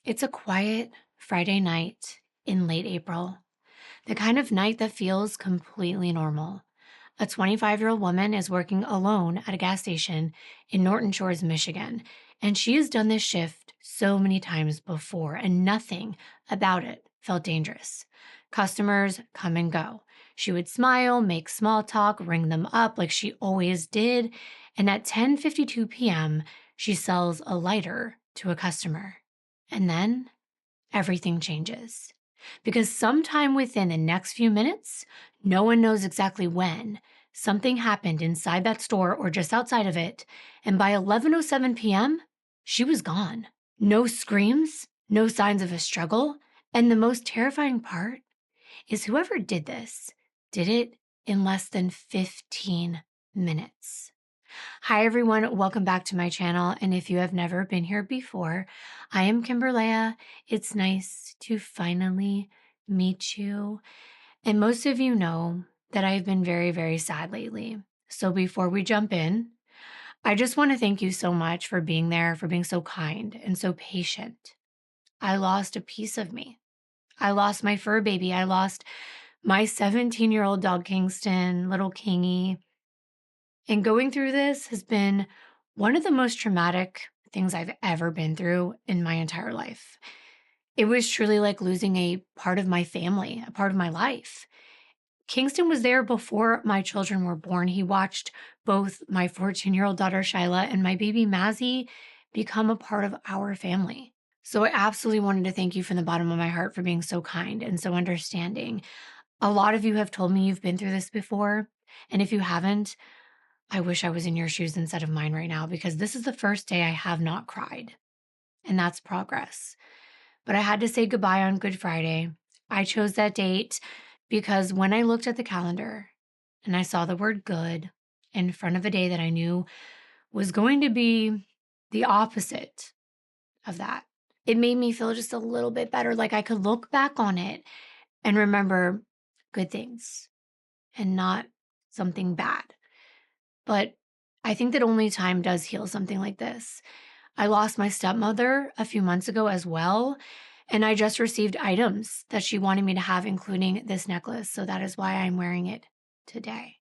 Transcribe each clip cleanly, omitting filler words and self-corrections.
It's a quiet Friday night in late April, the kind of night that feels completely normal. A 25-year-old woman is working alone at a gas station in Norton Shores, Michigan, and she has done this shift so many times before, and nothing about it felt dangerous. Customers come and go. She would smile, make small talk, ring them up like she always did, and at 10:52 p.m., she sells a lighter to a customer. And then everything changes. Because sometime within the next few minutes, no one knows exactly when, something happened inside that store or just outside of it, and by 11:07 p.m., she was gone. No screams, no signs of a struggle, and the most terrifying part is whoever did this did it in less than 15 minutes. Hi everyone, welcome back to my channel, and if you have never been here before, I am Kimbyrleigha. It's nice to finally meet you, and most of you know that I've been very, very sad lately. So before we jump in, I just want to thank you so much for being there, for being so kind and so patient. I lost a piece of me. I lost my fur baby. I lost my 17-year-old dog Kingston, little Kingy. And going through this has been one of the most traumatic things I've ever been through in my entire life. It was truly like losing a part of my family, a part of my life. Kingston was there before my children were born. He watched both my 14-year-old daughter, Shyla, and my baby, Mazzy, become a part of our family. So I absolutely wanted to thank you from the bottom of my heart for being so kind and so understanding. A lot of you have told me you've been through this before, and if you haven't, I wish I was in your shoes instead of mine right now, because this is the first day I have not cried, and that's progress. But I had to say goodbye on Good Friday. I chose that date because when I looked at the calendar and I saw the word good in front of a day that I knew was going to be the opposite of that, it made me feel just a little bit better, like I could look back on it and remember good things and not something bad. But I think that only time does heal something like this. I lost my stepmother a few months ago as well, and I just received items that she wanted me to have, including this necklace, so that is why I'm wearing it today.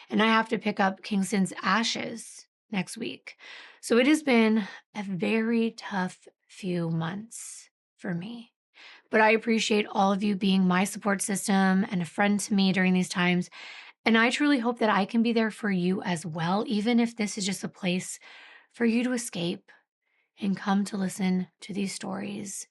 And I have to pick up Kingston's ashes next week. So it has been a very tough few months for me. But I appreciate all of you being my support system and a friend to me during these times. And I truly hope that I can be there for you as well, even if this is just a place for you to escape and come to listen to these stories.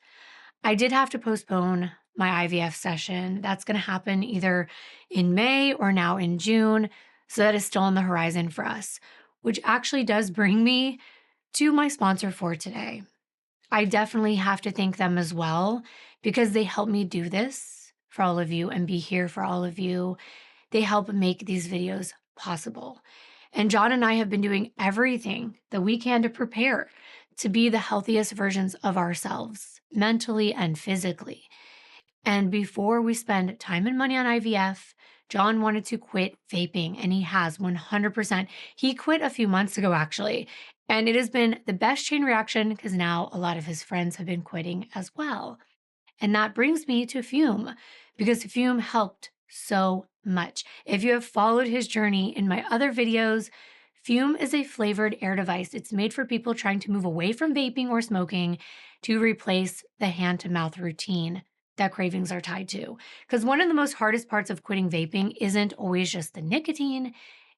I did have to postpone my IVF session. That's going to happen either in May or now in June. So that is still on the horizon for us, which actually does bring me to my sponsor for today. I definitely have to thank them as well, because they help me do this for all of you and be here for all of you. They help make these videos possible. And John and I have been doing everything that we can to prepare to be the healthiest versions of ourselves, mentally and physically. And before we spend time and money on IVF, John wanted to quit vaping, and he has 100%. He quit a few months ago, actually. And it has been the best chain reaction because now a lot of his friends have been quitting as well. And that brings me to Fume, because Fume helped so much. If you have followed his journey in my other videos, Fume is a flavored air device. It's made for people trying to move away from vaping or smoking to replace the hand-to-mouth routine that cravings are tied to. Because one of the most hardest parts of quitting vaping isn't always just the nicotine,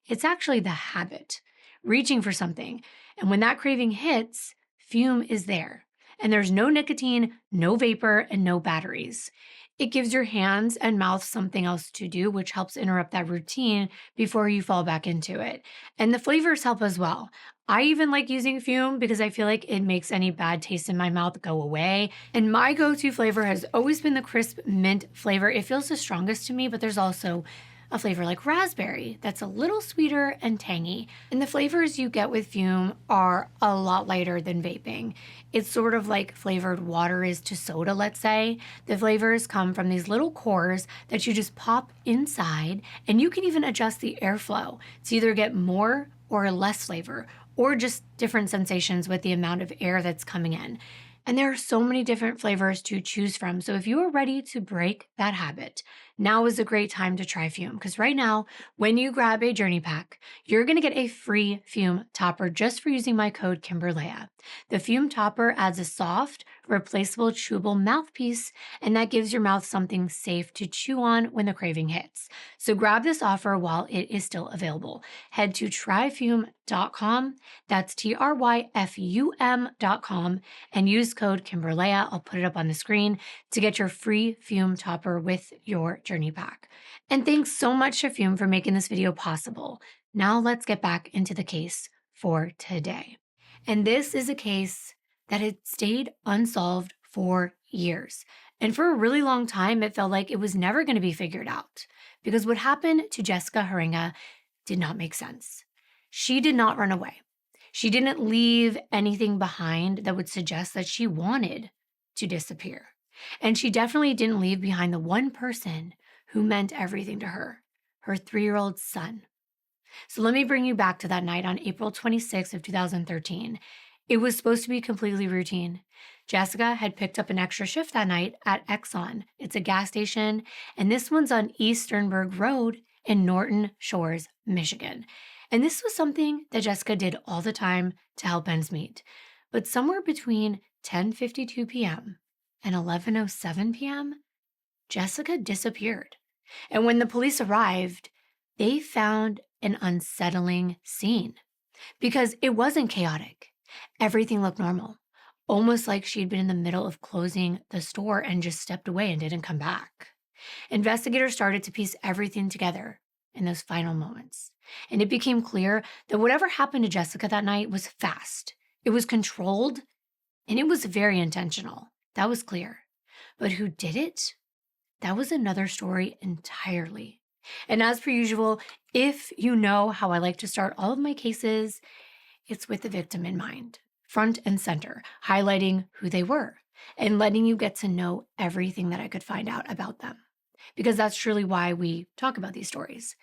it's actually the habit, reaching for something. And when that craving hits, Fume is there. And there's no nicotine, no vapor, and no batteries. It gives your hands and mouth something else to do, which helps interrupt that routine before you fall back into it. And the flavors help as well. I even like using Fume because I feel like it makes any bad taste in my mouth go away. And my go-to flavor has always been the crisp mint flavor. It feels the strongest to me, but there's also a flavor like raspberry that's a little sweeter and tangy. And the flavors you get with Fume are a lot lighter than vaping. It's sort of like flavored water is to soda, let's say. The flavors come from these little cores that you just pop inside, and you can even adjust the airflow to either get more or less flavor, or just different sensations with the amount of air that's coming in. And there are so many different flavors to choose from. So if you are ready to break that habit, now is a great time to try Fume. Because right now, when you grab a journey pack, you're going to get a free Fume topper just for using my code Kimbyrleigha. The Fume topper adds a soft, replaceable, chewable mouthpiece, and that gives your mouth something safe to chew on when the craving hits. So grab this offer while it is still available. Head to tryfume.com. That's tryfum.com and use code Kimbyrleigha. I'll put it up on the screen to get your free Fume topper with your journey pack. And thanks so much to Fume for making this video possible. Now let's get back into the case for today. And this is a case that had stayed unsolved for years. And for a really long time, it felt like it was never going to be figured out because what happened to Jessica Heeringa did not make sense. She did not run away. She didn't leave anything behind that would suggest that she wanted to disappear. And she definitely didn't leave behind the one person who meant everything to her 3-year-old son. So let me bring you back to that night on April 26th of 2013. It was supposed to be completely routine. Jessica had picked up an extra shift that night at Exxon. It's a gas station, and this one's on East Sternberg Road in Norton Shores, Michigan. And this was something that Jessica did all the time to help ends meet. But somewhere between 10:52 p.m. and 11:07 p.m., Jessica disappeared. And when the police arrived, they found an unsettling scene because it wasn't chaotic. Everything looked normal, almost like she'd been in the middle of closing the store and just stepped away and didn't come back. Investigators started to piece everything together in those final moments. And it became clear that whatever happened to Jessica that night was fast. It was controlled, and it was very intentional. That was clear. But who did it? That was another story entirely. And as per usual, if you know how I like to start all of my cases, it's with the victim in mind, front and center, highlighting who they were and letting you get to know everything that I could find out about them. Because that's truly why we talk about these stories.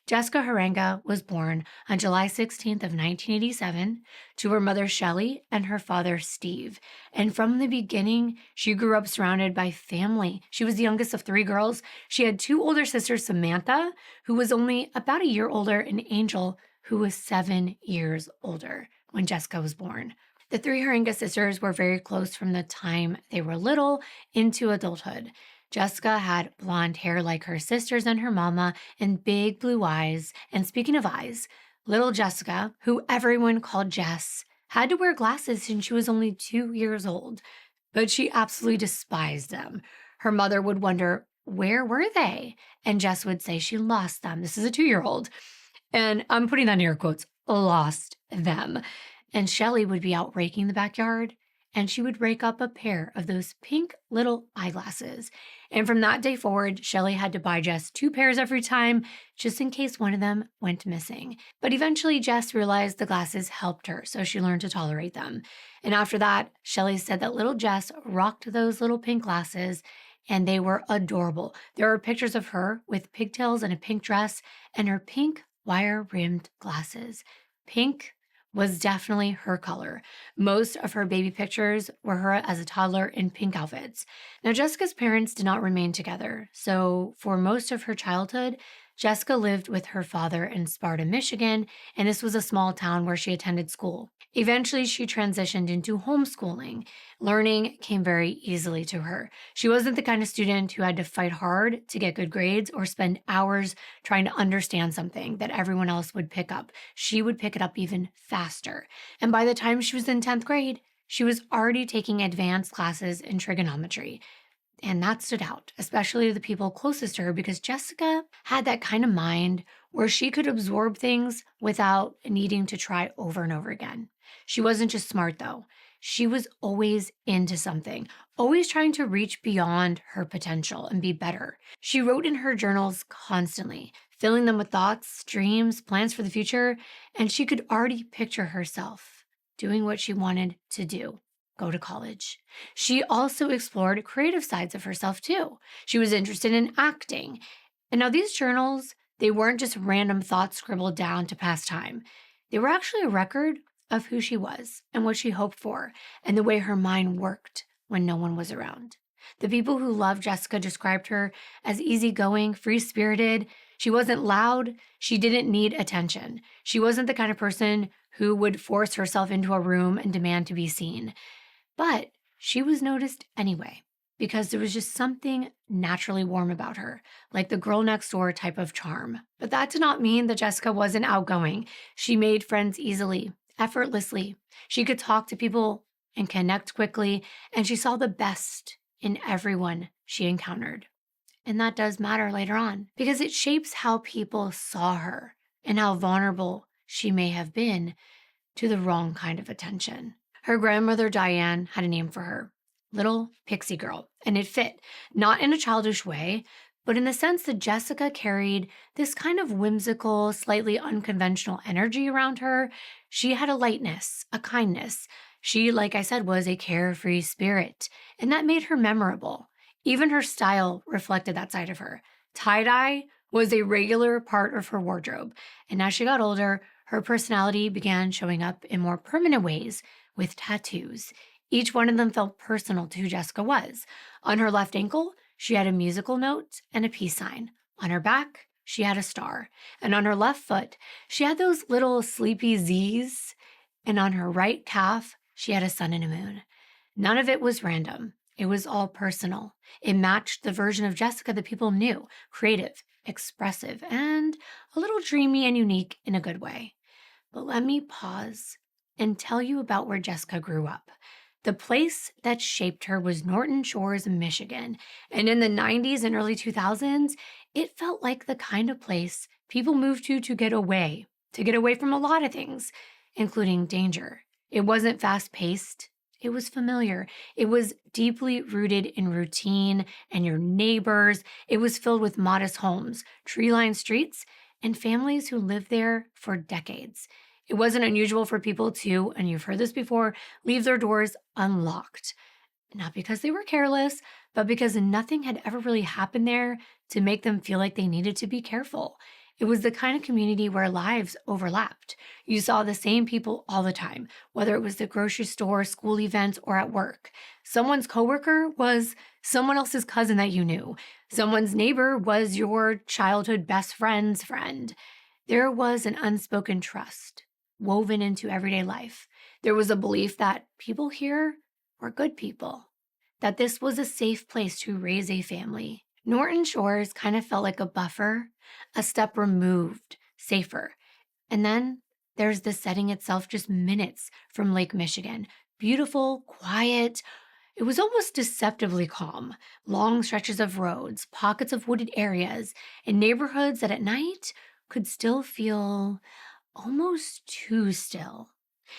Jessica Heeringa was born on July 16th of 1987 to her mother Shelley and her father Steve. And from the beginning, she grew up surrounded by family. She was the youngest of 3 girls. She had 2 older sisters, Samantha, who was only about a year older, and Angel, who was 7 years older when Jessica was born. The 3 Heeringa sisters were very close from the time they were little into adulthood. Jessica had blonde hair like her sisters and her mama and big blue eyes. And speaking of eyes, little Jessica, who everyone called Jess, had to wear glasses since she was only 2 years old, but she absolutely despised them. Her mother would wonder, where were they? And Jess would say she lost them. This is a 2-year-old. And I'm putting that in air quotes, lost them. And Shelley would be out raking the backyard, and she would rake up a pair of those pink little eyeglasses. And from that day forward, Shelley had to buy Jess 2 pairs every time, just in case one of them went missing. But eventually, Jess realized the glasses helped her, so she learned to tolerate them. And after that, Shelley said that little Jess rocked those little pink glasses, and they were adorable. There are pictures of her with pigtails and a pink dress, and her pink wire-rimmed glasses. Pink was definitely her color. Most of her baby pictures were her as a toddler in pink outfits. Now, Jessica's parents did not remain together, so for most of her childhood, Jessica lived with her father in Sparta, Michigan, and this was a small town where she attended school. Eventually, she transitioned into homeschooling. Learning came very easily to her. She wasn't the kind of student who had to fight hard to get good grades or spend hours trying to understand something that everyone else would pick up. She would pick it up even faster. And by the time she was in 10th grade, she was already taking advanced classes in trigonometry. And that stood out, especially to the people closest to her, because Jessica had that kind of mind where she could absorb things without needing to try over and over again. She wasn't just smart, though. She was always into something, always trying to reach beyond her potential and be better. She wrote in her journals constantly, filling them with thoughts, dreams, plans for the future, and she could already picture herself doing what she wanted to do. Go to college. She also explored creative sides of herself too. She was interested in acting. And now these journals, they weren't just random thoughts scribbled down to pass time. They were actually a record of who she was and what she hoped for and the way her mind worked when no one was around. The people who loved Jessica described her as easygoing, free-spirited. She wasn't loud. She didn't need attention. She wasn't the kind of person who would force herself into a room and demand to be seen. But she was noticed anyway, because there was just something naturally warm about her, like the girl next door type of charm. But that did not mean that Jessica wasn't outgoing. She made friends easily, effortlessly. She could talk to people and connect quickly, and she saw the best in everyone she encountered. And that does matter later on, because it shapes how people saw her and how vulnerable she may have been to the wrong kind of attention. Her grandmother, Diane, had a name for her, Little Pixie Girl, and it fit, not in a childish way, but in the sense that Jessica carried this kind of whimsical, slightly unconventional energy around her. She had a lightness, a kindness. She, like I said, was a carefree spirit, and that made her memorable. Even her style reflected that side of her. Tie-dye was a regular part of her wardrobe, and as she got older, her personality began showing up in more permanent ways with tattoos. Each one of them felt personal to who Jessica was. On her left ankle, she had a musical note and a peace sign. On her back, she had a star. And on her left foot, she had those little sleepy Z's. And on her right calf, she had a sun and a moon. None of it was random. It was all personal. It matched the version of Jessica that people knew, creative, expressive, and a little dreamy and unique in a good way. But let me pause and tell you about where Jessica grew up. The place that shaped her was Norton Shores, Michigan. And in the 90s and early 2000s, it felt like the kind of place people moved to get away from a lot of things, including danger. It wasn't fast-paced. It was familiar. It was deeply rooted in routine and your neighbors. It was filled with modest homes, tree-lined streets, and families who lived there for decades. It wasn't unusual for people to, and you've heard this before, leave their doors unlocked. Not because they were careless, but because nothing had ever really happened there to make them feel like they needed to be careful. It was the kind of community where lives overlapped. You saw the same people all the time, whether it was the grocery store, school events, or at work. Someone's coworker was someone else's cousin that you knew. Someone's neighbor was your childhood best friend's friend. There was an unspoken trust woven into everyday life. There was a belief that people here were good people, that this was a safe place to raise a family. Norton Shores kind of felt like a buffer, a step removed, safer. And then there's the setting itself just minutes from Lake Michigan. Beautiful, quiet. It was almost deceptively calm. Long stretches of roads, pockets of wooded areas, and neighborhoods that at night could still feel almost too still.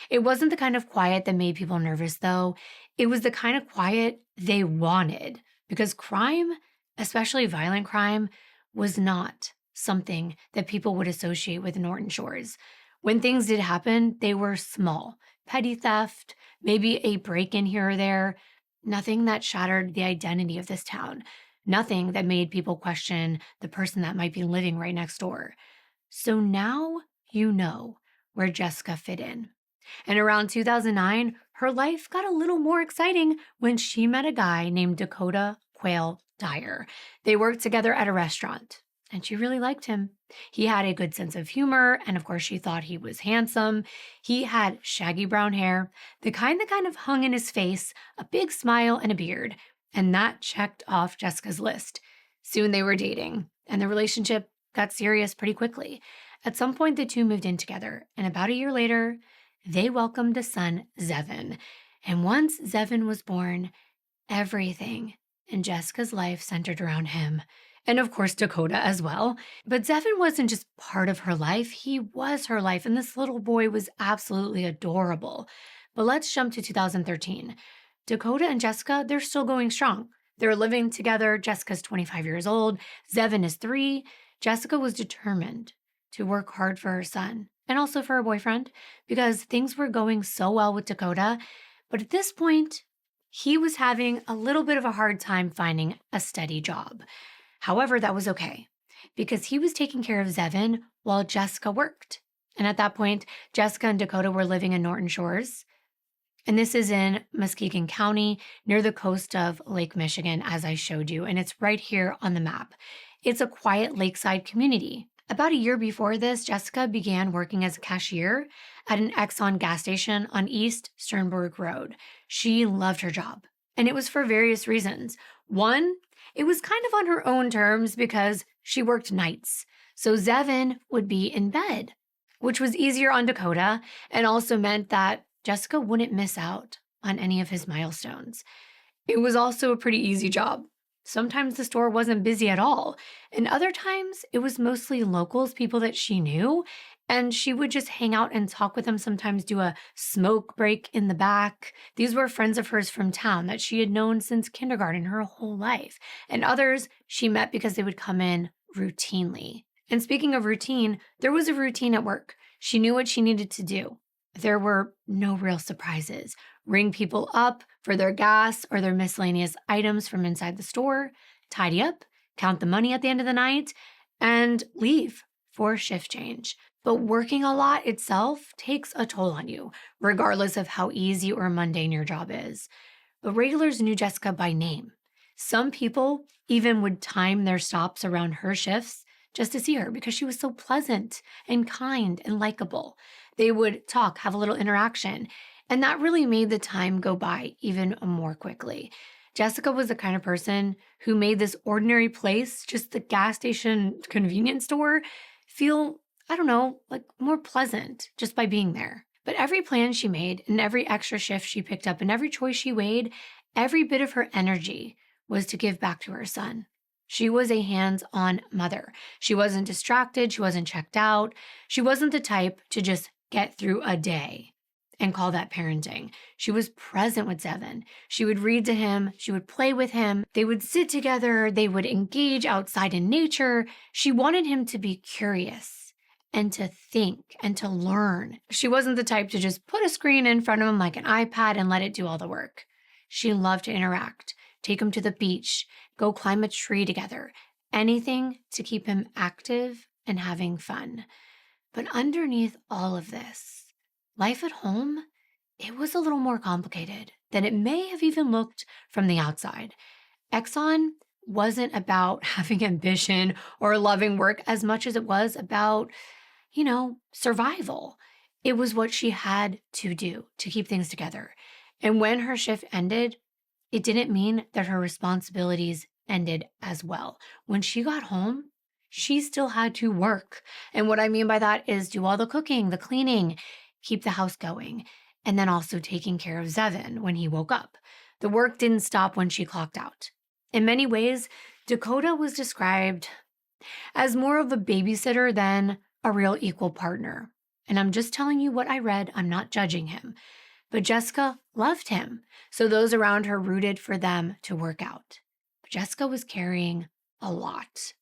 It wasn't the kind of quiet that made people nervous, though. It was the kind of quiet they wanted, because crime, especially violent crime, was not something that people would associate with Norton Shores. When things did happen, they were small. Petty theft, maybe a break-in here or there. Nothing that shattered the identity of this town. Nothing that made people question the person that might be living right next door. So now you know where Jessica fit in. And around 2009, her life got a little more exciting when she met a guy named Dakota Quayle Dyer. They worked together at a restaurant, and she really liked him. He had a good sense of humor, and of course she thought he was handsome. He had shaggy brown hair, the kind that kind of hung in his face, a big smile, and a beard. And that checked off Jessica's list. Soon they were dating, and the relationship got serious pretty quickly. At some point, the two moved in together, and about a year later, they welcomed a son, Zevin. And once Zevin was born, everything in Jessica's life centered around him. And of course, Dakota as well. But Zevin wasn't just part of her life, he was her life, and this little boy was absolutely adorable. But let's jump to 2013. Dakota and Jessica, they're still going strong. They're living together. Jessica's 25 years old. Zevin is 3. Jessica was determined to work hard for her son and also for her boyfriend because things were going so well with Dakota. But at this point, he was having a little bit of a hard time finding a steady job. However, that was okay because he was taking care of Zevin while Jessica worked. And at that point, Jessica and Dakota were living in Norton Shores. And this is in Muskegon County near the coast of Lake Michigan, as I showed you. And it's right here on the map. It's a quiet lakeside community. About a year before this, Jessica began working as a cashier at an Exxon gas station on East Sternberg Road. She loved her job, and it was for various reasons. One, it was kind of on her own terms because she worked nights. So Zevin would be in bed, which was easier on Dakota and also meant that Jessica wouldn't miss out on any of his milestones. It was also a pretty easy job. Sometimes the store wasn't busy at all, and other times it was mostly locals, people that she knew, and she would just hang out and talk with them, sometimes do a smoke break in the back. These were friends of hers from town that she had known since kindergarten her whole life, and others she met because they would come in routinely. And speaking of routine, there was a routine at work. She knew what she needed to do. There were no real surprises. Ring people up for their gas or their miscellaneous items from inside the store, tidy up, count the money at the end of the night, and leave for shift change. But working a lot itself takes a toll on you, regardless of how easy or mundane your job is. But regulars knew Jessica by name. Some people even would time their stops around her shifts just to see her because she was so pleasant and kind and likable. They would talk, have a little interaction, and that really made the time go by even more quickly. Jessica was the kind of person who made this ordinary place, just the gas station convenience store, feel, like more pleasant just by being there. But every plan she made and every extra shift she picked up and every choice she weighed, every bit of her energy was to give back to her son. She was a hands-on mother. She wasn't distracted. She wasn't checked out. She wasn't the type to just get through a day and call that parenting. She was present with Zevin. She would read to him. She would play with him. They would sit together. They would engage outside in nature. She wanted him to be curious and to think and to learn. She wasn't the type to just put a screen in front of him like an iPad and let it do all the work. She loved to interact, take him to the beach, go climb a tree together, anything to keep him active and having fun. But underneath all of this, life at home, it was a little more complicated than it may have even looked from the outside. Exxon wasn't about having ambition or loving work as much as it was about, survival. It was what she had to do to keep things together. And when her shift ended, it didn't mean that her responsibilities ended as well. When she got home, she still had to work. And what I mean by that is do all the cooking, the cleaning, keep the house going, and then also taking care of Zevin when he woke up. The work didn't stop when she clocked out. In many ways, Dakota was described as more of a babysitter than a real equal partner. And I'm just telling you what I read. I'm not judging him. But Jessica loved him, so those around her rooted for them to work out. But Jessica was carrying a lot.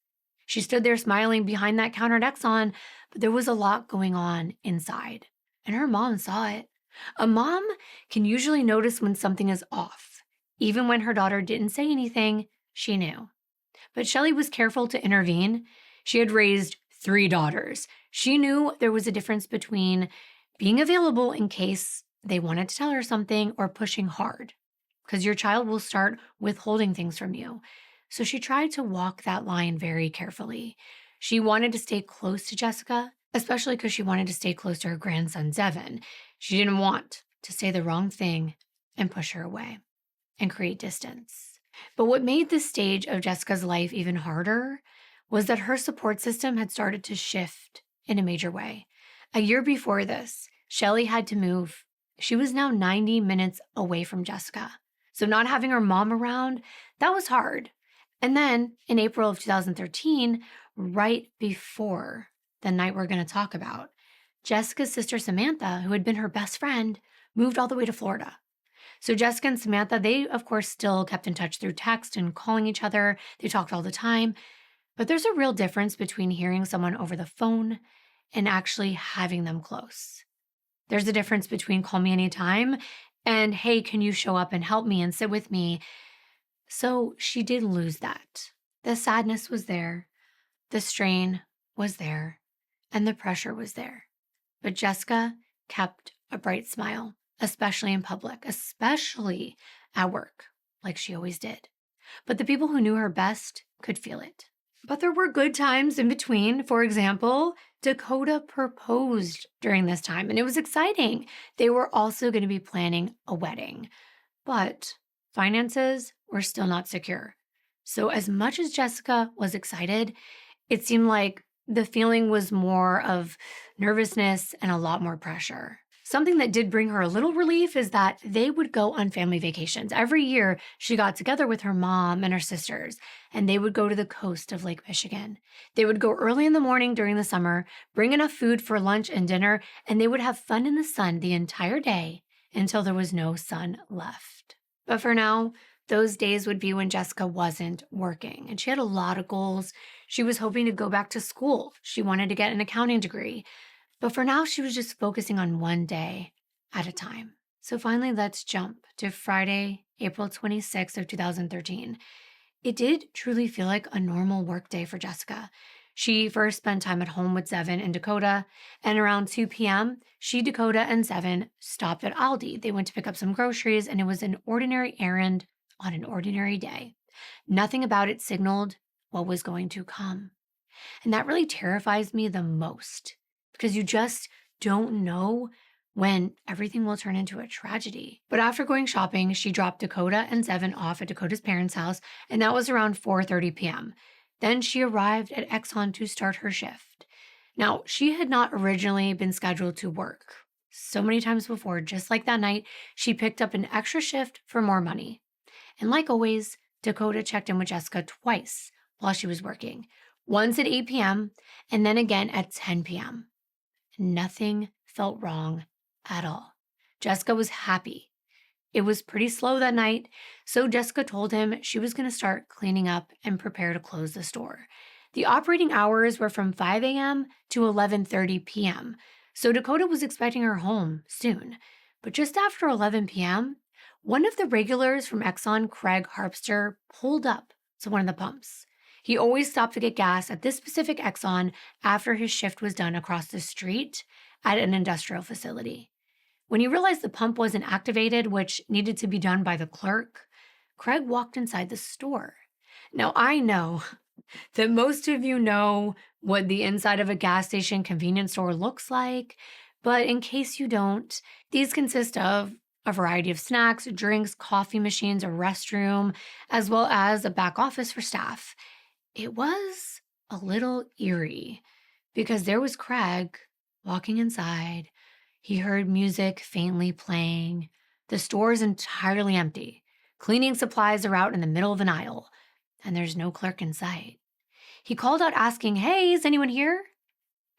She stood there smiling behind that counter at Exxon, but there was a lot going on inside. And her mom saw it. A mom can usually notice when something is off. Even when her daughter didn't say anything, she knew. But Shelley was careful to intervene. She had raised 3 daughters. She knew there was a difference between being available in case they wanted to tell her something or pushing hard, because your child will start withholding things from you. So she tried to walk that line very carefully. She wanted to stay close to Jessica, especially because she wanted to stay close to her grandson, Zevin. She didn't want to say the wrong thing and push her away and create distance. But what made this stage of Jessica's life even harder was that her support system had started to shift in a major way. A year before this, Shelley had to move. She was now 90 minutes away from Jessica. So not having her mom around, that was hard. And then in April of 2013, right before the night we're going to talk about, Jessica's sister Samantha, who had been her best friend, moved all the way to Florida. So Jessica and Samantha, they of course still kept in touch through text and calling each other. They talked all the time. But there's a real difference between hearing someone over the phone and actually having them close. There's a difference between call me anytime and, hey, can you show up and help me and sit with me? So she did lose that. The sadness was there, the strain was there, and the pressure was there. But Jessica kept a bright smile, especially in public, especially at work, like she always did. But the people who knew her best could feel it. But there were good times in between. For example, Dakota proposed during this time, and it was exciting. They were also going to be planning a wedding, but finances were still not secure. So, as much as Jessica was excited, it seemed like the feeling was more of nervousness and a lot more pressure. Something that did bring her a little relief is that they would go on family vacations. Every year, she got together with her mom and her sisters, and they would go to the coast of Lake Michigan. They would go early in the morning during the summer, bring enough food for lunch and dinner, and they would have fun in the sun the entire day until there was no sun left. But for now, those days would be when Jessica wasn't working, and she had a lot of goals. She was hoping to go back to school. She wanted to get an accounting degree. But for now, she was just focusing on one day at a time. So finally, let's jump to Friday, April 26th of 2013. It did truly feel like a normal work day for Jessica. She first spent time at home with Zevin and Dakota, and around 2 p.m., Dakota, and Zevin stopped at Aldi. They went to pick up some groceries, and it was an ordinary errand on an ordinary day. Nothing about it signaled what was going to come. And that really terrifies me the most, because you just don't know when everything will turn into a tragedy. But after going shopping, she dropped Dakota and Zevin off at Dakota's parents' house, and that was around 4:30 p.m. Then she arrived at Exxon to start her shift. Now, she had not originally been scheduled to work. So many times before, just like that night, she picked up an extra shift for more money. And like always, Dakota checked in with Jessica twice while she was working. Once at 8 p.m. and then again at 10 p.m. Nothing felt wrong at all. Jessica was happy. It was pretty slow that night, so Jessica told him she was going to start cleaning up and prepare to close the store. The operating hours were from 5 a.m. to 11:30 p.m., so Dakota was expecting her home soon. But just after 11 p.m., one of the regulars from Exxon, Craig Harpster, pulled up to one of the pumps. He always stopped to get gas at this specific Exxon after his shift was done across the street at an industrial facility. When he realized the pump wasn't activated, which needed to be done by the clerk, Craig walked inside the store. Now, I know that most of you know what the inside of a gas station convenience store looks like, but in case you don't, these consist of a variety of snacks, drinks, coffee machines, a restroom, as well as a back office for staff. It was a little eerie because there was Craig walking inside. He heard music faintly playing. The store is entirely empty. Cleaning supplies are out in the middle of an aisle, and there's no clerk in sight. He called out asking, "Hey, is anyone here?"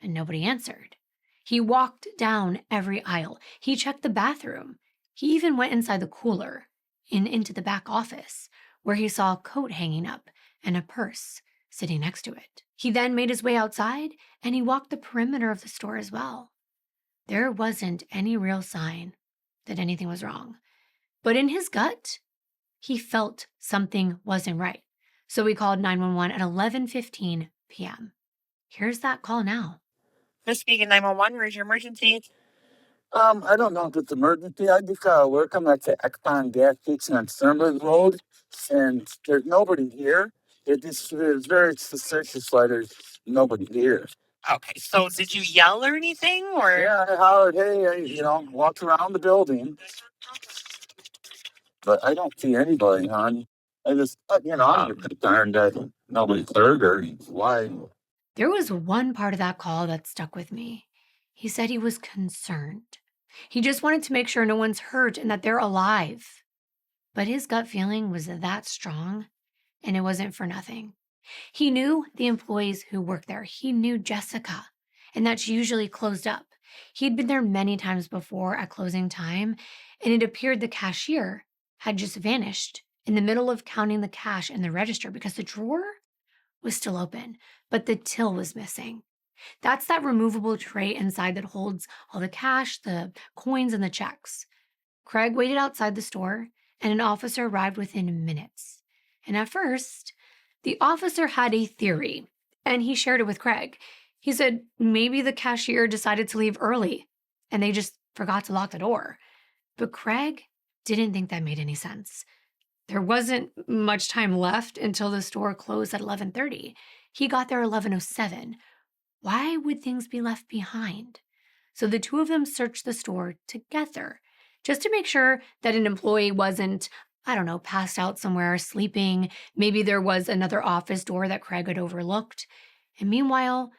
And nobody answered. He walked down every aisle. He checked the bathroom. He even went inside the cooler and into the back office, where he saw a coat hanging up and a purse sitting next to it. He then made his way outside, and he walked the perimeter of the store as well. There wasn't any real sign that anything was wrong. But in his gut, he felt something wasn't right. So he called 911 at 11:15 p.m. Here's that call now. Miss Speaking 911, where's your emergency? I don't know if it's emergency. I just got work. I'm at the Exxon gas station on Sternberg Road, and there's nobody here. It's very suspicious why there's nobody here. Okay, so did you yell or anything, or? Yeah, I hollered, hey, walked around the building, but I don't see anybody, hon. I just, I'm concerned that nobody's heard or why. There was one part of that call that stuck with me. He said he was concerned. He just wanted to make sure no one's hurt and that they're alive. But his gut feeling was that strong, and it wasn't for nothing. He knew the employees who worked there. He knew Jessica, and that she usually closed up. He'd been there many times before at closing time, and it appeared the cashier had just vanished in the middle of counting the cash in the register because the drawer was still open, but the till was missing. That's that removable tray inside that holds all the cash, the coins, and the checks. Craig waited outside the store, and an officer arrived within minutes. And at first, the officer had a theory, and he shared it with Craig. He said maybe the cashier decided to leave early and they just forgot to lock the door. But Craig didn't think that made any sense. There wasn't much time left until the store closed at 11:30. He got there 11:07. Why would things be left behind? So the two of them searched the store together just to make sure that an employee wasn't, passed out somewhere, sleeping. Maybe there was another office door that Craig had overlooked. And meanwhile,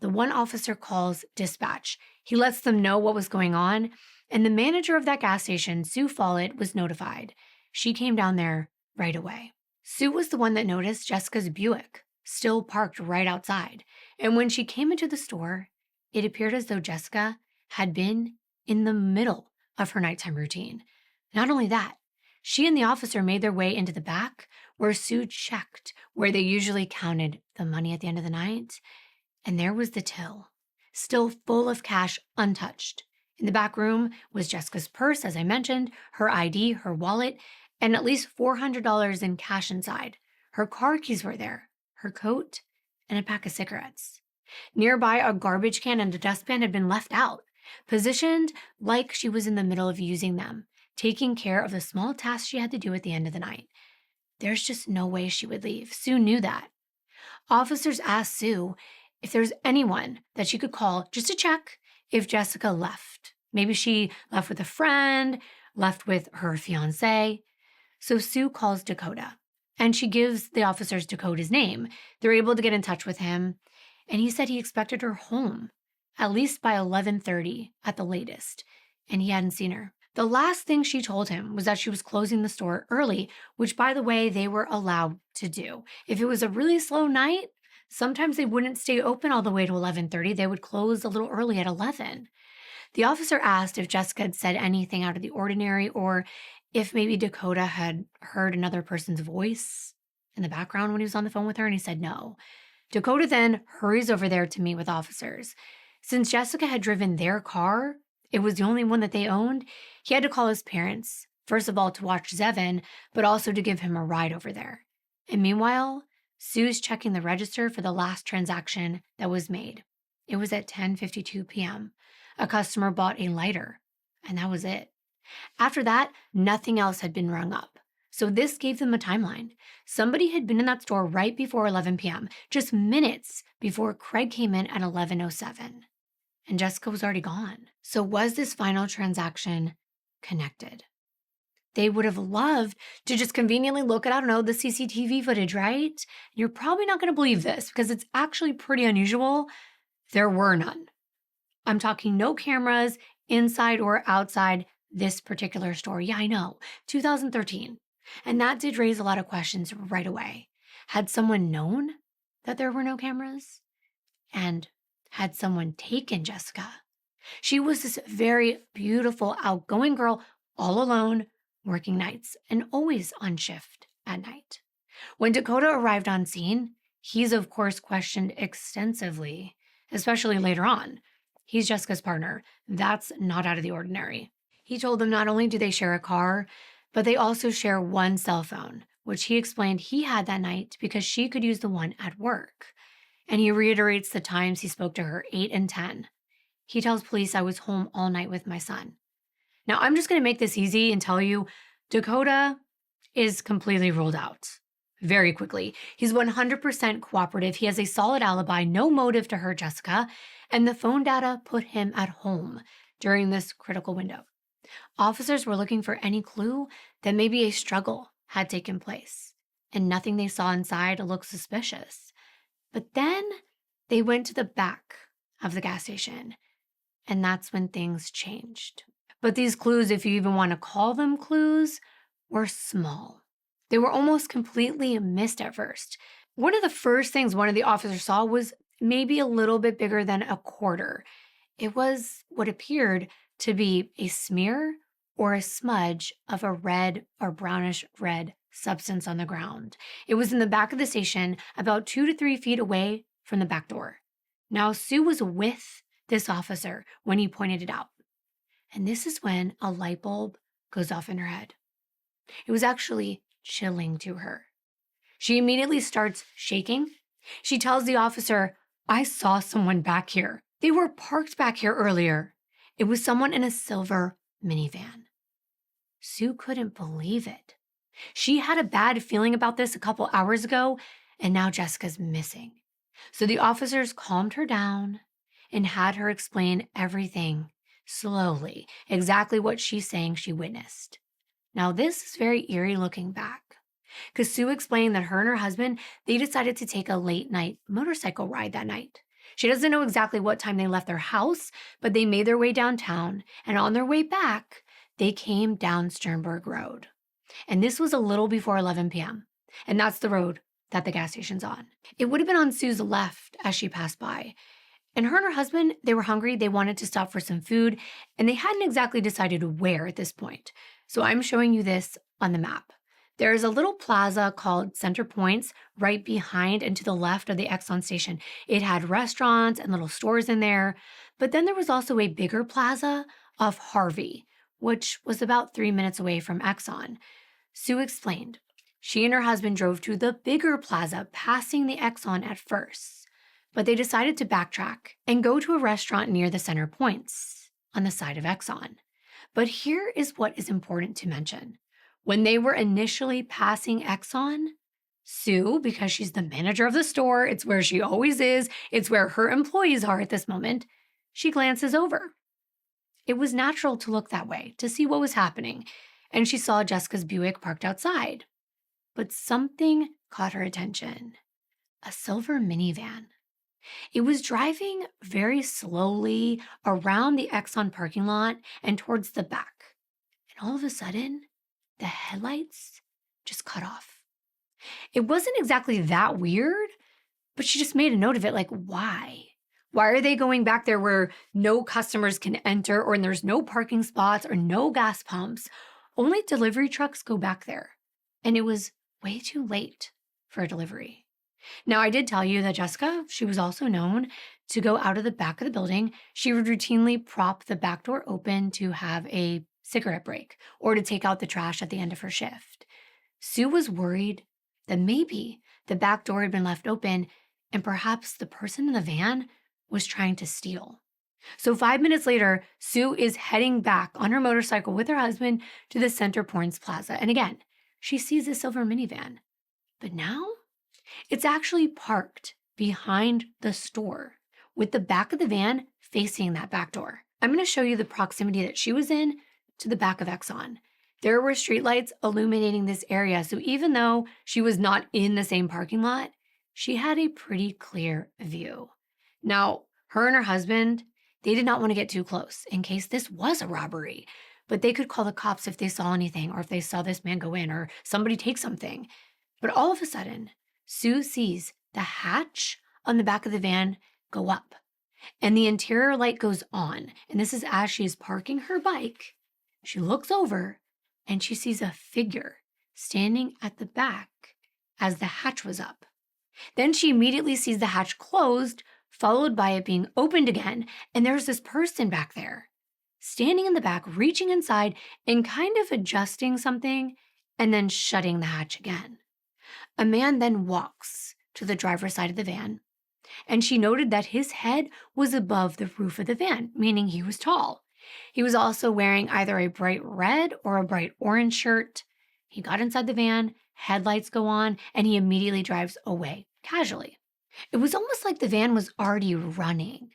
the one officer calls dispatch. He lets them know what was going on, and the manager of that gas station, Sue Follett, was notified. She came down there right away. Sue was the one that noticed Jessica's Buick still parked right outside, and when she came into the store, it appeared as though Jessica had been in the middle of her nighttime routine. Not only that, she and the officer made their way into the back where Sue checked where they usually counted the money at the end of the night. And there was the till, still full of cash untouched. In the back room was Jessica's purse, as I mentioned, her ID, her wallet, and at least $400 in cash inside. Her car keys were there, her coat, and a pack of cigarettes. Nearby, a garbage can and a dustpan had been left out, positioned like she was in the middle of using them, taking care of the small tasks she had to do at the end of the night. There's just no way she would leave. Sue knew that. Officers asked Sue if there's anyone that she could call just to check if Jessica left. Maybe she left with a friend, left with her fiancé. So Sue calls Dakota, and she gives the officers Dakota's name. They're able to get in touch with him, and he said he expected her home at least by 11:30 at the latest, and he hadn't seen her. The last thing she told him was that she was closing the store early, which, by the way, they were allowed to do. If it was a really slow night, sometimes they wouldn't stay open all the way to 11:30. They would close a little early at 11. The officer asked if Jessica had said anything out of the ordinary or if maybe Dakota had heard another person's voice in the background when he was on the phone with her, and he said no. Dakota then hurries over there to meet with officers. Since Jessica had driven their car, it was the only one that they owned, he had to call his parents, first of all to watch Zevin, but also to give him a ride over there. And meanwhile, Sue's checking the register for the last transaction that was made. It was at 10:52 p.m. A customer bought a lighter, and that was it. After that, nothing else had been rung up. So this gave them a timeline. Somebody had been in that store right before 11 p.m., just minutes before Craig came in at 11:07. And Jessica was already gone. So was this final transaction connected? They would have loved to just conveniently look at, the CCTV footage, right? You're probably not going to believe this because it's actually pretty unusual. There were none. I'm talking no cameras inside or outside this particular store. Yeah, I know, 2013. And that did raise a lot of questions right away. Had someone known that there were no cameras? And had someone taken Jessica? She was this very beautiful, outgoing girl, all alone, working nights, and always on shift at night. When Dakota arrived on scene, he's of course questioned extensively, especially later on. He's Jessica's partner. That's not out of the ordinary. He told them not only do they share a car, but they also share one cell phone, which he explained he had that night because she could use the one at work. And he reiterates the times he spoke to her, 8 and 10. He tells police, I was home all night with my son. Now, I'm just going to make this easy and tell you, Dakota is completely ruled out very quickly. He's 100% cooperative. He has a solid alibi, no motive to hurt Jessica, and the phone data put him at home during this critical window. Officers were looking for any clue that maybe a struggle had taken place, and nothing they saw inside looked suspicious. But then they went to the back of the gas station, and that's when things changed. But these clues, if you even want to call them clues, were small. They were almost completely missed at first. One of the first things one of the officers saw was maybe a little bit bigger than a quarter. It was what appeared to be a smear or a smudge of a red or brownish red substance on the ground. It was in the back of the station, about 2 to 3 feet away from the back door. Now, Sue was with this officer when he pointed it out. And this is when a light bulb goes off in her head. It was actually chilling to her. She immediately starts shaking. She tells the officer, I saw someone back here. They were parked back here earlier. It was someone in a silver minivan. Sue couldn't believe it. She had a bad feeling about this a couple hours ago, and now Jessica's missing. So the officers calmed her down and had her explain everything slowly, exactly what she's saying she witnessed. Now, this is very eerie looking back, because Sue explained that her and her husband, they decided to take a late night motorcycle ride that night. She doesn't know exactly what time they left their house, but they made their way downtown, and on their way back, they came down Sternberg Road. And this was a little before 11 p.m., and that's the road that the gas station's on. It would have been on Sue's left as she passed by. And her husband, they were hungry, they wanted to stop for some food, and they hadn't exactly decided where at this point. So I'm showing you this on the map. There is a little plaza called Center Points right behind and to the left of the Exxon station. It had restaurants and little stores in there, but then there was also a bigger plaza off Harvey, which was about 3 minutes away from Exxon. Sue explained she and her husband drove to the bigger plaza, passing the Exxon at first, but they decided to backtrack and go to a restaurant near the Center Points on the side of Exxon. But here is what is important to mention. When they were initially passing Exxon, Sue, because she's the manager of the store, it's where she always is, it's where her employees are at this moment, she glances over. It was natural to look that way, to see what was happening, and she saw Jessica's Buick parked outside. But something caught her attention. A silver minivan. It was driving very slowly around the Exxon parking lot and towards the back. And all of a sudden, the headlights just cut off. It wasn't exactly that weird, but she just made a note of it, like, why? Why are they going back there where no customers can enter, or there's no parking spots or no gas pumps? Only delivery trucks go back there. And it was way too late for a delivery. Now, I did tell you that Jessica, she was also known to go out of the back of the building. She would routinely prop the back door open to have a cigarette break or to take out the trash at the end of her shift. Sue was worried that maybe the back door had been left open and perhaps the person in the van was trying to steal. So 5 minutes later, Sue is heading back on her motorcycle with her husband to the Center Points Plaza. And again, she sees a silver minivan. But now it's actually parked behind the store with the back of the van facing that back door. I'm going to show you the proximity that she was in to the back of Exxon. There were streetlights illuminating this area, so even though she was not in the same parking lot, she had a pretty clear view. Now, her and her husband, they did not want to get too close in case this was a robbery, but they could call the cops if they saw anything or if they saw this man go in or somebody take something. But all of a sudden, Sue sees the hatch on the back of the van go up and the interior light goes on. And this is as she is parking her bike. She looks over and she sees a figure standing at the back as the hatch was up. Then she immediately sees the hatch closed, followed by it being opened again. And there's this person back there standing in the back, reaching inside and kind of adjusting something and then shutting the hatch again. A man then walks to the driver's side of the van, and she noted that his head was above the roof of the van, meaning he was tall. He was also wearing either a bright red or a bright orange shirt. He got inside the van, headlights go on, and he immediately drives away, casually. It was almost like the van was already running,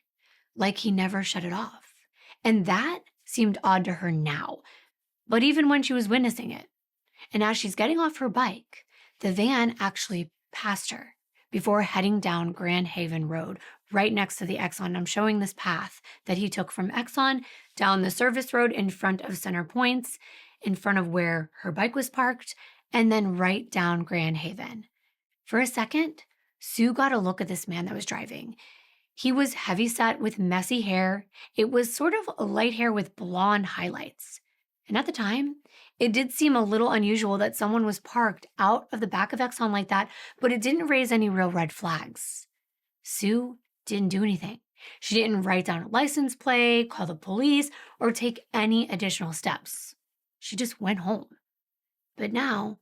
like he never shut it off. And that seemed odd to her now, but even when she was witnessing it. And as she's getting off her bike, the van actually passed her before heading down Grand Haven Road, right next to the Exxon. I'm showing this path that he took from Exxon down the service road in front of Center Points, in front of where her bike was parked, and then right down Grand Haven. For a second, Sue got a look at this man that was driving. He was heavyset with messy hair. It was sort of light hair with blonde highlights. And at the time, it did seem a little unusual that someone was parked out of the back of Exxon like that, but it didn't raise any real red flags. Sue didn't do anything. She didn't write down a license plate, call the police, or take any additional steps. She just went home. But now,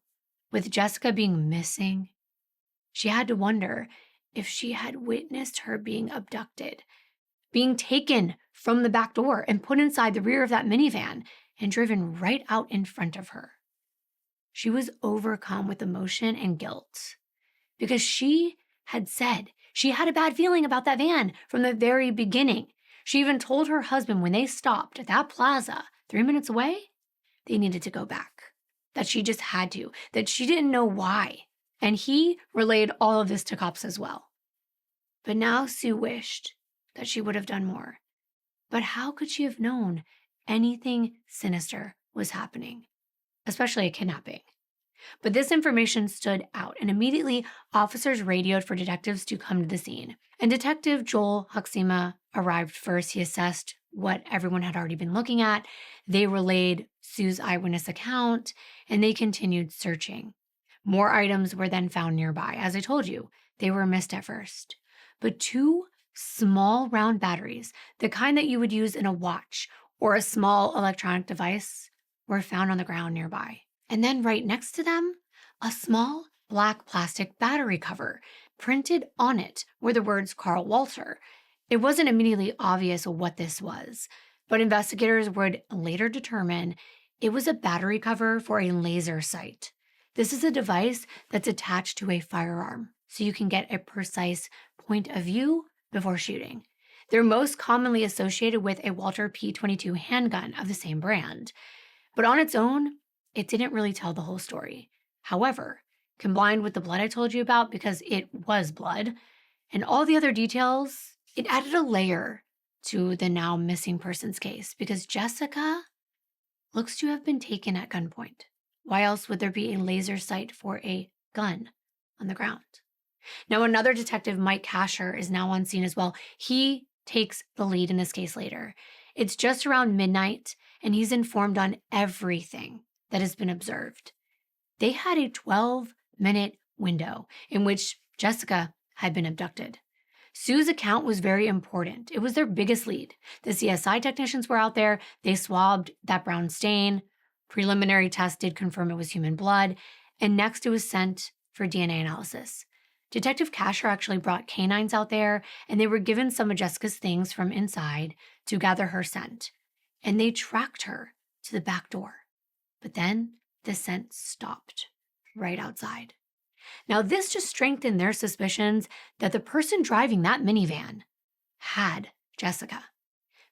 with Jessica being missing, she had to wonder if she had witnessed her being abducted, being taken from the back door and put inside the rear of that minivan and driven right out in front of her. She was overcome with emotion and guilt because she had said she had a bad feeling about that van from the very beginning. She even told her husband when they stopped at that plaza 3 minutes away, they needed to go back, that she just had to, that she didn't know why. And he relayed all of this to cops as well. But now Sue wished that she would have done more. But how could she have known anything sinister was happening, especially a kidnapping? But this information stood out, and immediately officers radioed for detectives to come to the scene. And Detective Joel Huxima arrived first. He assessed what everyone had already been looking at. They relayed Sue's eyewitness account, and they continued searching. More items were then found nearby. As I told you, they were missed at first. But 2 small round batteries, the kind that you would use in a watch or a small electronic device, were found on the ground nearby. And then right next to them, a small black plastic battery cover. Printed on it were the words Carl Walter. It wasn't immediately obvious what this was, but investigators would later determine it was a battery cover for a laser sight. This is a device that's attached to a firearm, so you can get a precise point of view before shooting. They're most commonly associated with a Walter P22 handgun of the same brand. But on its own, it didn't really tell the whole story. However, combined with the blood I told you about, because it was blood, and all the other details, it added a layer to the now missing persons case, because Jessica looks to have been taken at gunpoint. Why else would there be a laser sight for a gun on the ground? Now, another detective, Mike Kasher, is now on scene as well. He takes the lead in this case later. It's just around midnight, and he's informed on everything that has been observed. They had a 12-minute window in which Jessica had been abducted. Sue's account was very important. It was their biggest lead. The CSI technicians were out there. They swabbed that brown stain. Preliminary tests did confirm it was human blood. And next it was sent for DNA analysis. Detective Kasher actually brought canines out there, and they were given some of Jessica's things from inside to gather her scent. And they tracked her to the back door. But then the scent stopped right outside. Now, this just strengthened their suspicions that the person driving that minivan had Jessica.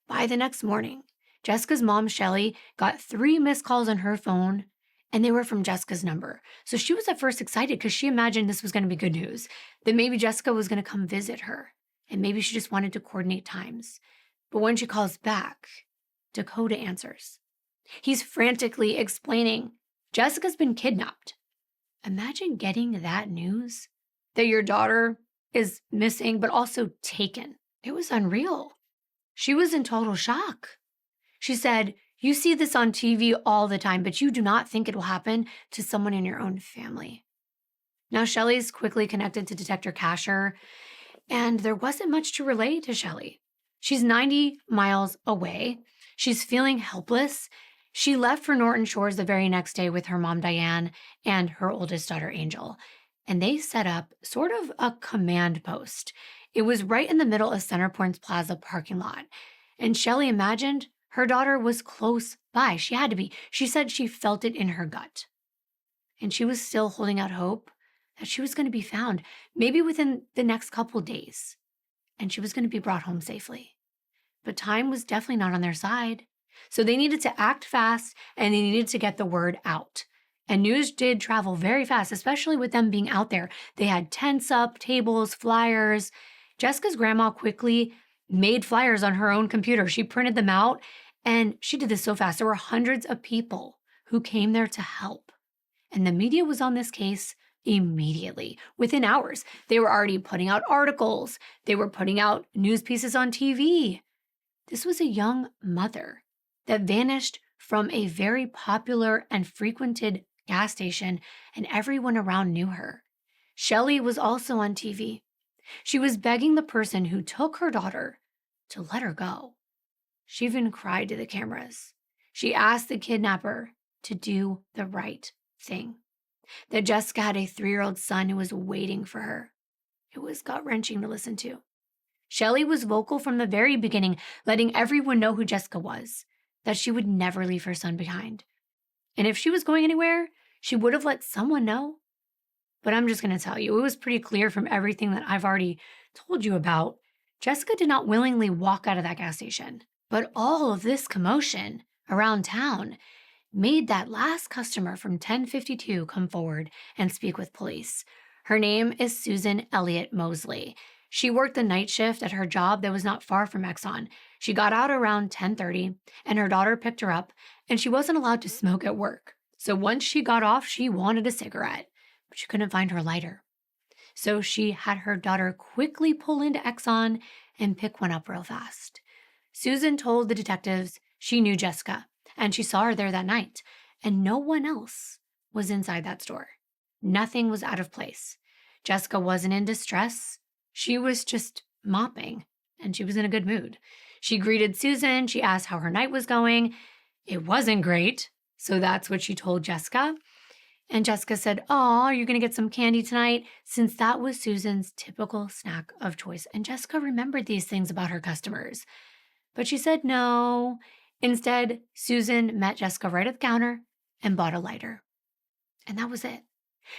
By the next morning, Jessica's mom, Shelly, got 3 missed calls on her phone, and they were from Jessica's number. So she was at first excited because she imagined this was going to be good news, that maybe Jessica was going to come visit her, and maybe she just wanted to coordinate times. But when she calls back, Dakota answers. He's frantically explaining, Jessica's been kidnapped. Imagine getting that news, that your daughter is missing, but also taken. It was unreal. She was in total shock. She said, you see this on TV all the time, but you do not think it will happen to someone in your own family. Now, Shelly's quickly connected to Detective Kasher, and there wasn't much to relay to Shelly. She's 90 miles away. She's feeling helpless. She left for Norton Shores the very next day with her mom, Diane, and her oldest daughter, Angel. And they set up sort of a command post. It was right in the middle of Centerpoint's Plaza parking lot. And Shelly imagined her daughter was close by. She had to be. She said she felt it in her gut. And she was still holding out hope that she was going to be found, maybe within the next couple days. And she was going to be brought home safely. But time was definitely not on their side. So they needed to act fast, and they needed to get the word out. And news did travel very fast, especially with them being out there. They had tents up, tables, flyers. Jessica's grandma quickly made flyers on her own computer. She printed them out, and she did this so fast. There were hundreds of people who came there to help. And the media was on this case immediately, within hours. They were already putting out articles. They were putting out news pieces on TV. This was a young mother that vanished from a very popular and frequented gas station, and everyone around knew her. Shelly was also on TV. She was begging the person who took her daughter to let her go. She even cried to the cameras. She asked the kidnapper to do the right thing. That Jessica had a 3-year-old son who was waiting for her. It was gut-wrenching to listen to. Shelley was vocal from the very beginning, letting everyone know who Jessica was, that she would never leave her son behind. And if she was going anywhere, she would have let someone know. But I'm just going to tell you, it was pretty clear from everything that I've already told you about. Jessica did not willingly walk out of that gas station. But all of this commotion around town made that last customer from 1052 come forward and speak with police. Her name is Susan Elliott Mosley. She worked the night shift at her job that was not far from Exxon. She got out around 10:30, and her daughter picked her up, and she wasn't allowed to smoke at work. So once she got off, she wanted a cigarette, but she couldn't find her lighter. So she had her daughter quickly pull into Exxon and pick one up real fast. Susan told the detectives she knew Jessica, and she saw her there that night, and no one else was inside that store. Nothing was out of place. Jessica wasn't in distress. She was just mopping, and she was in a good mood. She greeted Susan. She asked how her night was going. It wasn't great, so that's what she told Jessica. And Jessica said, "Oh, are you going to get some candy tonight?" Since that was Susan's typical snack of choice. And Jessica remembered these things about her customers. But she said no. Instead, Susan met Jessica right at the counter and bought a lighter. And that was it.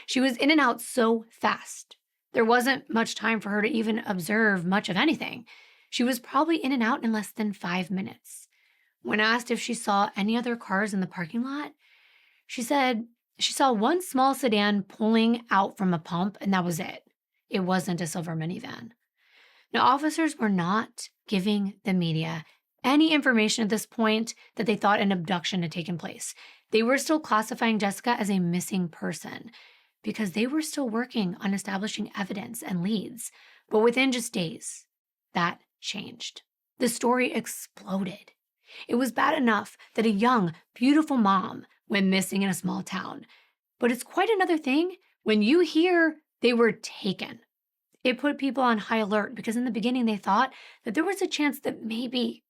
She was in and out so fast. There wasn't much time for her to even observe much of anything. She was probably in and out in less than 5 minutes. When asked if she saw any other cars in the parking lot, she said she saw one small sedan pulling out from a pump, and that was it. It wasn't a silver minivan. Now, officers were not giving the media any information at this point that they thought an abduction had taken place. They were still classifying Jessica as a missing person because they were still working on establishing evidence and leads. But within just days, that changed. The story exploded. It was bad enough that a young, beautiful mom went missing in a small town. But it's quite another thing when you hear they were taken. It put people on high alert because in the beginning they thought that there was a chance that maybe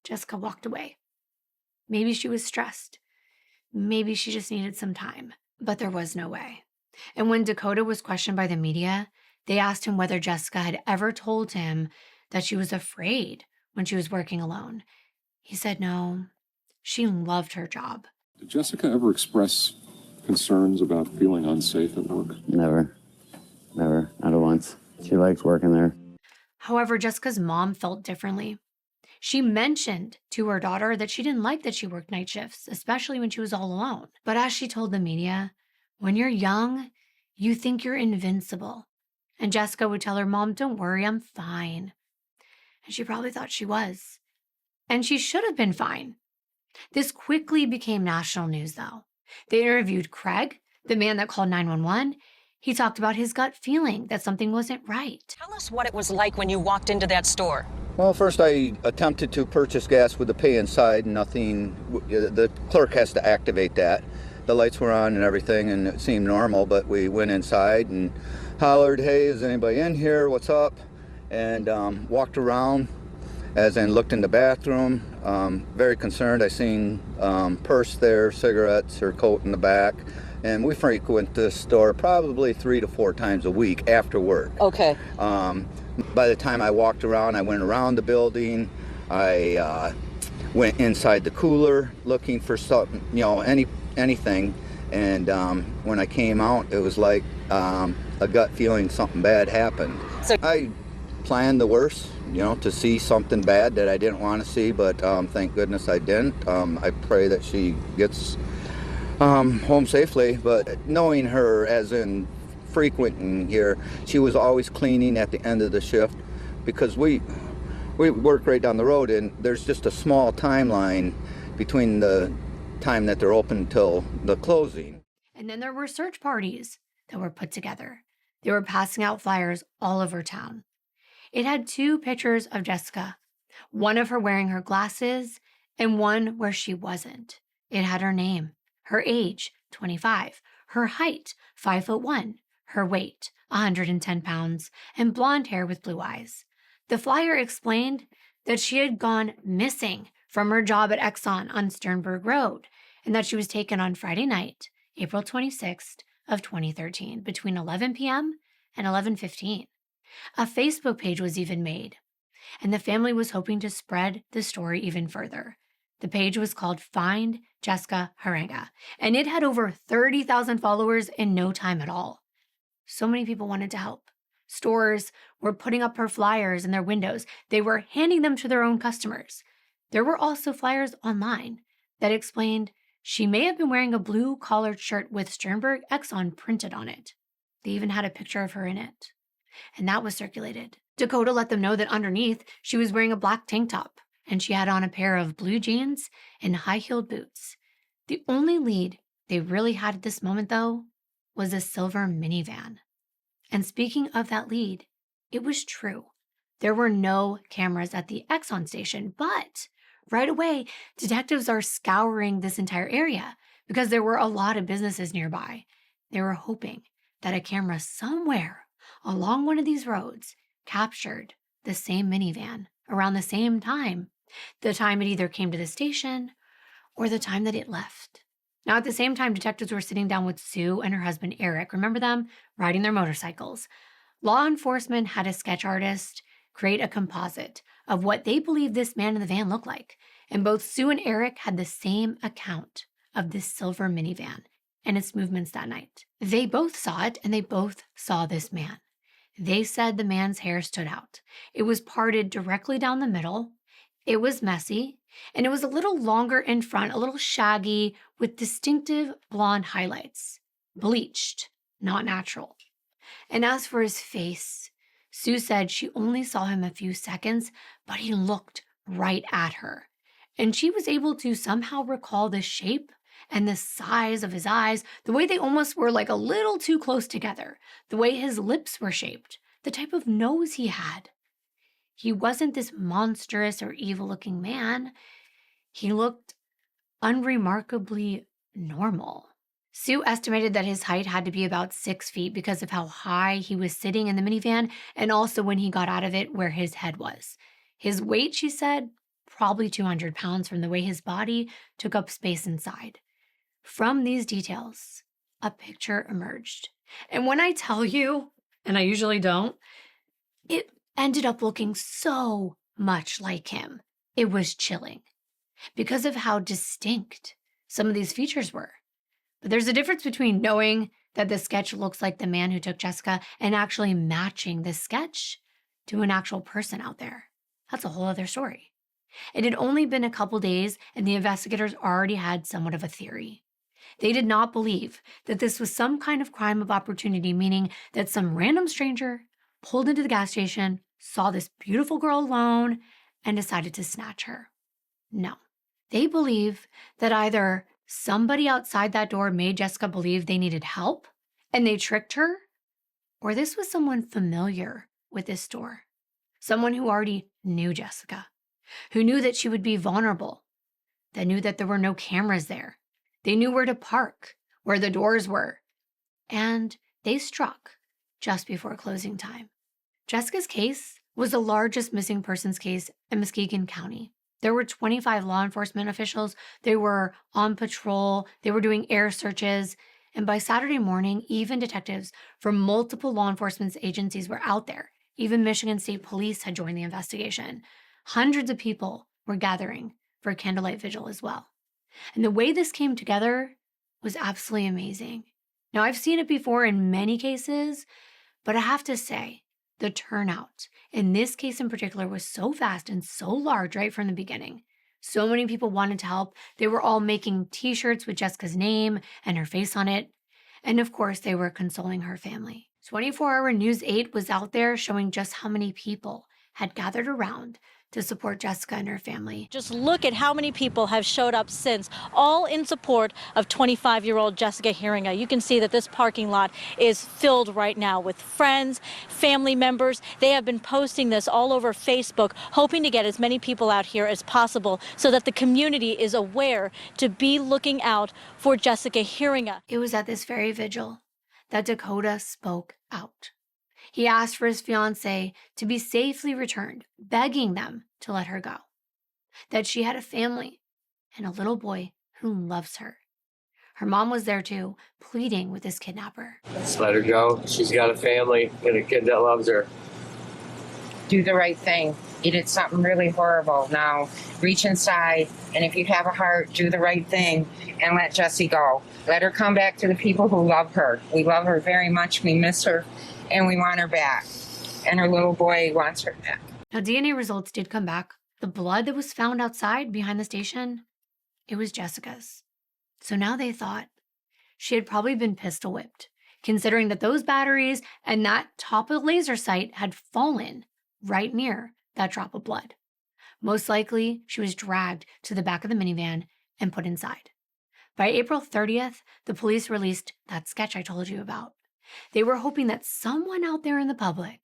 Jessica walked away. Maybe she was stressed. Maybe she just needed some time. But there was no way. And when Dakota was questioned by the media, they asked him whether Jessica had ever told him that she was afraid when she was working alone. He said no. She loved her job. Did Jessica ever express concerns about feeling unsafe at work? Never, not once. She liked working there. However, Jessica's mom felt differently. She mentioned to her daughter that she didn't like that she worked night shifts, especially when she was all alone. But as she told the media, when you're young, you think you're invincible. And Jessica would tell her mom, "Don't worry, I'm fine." And she probably thought she was. And she should have been fine. This quickly became national news, though. They interviewed Craig, the man that called 911. He talked about his gut feeling that something wasn't right. Tell us what it was like when you walked into that store. Well, first I attempted to purchase gas with the pay inside. Nothing, the clerk has to activate that. The lights were on and everything, and it seemed normal, but we went inside and hollered, "Hey, is anybody in here? What's up?" And walked around, as in looked in the bathroom. Very concerned. I seen purse there, cigarettes, her coat in the back. And we frequent this store probably 3 to 4 times a week after work. Okay. By the time I walked around, I went around the building. I went inside the cooler looking for something, anything. And when I came out, it was like a gut feeling something bad happened. So I planned the worst, to see something bad that I didn't want to see, but thank goodness I didn't. I pray that she gets home safely, but knowing her as in frequenting here, she was always cleaning at the end of the shift because we work right down the road, and there's just a small timeline between the time that they're open till the closing. And then there were search parties that were put together. They were passing out flyers all over town. It had 2 pictures of Jessica, one of her wearing her glasses and one where she wasn't. It had her name, her age, 25, her height, 5'1", her weight, 110 pounds, and blonde hair with blue eyes. The flyer explained that she had gone missing from her job at Exxon on Sternberg Road and that she was taken on Friday night, April 26th of 2013, between 11 p.m. and 11:15. A Facebook page was even made, and the family was hoping to spread the story even further. The page was called Find Jessica Heeringa, and it had over 30,000 followers in no time at all. So many people wanted to help. Stores were putting up her flyers in their windows. They were handing them to their own customers. There were also flyers online that explained she may have been wearing a blue collared shirt with Sternberg Exxon printed on it. They even had a picture of her in it. And that was circulated. Dakota let them know that underneath, she was wearing a black tank top, and she had on a pair of blue jeans and high-heeled boots. The only lead they really had at this moment, though, was a silver minivan. And speaking of that lead, it was true. There were no cameras at the Exxon station, but right away, detectives are scouring this entire area because there were a lot of businesses nearby. They were hoping that a camera somewhere along one of these roads captured the same minivan around the same time, the time it either came to the station or the time that it left. Now, at the same time, detectives were sitting down with Sue and her husband, Eric. Remember them? Riding their motorcycles. Law enforcement had a sketch artist create a composite of what they believed this man in the van looked like. And both Sue and Eric had the same account of this silver minivan and its movements that night. They both saw it, and they both saw this man. They said the man's hair stood out. It was parted directly down the middle. It was messy, and it was a little longer in front, a little shaggy, with distinctive blonde highlights. Bleached, not natural. And as for his face, Sue said she only saw him a few seconds, but he looked right at her. And she was able to somehow recall the shape and the size of his eyes, the way they almost were like a little too close together, the way his lips were shaped, the type of nose he had. He wasn't this monstrous or evil-looking man. He looked unremarkably normal. Sue estimated that his height had to be about 6 feet because of how high he was sitting in the minivan and also when he got out of it where his head was. His weight, she said, probably 200 pounds from the way his body took up space inside. From these details, a picture emerged. And when I tell you, and I usually don't, it ended up looking so much like him. It was chilling because of how distinct some of these features were. But there's a difference between knowing that the sketch looks like the man who took Jessica and actually matching the sketch to an actual person out there. That's a whole other story. It had only been a couple days, and the investigators already had somewhat of a theory. They did not believe that this was some kind of crime of opportunity, meaning that some random stranger pulled into the gas station, saw this beautiful girl alone, and decided to snatch her. No. They believe that either somebody outside that door made Jessica believe they needed help, and they tricked her, or this was someone familiar with this store, someone who already knew Jessica, who knew that she would be vulnerable, that knew that there were no cameras there. They knew where to park, where the doors were, and they struck just before closing time. Jessica's case was the largest missing persons case in Muskegon County. There were 25 law enforcement officials. They were on patrol. They were doing air searches. And by Saturday morning, even detectives from multiple law enforcement agencies were out there. Even Michigan State Police had joined the investigation. Hundreds of people were gathering for a candlelight vigil as well. And the way this came together was absolutely amazing. Now, I've seen it before in many cases, but I have to say, the turnout in this case in particular was so fast and so large right from the beginning. So many people wanted to help. They were all making t-shirts with Jessica's name and her face on it. And of course, they were consoling her family. 24-Hour News 8 was out there showing just how many people had gathered around to support Jessica and her family. Just look at how many people have showed up since, all in support of 25-year-old Jessica Heeringa. You can see that this parking lot is filled right now with friends, family members. They have been posting this all over Facebook, hoping to get as many people out here as possible so that the community is aware to be looking out for Jessica Heeringa. It was at this very vigil that Dakota spoke out. He asked for his fiancée to be safely returned, begging them to let her go. That she had a family and a little boy who loves her. Her mom was there too, pleading with this kidnapper. Just let her go. She's got a family and a kid that loves her. do the right thing. You did something really horrible. Now reach inside, and if you have a heart, do the right thing and let Jessie go. Let her come back to the people who love her. We love her very much. We miss her, and we want her back. And her little boy wants her back. Now, DNA results did come back. The blood that was found outside behind the station, it was Jessica's. So now they thought she had probably been pistol whipped, considering that those batteries and that top of laser sight had fallen right near that drop of blood. Most likely, she was dragged to the back of the minivan and put inside. By April 30th, the police released that sketch I told you about. They were hoping that someone out there in the public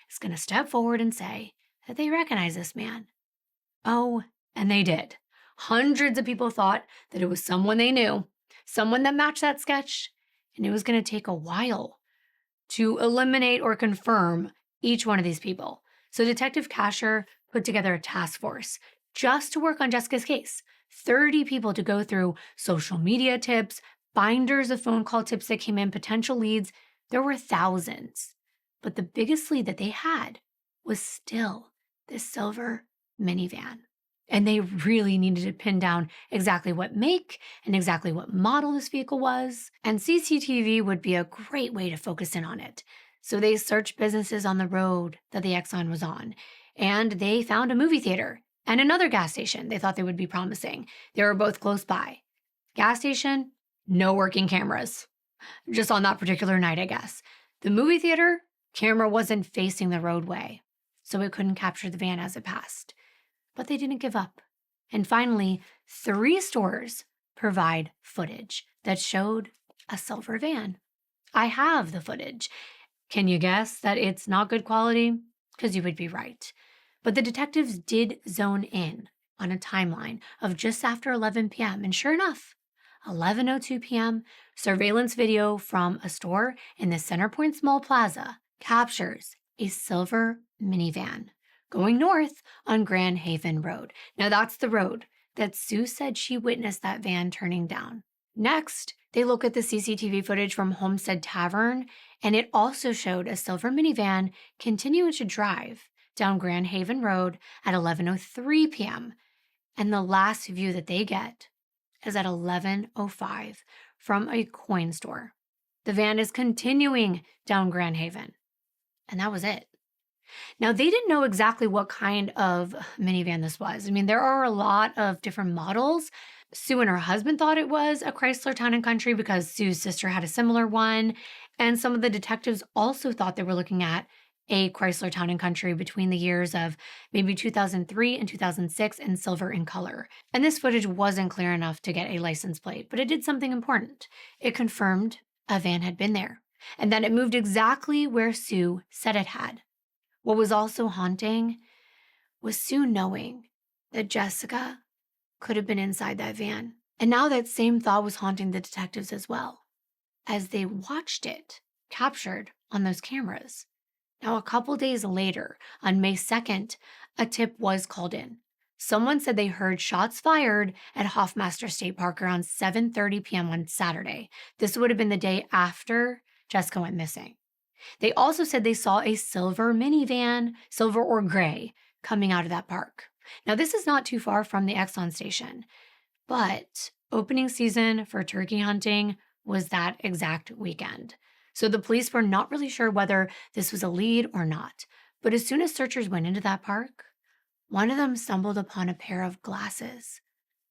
is going to step forward and say that they recognize this man. Oh, and they did. Hundreds of people thought that it was someone they knew, someone that matched that sketch, and it was going to take a while to eliminate or confirm each one of these people. So Detective Kasher put together a task force just to work on Jessica's case. 30 people to go through social media tips, binders of phone call tips that came in, potential leads. There were thousands. But the biggest lead that they had was still this silver minivan. And they really needed to pin down exactly what make and exactly what model this vehicle was. And CCTV would be a great way to focus in on it. So they searched businesses on the road that the Exxon was on. And they found a movie theater and another gas station they thought they would be promising. They were both close by. Gas station, no working cameras. Just on that particular night, I guess. The movie theater, camera wasn't facing the roadway, so it couldn't capture the van as it passed. But they didn't give up. And finally, 3 stores provide footage that showed a silver van. I have the footage. Can you guess that it's not good quality? Because you would be right. But the detectives did zone in on a timeline of just after 11 p.m. And sure enough, 11:02 p.m., surveillance video from a store in the Centerpoint Mall Plaza captures a silver minivan going north on Grand Haven Road. Now that's the road that Sue said she witnessed that van turning down. Next, they look at the CCTV footage from Homestead Tavern, and it also showed a silver minivan continuing to drive down Grand Haven Road at 11:03 p.m. And the last view that they get is at 11:05 from a coin store. The van is continuing down Grand Haven. And that was it. Now, they didn't know exactly what kind of minivan this was. I mean, there are a lot of different models. Sue and her husband thought it was a Chrysler Town & Country because Sue's sister had a similar one. And some of the detectives also thought they were looking at a Chrysler Town & Country between the years of maybe 2003 and 2006 and silver in color. And this footage wasn't clear enough to get a license plate, but it did something important. It confirmed a van had been there and that it moved exactly where Sue said it had. What was also haunting was Sue knowing that Jessica could have been inside that van. And now that same thought was haunting the detectives as well, as they watched it captured on those cameras. Now, a couple days later, on May 2nd, a tip was called in. Someone said they heard shots fired at Hoffmaster State Park around 7:30 p.m. on Saturday. This would have been the day after Jessica went missing. They also said they saw a silver minivan, silver or gray, coming out of that park. Now, this is not too far from the Exxon station, but opening season for turkey hunting was that exact weekend. So the police were not really sure whether this was a lead or not. But as soon as searchers went into that park, one of them stumbled upon a pair of glasses,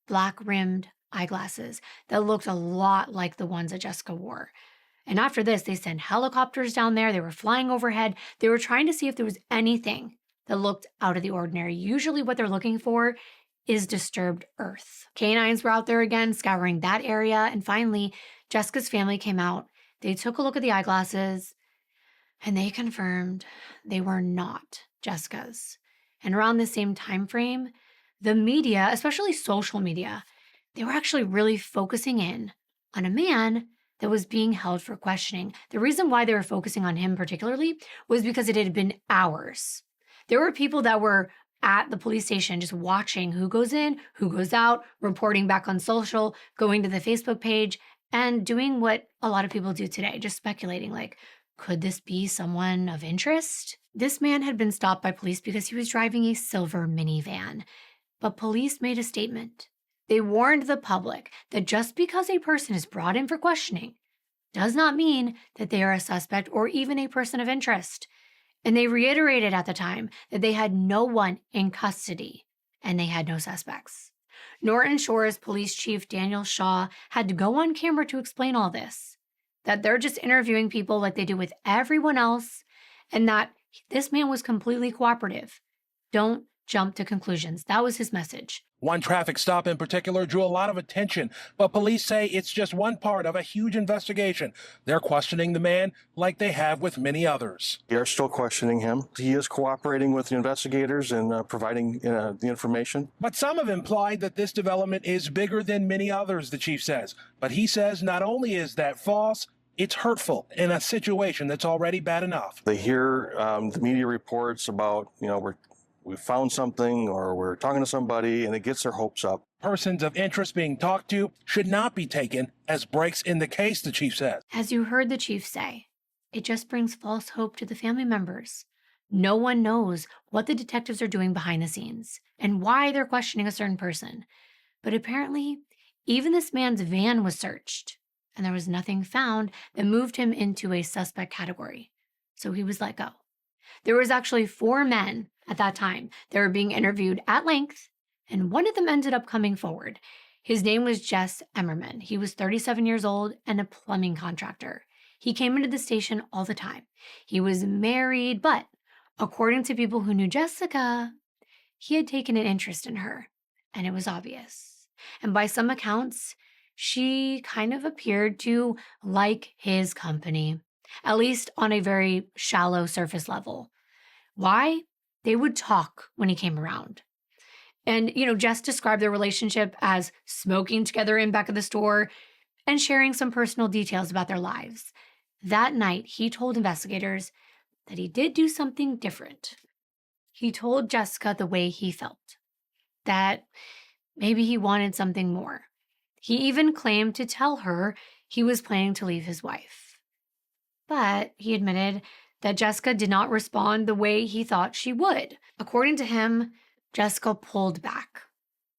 black-rimmed eyeglasses that looked a lot like the ones that Jessica wore. And after this, they sent helicopters down there. They were flying overhead. They were trying to see if there was anything that looked out of the ordinary. Usually what they're looking for is disturbed earth. Canines were out there again, scouring that area. And finally, Jessica's family came out. They took a look at the eyeglasses, and they confirmed they were not Jessica's. And around the same time frame, the media, especially social media, they were actually really focusing in on a man that was being held for questioning. The reason why they were focusing on him particularly was because it had been hours. There were people that were at the police station just watching who goes in, who goes out, reporting back on social, going to the Facebook page, and doing what a lot of people do today, just speculating like, Could this be someone of interest? This man had been stopped by police because he was driving a silver minivan. But police made a statement. They warned the public that just because a person is brought in for questioning does not mean that they are a suspect or even a person of interest. And they reiterated at the time that they had no one in custody and they had no suspects. Norton Shores Police Chief Daniel Shaw had to go on camera to explain all this, that they're just interviewing people like they do with everyone else, and that this man was completely cooperative. Don't jump to conclusions. That was his message. One traffic stop in particular drew a lot of attention, but police say it's just one part of a huge investigation. They're questioning the man like they have with many others. We are still questioning him. He is cooperating with the investigators and providing the information. But some have implied that this development is bigger than many others, the chief says. But he says not only is that false, it's hurtful in a situation that's already bad enough. They hear the media reports about, we found something or we're talking to somebody, and it gets their hopes up. Persons of interest being talked to should not be taken as breaks in the case, the chief says. As you heard the chief say, it just brings false hope to the family members. No one knows what the detectives are doing behind the scenes and why they're questioning a certain person. But apparently, even this man's van was searched, and there was nothing found that moved him into a suspect category. So he was let go. There was actually 4 men at that time. They were being interviewed at length, and one of them ended up coming forward. His name was Jess Emmerman. He was 37 years old and a plumbing contractor. He came into the station all the time. He was married, but according to people who knew Jessica, he had taken an interest in her, and it was obvious. And by some accounts, she kind of appeared to like his company, at least on a very shallow surface level. Why? They would talk when he came around. And, Jess described their relationship as smoking together in back of the store and sharing some personal details about their lives. That night, he told investigators that he did do something different. He told Jessica the way he felt, that maybe he wanted something more. He even claimed to tell her he was planning to leave his wife. But he admitted that Jessica did not respond the way he thought she would. According to him, Jessica pulled back.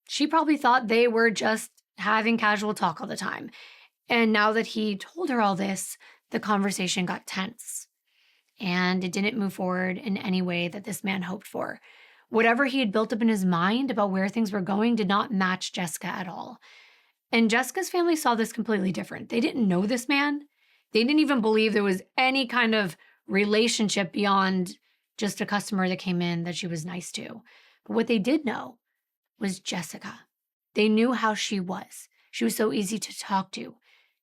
She probably thought they were just having casual talk all the time. And now that he told her all this, the conversation got tense. And it didn't move forward in any way that this man hoped for. Whatever he had built up in his mind about where things were going did not match Jessica at all. And Jessica's family saw this completely different. They didn't know this man. They didn't even believe there was any kind of relationship beyond just a customer that came in that she was nice to. But what they did know was Jessica. They knew how she was. She was so easy to talk to.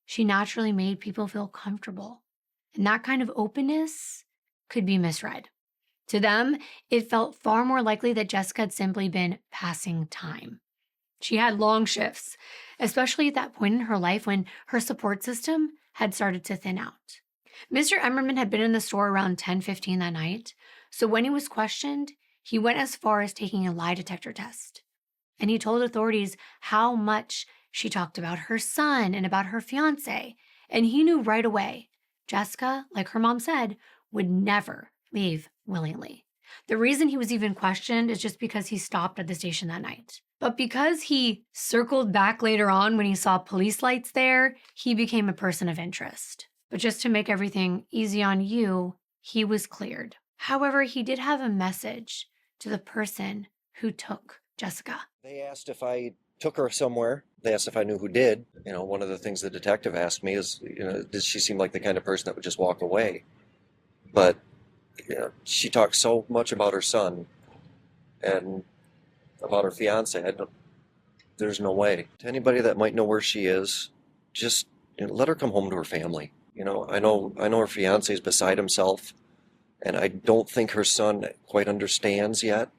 She naturally made people feel comfortable. And that kind of openness could be misread. To them, it felt far more likely that Jessica had simply been passing time. She had long shifts, especially at that point in her life when her support system had started to thin out. Mr. Emmerman had been in the store around 10:15 that night, so when he was questioned, he went as far as taking a lie detector test. And he told authorities how much she talked about her son and about her fiancé, and he knew right away Jessica, like her mom said, would never leave willingly. The reason he was even questioned is just because he stopped at the station that night. But because he circled back later on when he saw police lights there, he became a person of interest. But just to make everything easy on you, he was cleared. However, he did have a message to the person who took Jessica. They asked if I took her somewhere. They asked if I knew who did. One of the things the detective asked me is, did she seem like the kind of person that would just walk away? But, she talked so much about her son and about her fiance. There's no way. To anybody that might know where she is, just let her come home to her family. I know her fiance is beside himself, and I don't think her son quite understands yet,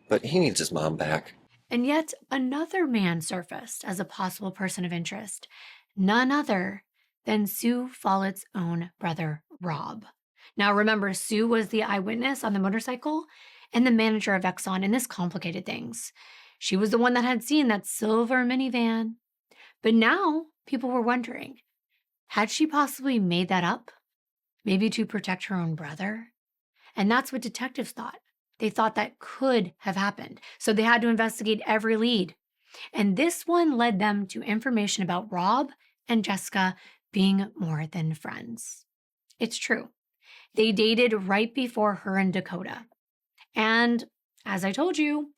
but he needs his mom back. And yet another man surfaced as a possible person of interest, none other than Sue Follett's own brother, Rob. Now remember, Sue was the eyewitness on the motorcycle and the manager of Exxon, and this complicated things. She was the one that had seen that silver minivan. But now people were wondering, had she possibly made that up? Maybe to protect her own brother? And that's what detectives thought. They thought that could have happened. So they had to investigate every lead. And this one led them to information about Rob and Jessica being more than friends. It's true. They dated right before her and Dakota. And as I told you,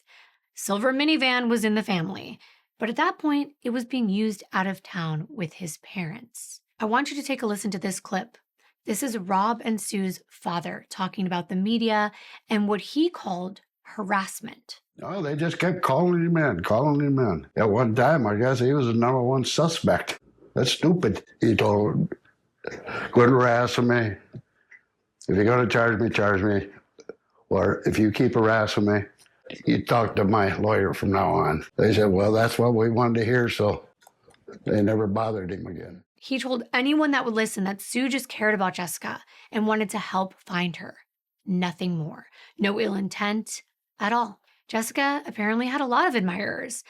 silver minivan was in the family. But at that point, it was being used out of town with his parents. I want you to take a listen to this clip. This is Rob and Sue's father talking about the media and what he called harassment. Oh, they just kept calling him in. At one time, I guess he was the number one suspect. That's stupid. He told him, quit harassing me. If you're going to charge me. Or if you keep harassing me, you talk to my lawyer from now on. They said, well, that's what we wanted to hear, so they never bothered him again. He told anyone that would listen that Sue just cared about Jessica and wanted to help find her. Nothing more. No ill intent at all. Jessica apparently had a lot of admirers.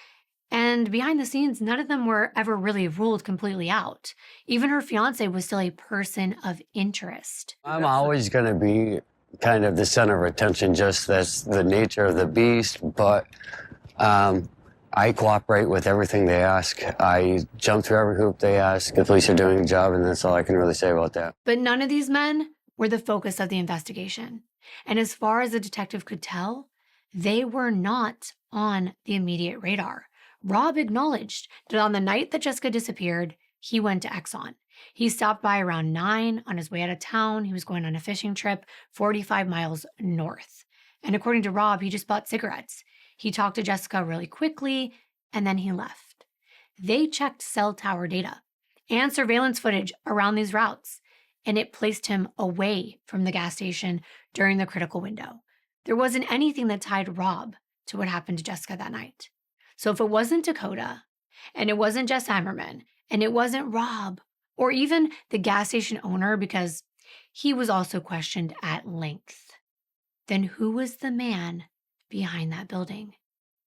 And behind the scenes, none of them were ever really ruled completely out. Even her fiance was still a person of interest. I'm always going to be kind of the center of attention, just that's the nature of the beast, but I cooperate with everything they ask. I jump through every hoop they ask. The police are doing a job, and that's all I can really say about that. But none of these men were the focus of the investigation. And as far as the detective could tell, they were not on the immediate radar. Rob acknowledged that on the night that Jessica disappeared, he went to Exxon. He stopped by around 9 on his way out of town. He was going on a fishing trip 45 miles north. And according to Rob, he just bought cigarettes. He talked to Jessica really quickly, and then he left. They checked cell tower data and surveillance footage around these routes, and it placed him away from the gas station during the critical window. There wasn't anything that tied Rob to what happened to Jessica that night. So if it wasn't Dakota, and it wasn't Jess Ammerman, and it wasn't Rob, or even the gas station owner, because he was also questioned at length, then who was the man behind that building,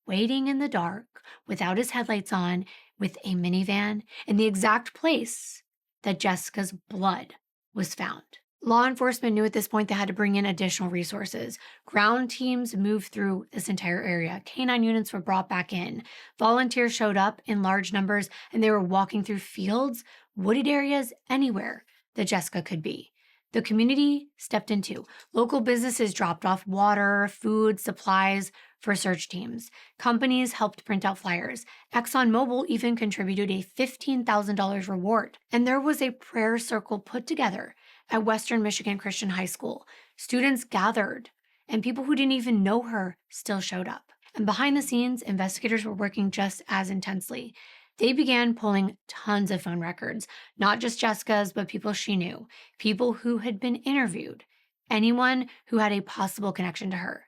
waiting in the dark, without his headlights on, with a minivan, in the exact place that Jessica's blood was found? Law enforcement knew at this point they had to bring in additional resources. Ground teams moved through this entire area. Canine units were brought back in. Volunteers showed up in large numbers, and they were walking through fields, wooded areas, anywhere that Jessica could be. The community stepped in too. Local businesses dropped off water, food, supplies for search teams. Companies helped print out flyers. ExxonMobil even contributed a $15,000 reward. And there was a prayer circle put together at Western Michigan Christian High School. Students gathered, and people who didn't even know her still showed up. And behind the scenes, investigators were working just as intensely. They began pulling tons of phone records, not just Jessica's, but people she knew, people who had been interviewed, anyone who had a possible connection to her.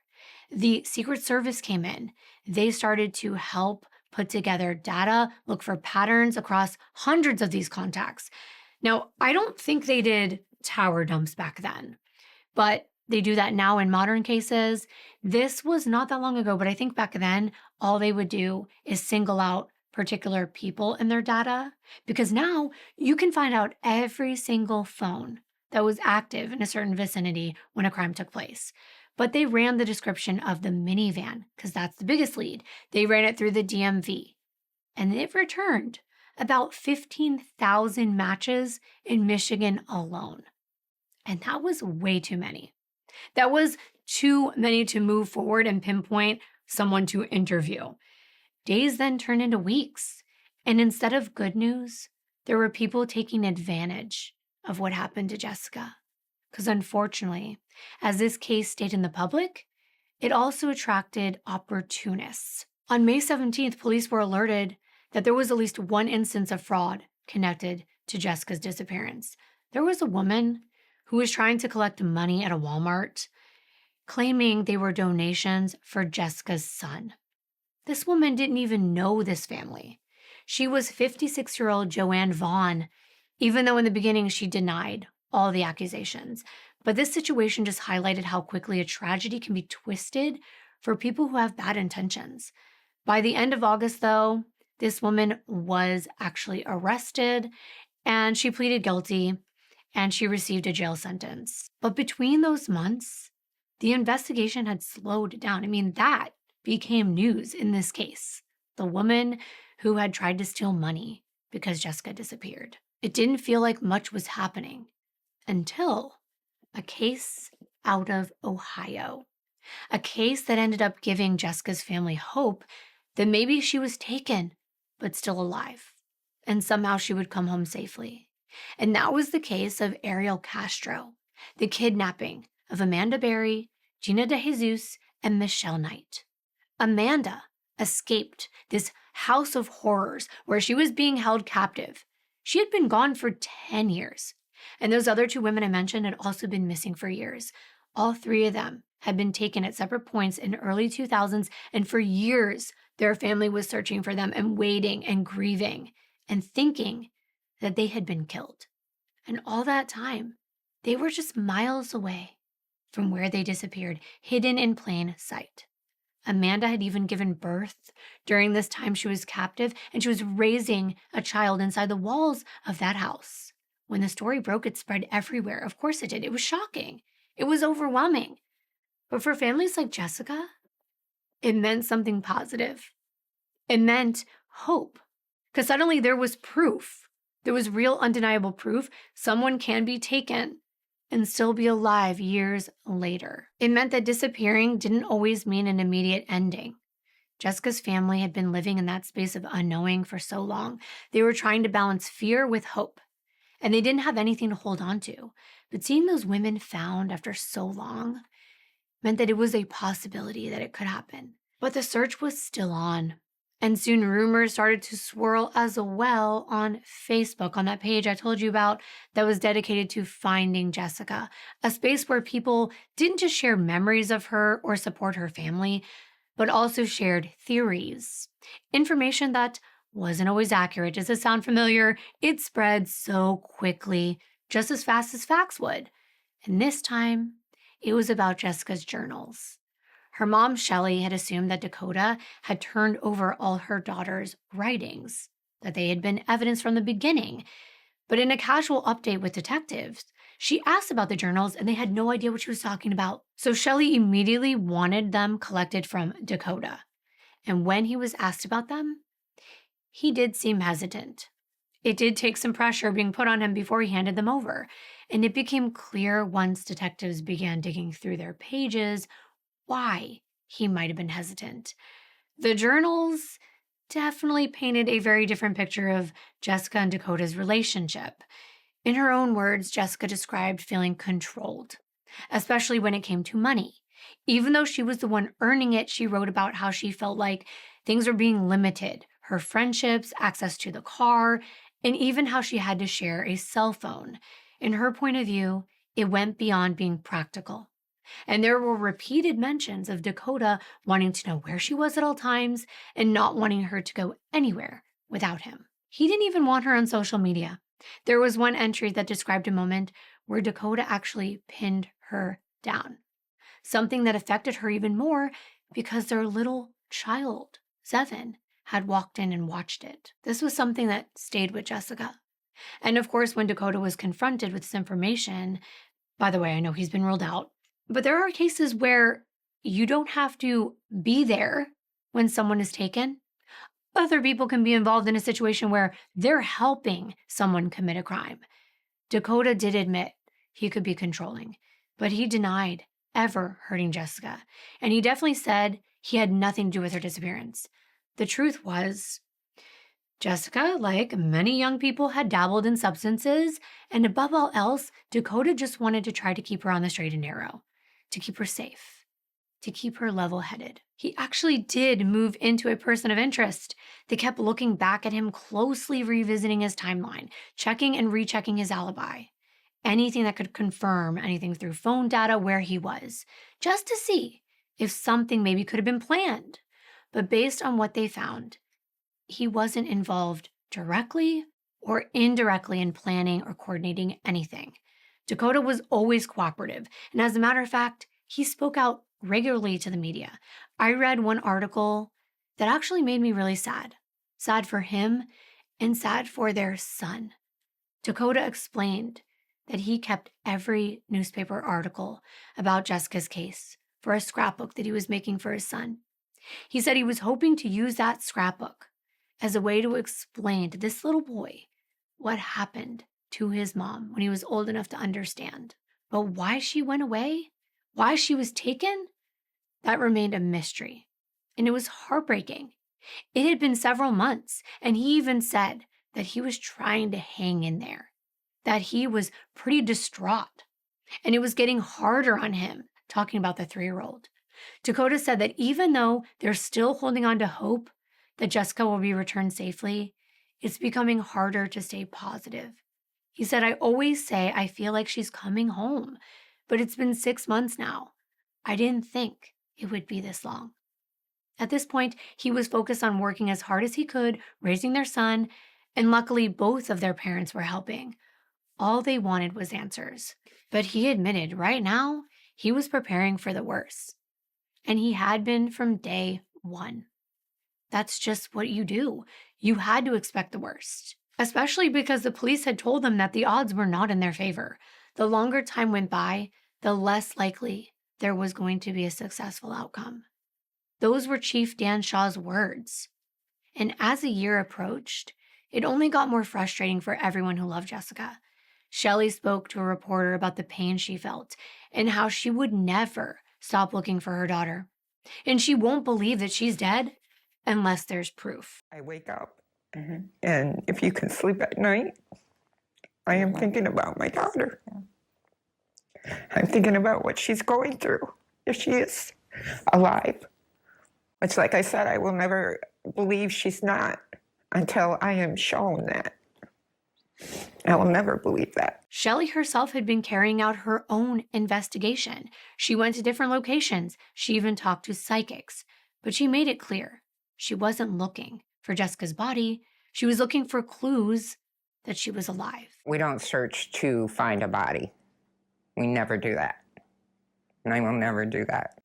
The Secret Service came in. They started to help put together data, look for patterns across hundreds of these contacts. Now, I don't think they did tower dumps back then, but they do that now in modern cases. This was not that long ago, but I think back then, all they would do is single out particular people in their data, because now you can find out every single phone that was active in a certain vicinity when a crime took place. But they ran the description of the minivan, because that's the biggest lead. They ran it through the DMV, and it returned about 15,000 matches in Michigan alone. And that was way too many. That was too many to move forward and pinpoint someone to interview. Days then turned into weeks. And instead of good news, there were people taking advantage of what happened to Jessica. Because unfortunately, as this case stayed in the public, it also attracted opportunists. On May 17th, police were alerted that there was at least one instance of fraud connected to Jessica's disappearance. There was a woman who was trying to collect money at a Walmart, claiming they were donations for Jessica's son. This woman didn't even know this family. She was 56-year-old Joanne Vaughn, even though in the beginning she denied all the accusations. But this situation just highlighted how quickly a tragedy can be twisted for people who have bad intentions. By the end of August, though, this woman was actually arrested, and she pleaded guilty. and she received a jail sentence. But between those months, the investigation had slowed down. I mean, that became news in this case. The woman who had tried to steal money because Jessica disappeared. It didn't feel like much was happening until a case out of Ohio. A case that ended up giving Jessica's family hope that maybe she was taken, but still alive, and somehow she would come home safely. And that was the case of Ariel Castro, the kidnapping of Amanda Berry, Gina DeJesus, and Michelle Knight. Amanda escaped this house of horrors where she was being held captive. She had been gone for 10 years. And those other two women I mentioned had also been missing for years. All three of them had been taken at separate points in the early 2000s, and for years, their family was searching for them and waiting and grieving and thinking that they had been killed. And all that time, they were just miles away from where they disappeared, hidden in plain sight. Amanda had even given birth during this time she was captive, and she was raising a child inside the walls of that house. When the story broke, it spread everywhere. Of course it did. It was shocking. It was overwhelming. But for families like Jessica, it meant something positive. It meant hope. Because suddenly there was proof. There was real undeniable proof someone can be taken and still be alive years later. It meant that disappearing didn't always mean an immediate ending. Jessica's family had been living in that space of unknowing for so long. They were trying to balance fear with hope, and they didn't have anything to hold on to. But seeing those women found after so long meant that it was a possibility that it could happen. But the search was still on. And soon rumors started to swirl as well on Facebook, on that page I told you about that was dedicated to finding Jessica, a space where people didn't just share memories of her or support her family, but also shared theories. Information that wasn't always accurate. Does it sound familiar? It spread so quickly, just as fast as facts would. And this time, it was about Jessica's journals. Her mom, Shelley, had assumed that Dakota had turned over all her daughter's writings, that they had been evidence from the beginning. But in a casual update with detectives, she asked about the journals and they had no idea what she was talking about. So Shelley immediately wanted them collected from Dakota. And when he was asked about them, he did seem hesitant. It did take some pressure being put on him before he handed them over. And it became clear once detectives began digging through their pages why he might have been hesitant. The journals definitely painted a very different picture of Jessica and Dakota's relationship. In her own words, Jessica described feeling controlled, especially when it came to money. Even though she was the one earning it, she wrote about how she felt like things were being limited, her friendships, access to the car, and even how she had to share a cell phone. In her point of view, it went beyond being practical. And there were repeated mentions of Dakota wanting to know where she was at all times and not wanting her to go anywhere without him. He didn't even want her on social media. There was one entry that described a moment where Dakota actually pinned her down, something that affected her even more because their little child, Zevin, had walked in and watched it. This was something that stayed with Jessica. And of course, when Dakota was confronted with this information, by the way, I know he's been ruled out, but there are cases where you don't have to be there when someone is taken. Other people can be involved in a situation where they're helping someone commit a crime. Dakota did admit he could be controlling, but he denied ever hurting Jessica. And he definitely said he had nothing to do with her disappearance. The truth was, Jessica, like many young people, had dabbled in substances, and above all else, Dakota just wanted to try to keep her on the straight and narrow, to keep her safe, to keep her level-headed. He actually did move into a person of interest. They kept looking back at him, closely revisiting his timeline, checking and rechecking his alibi, anything that could confirm anything through phone data where he was, just to see if something maybe could have been planned. But based on what they found, he wasn't involved directly or indirectly in planning or coordinating anything. Dakota was always cooperative, and as a matter of fact, he spoke out regularly to the media. I read one article that actually made me really sad. Sad for him and sad for their son. Dakota explained that he kept every newspaper article about Jessica's case for a scrapbook that he was making for his son. He said he was hoping to use that scrapbook as a way to explain to this little boy what happened to his mom when he was old enough to understand. But why she went away, why she was taken, that remained a mystery. And it was heartbreaking. It had been several months, and he even said that he was trying to hang in there, that he was pretty distraught, and it was getting harder on him, talking about the 3-year-old. Dakota said that even though they're still holding on to hope that Jessica will be returned safely, it's becoming harder to stay positive. He said, I always say I feel like she's coming home, but it's been 6 months now. I didn't think it would be this long. At this point, he was focused on working as hard as he could, raising their son, and luckily both of their parents were helping. All they wanted was answers. But he admitted right now he was preparing for the worst. And he had been from day one. That's just what you do. You had to expect the worst, especially because the police had told them that the odds were not in their favor. The longer time went by, the less likely there was going to be a successful outcome. Those were Chief Dan Shaw's words. And as a year approached, it only got more frustrating for everyone who loved Jessica. Shelley spoke to a reporter about the pain she felt and how she would never stop looking for her daughter. And she won't believe that she's dead unless there's proof. I wake up, and if you can sleep at night, I am thinking about my daughter. I'm thinking about what she's going through, if she is alive. It's like I said, I will never believe she's not until I am shown that. I will never believe that. Shelley herself had been carrying out her own investigation. She went to different locations. She even talked to psychics. But she made it clear she wasn't looking for Jessica's body. She was looking for clues that she was alive. We don't search to find a body. We never do that. And I will never do that.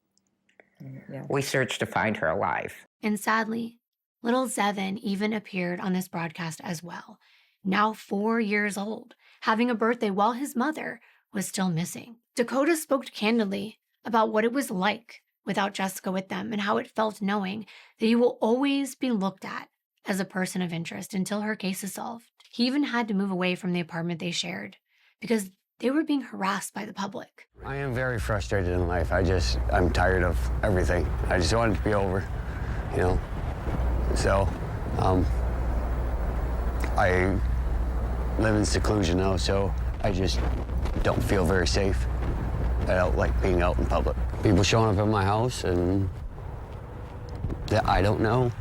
Yeah. We search to find her alive. And sadly, little Zevin even appeared on this broadcast as well. Now 4 years old, having a birthday while his mother was still missing. Dakota spoke candidly about what it was like without Jessica with them and how it felt knowing that he will always be looked at as a person of interest until her case is solved. He even had to move away from the apartment they shared because they were being harassed by the public. I am very frustrated in life. I'm tired of everything. I just want it to be over, you know. So, I live in seclusion now, so I just don't feel very safe. I don't like being out in public. People showing up at my house and that I don't know,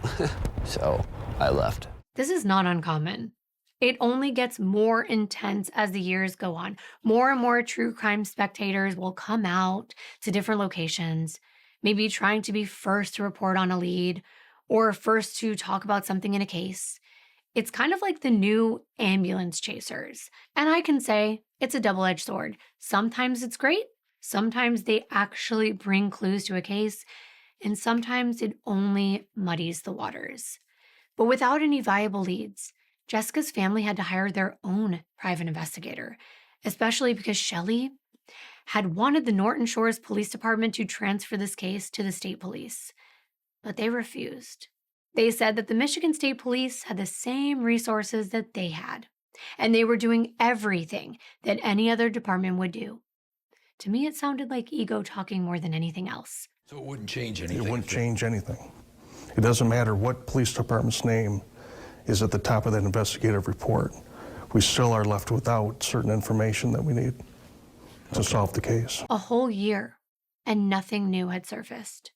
so I left. This is not uncommon. It only gets more intense as the years go on. More and more true crime spectators will come out to different locations, maybe trying to be first to report on a lead or first to talk about something in a case. It's kind of like the new ambulance chasers. And I can say it's a double-edged sword. Sometimes it's great. Sometimes they actually bring clues to a case. And sometimes it only muddies the waters. But without any viable leads, Jessica's family had to hire their own private investigator, especially because Shelley had wanted the Norton Shores Police Department to transfer this case to the state police. But they refused. They said that the Michigan State Police had the same resources that they had, and they were doing everything that any other department would do. To me, it sounded like ego talking more than anything else. So it wouldn't change anything? It wouldn't change anything. It doesn't matter what police department's name is at the top of that investigative report. We still are left without certain information that we need to solve the case. A whole year, and nothing new had surfaced.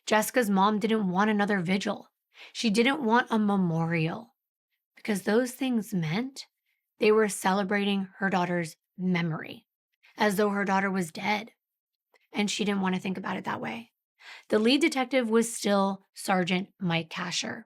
Jessica's mom didn't want another vigil. She didn't want a memorial, because those things meant they were celebrating her daughter's memory, as though her daughter was dead. And she didn't want to think about it that way. The lead detective was still Sergeant Mike Kasher.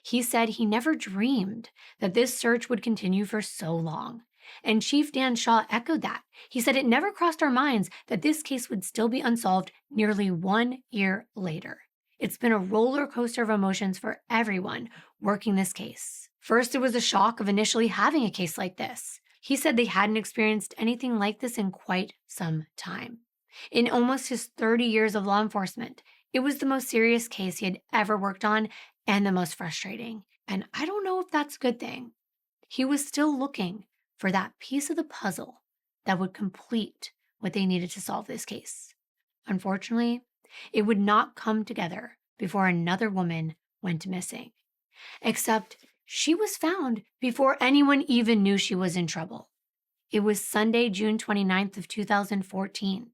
He said he never dreamed that this search would continue for so long. And Chief Dan Shaw echoed that. He said it never crossed our minds that this case would still be unsolved nearly 1 year later. It's been a roller coaster of emotions for everyone working this case. First, it was a shock of initially having a case like this. He said they hadn't experienced anything like this in quite some time. In almost his 30 years of law enforcement, it was the most serious case he had ever worked on and the most frustrating. And I don't know if that's a good thing. He was still looking for that piece of the puzzle that would complete what they needed to solve this case. Unfortunately, it would not come together before another woman went missing. Except she was found before anyone even knew she was in trouble. It was Sunday, June 29th of 2014.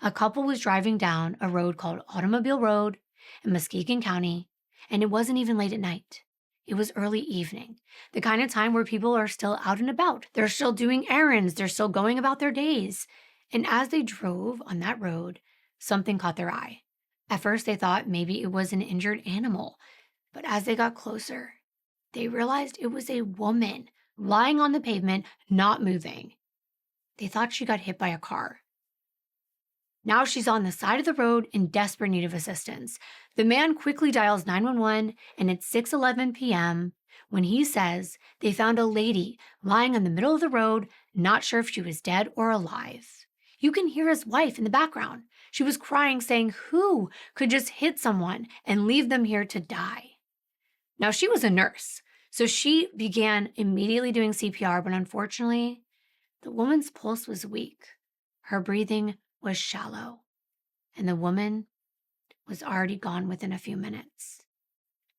A couple was driving down a road called Automobile Road in Muskegon County, and it wasn't even late at night. It was early evening, the kind of time where people are still out and about. They're still doing errands. They're still going about their days. And as they drove on that road, something caught their eye. At first, they thought maybe it was an injured animal. But as they got closer, they realized it was a woman lying on the pavement, not moving. They thought she got hit by a car. Now she's on the side of the road in desperate need of assistance. The man quickly dials 911, and it's 6:11 p.m. when he says they found a lady lying in the middle of the road, not sure if she was dead or alive. You can hear his wife in the background. She was crying, saying, "Who could just hit someone and leave them here to die?" Now, she was a nurse, so she began immediately doing CPR, but unfortunately, the woman's pulse was weak. Her breathing was shallow, and the woman was already gone within a few minutes.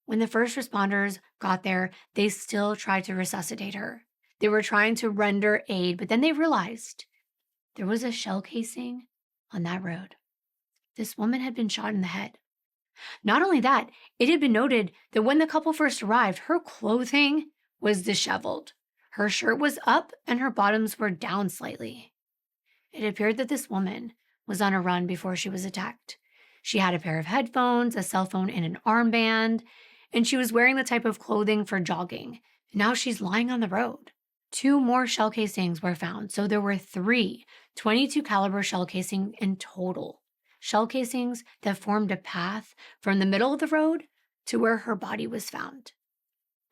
When the first responders got there, they still tried to resuscitate her. They were trying to render aid, but then they realized there was a shell casing on that road. This woman had been shot in the head. Not only that, it had been noted that when the couple first arrived, her clothing was disheveled. Her shirt was up and her bottoms were down slightly. It appeared that this woman was on a run before she was attacked. She had a pair of headphones, a cell phone, and an armband, and she was wearing the type of clothing for jogging. Now she's lying on the road. 2 more shell casings were found, so there were 3 .22 caliber shell casings in total. Shell casings that formed a path from the middle of the road to where her body was found.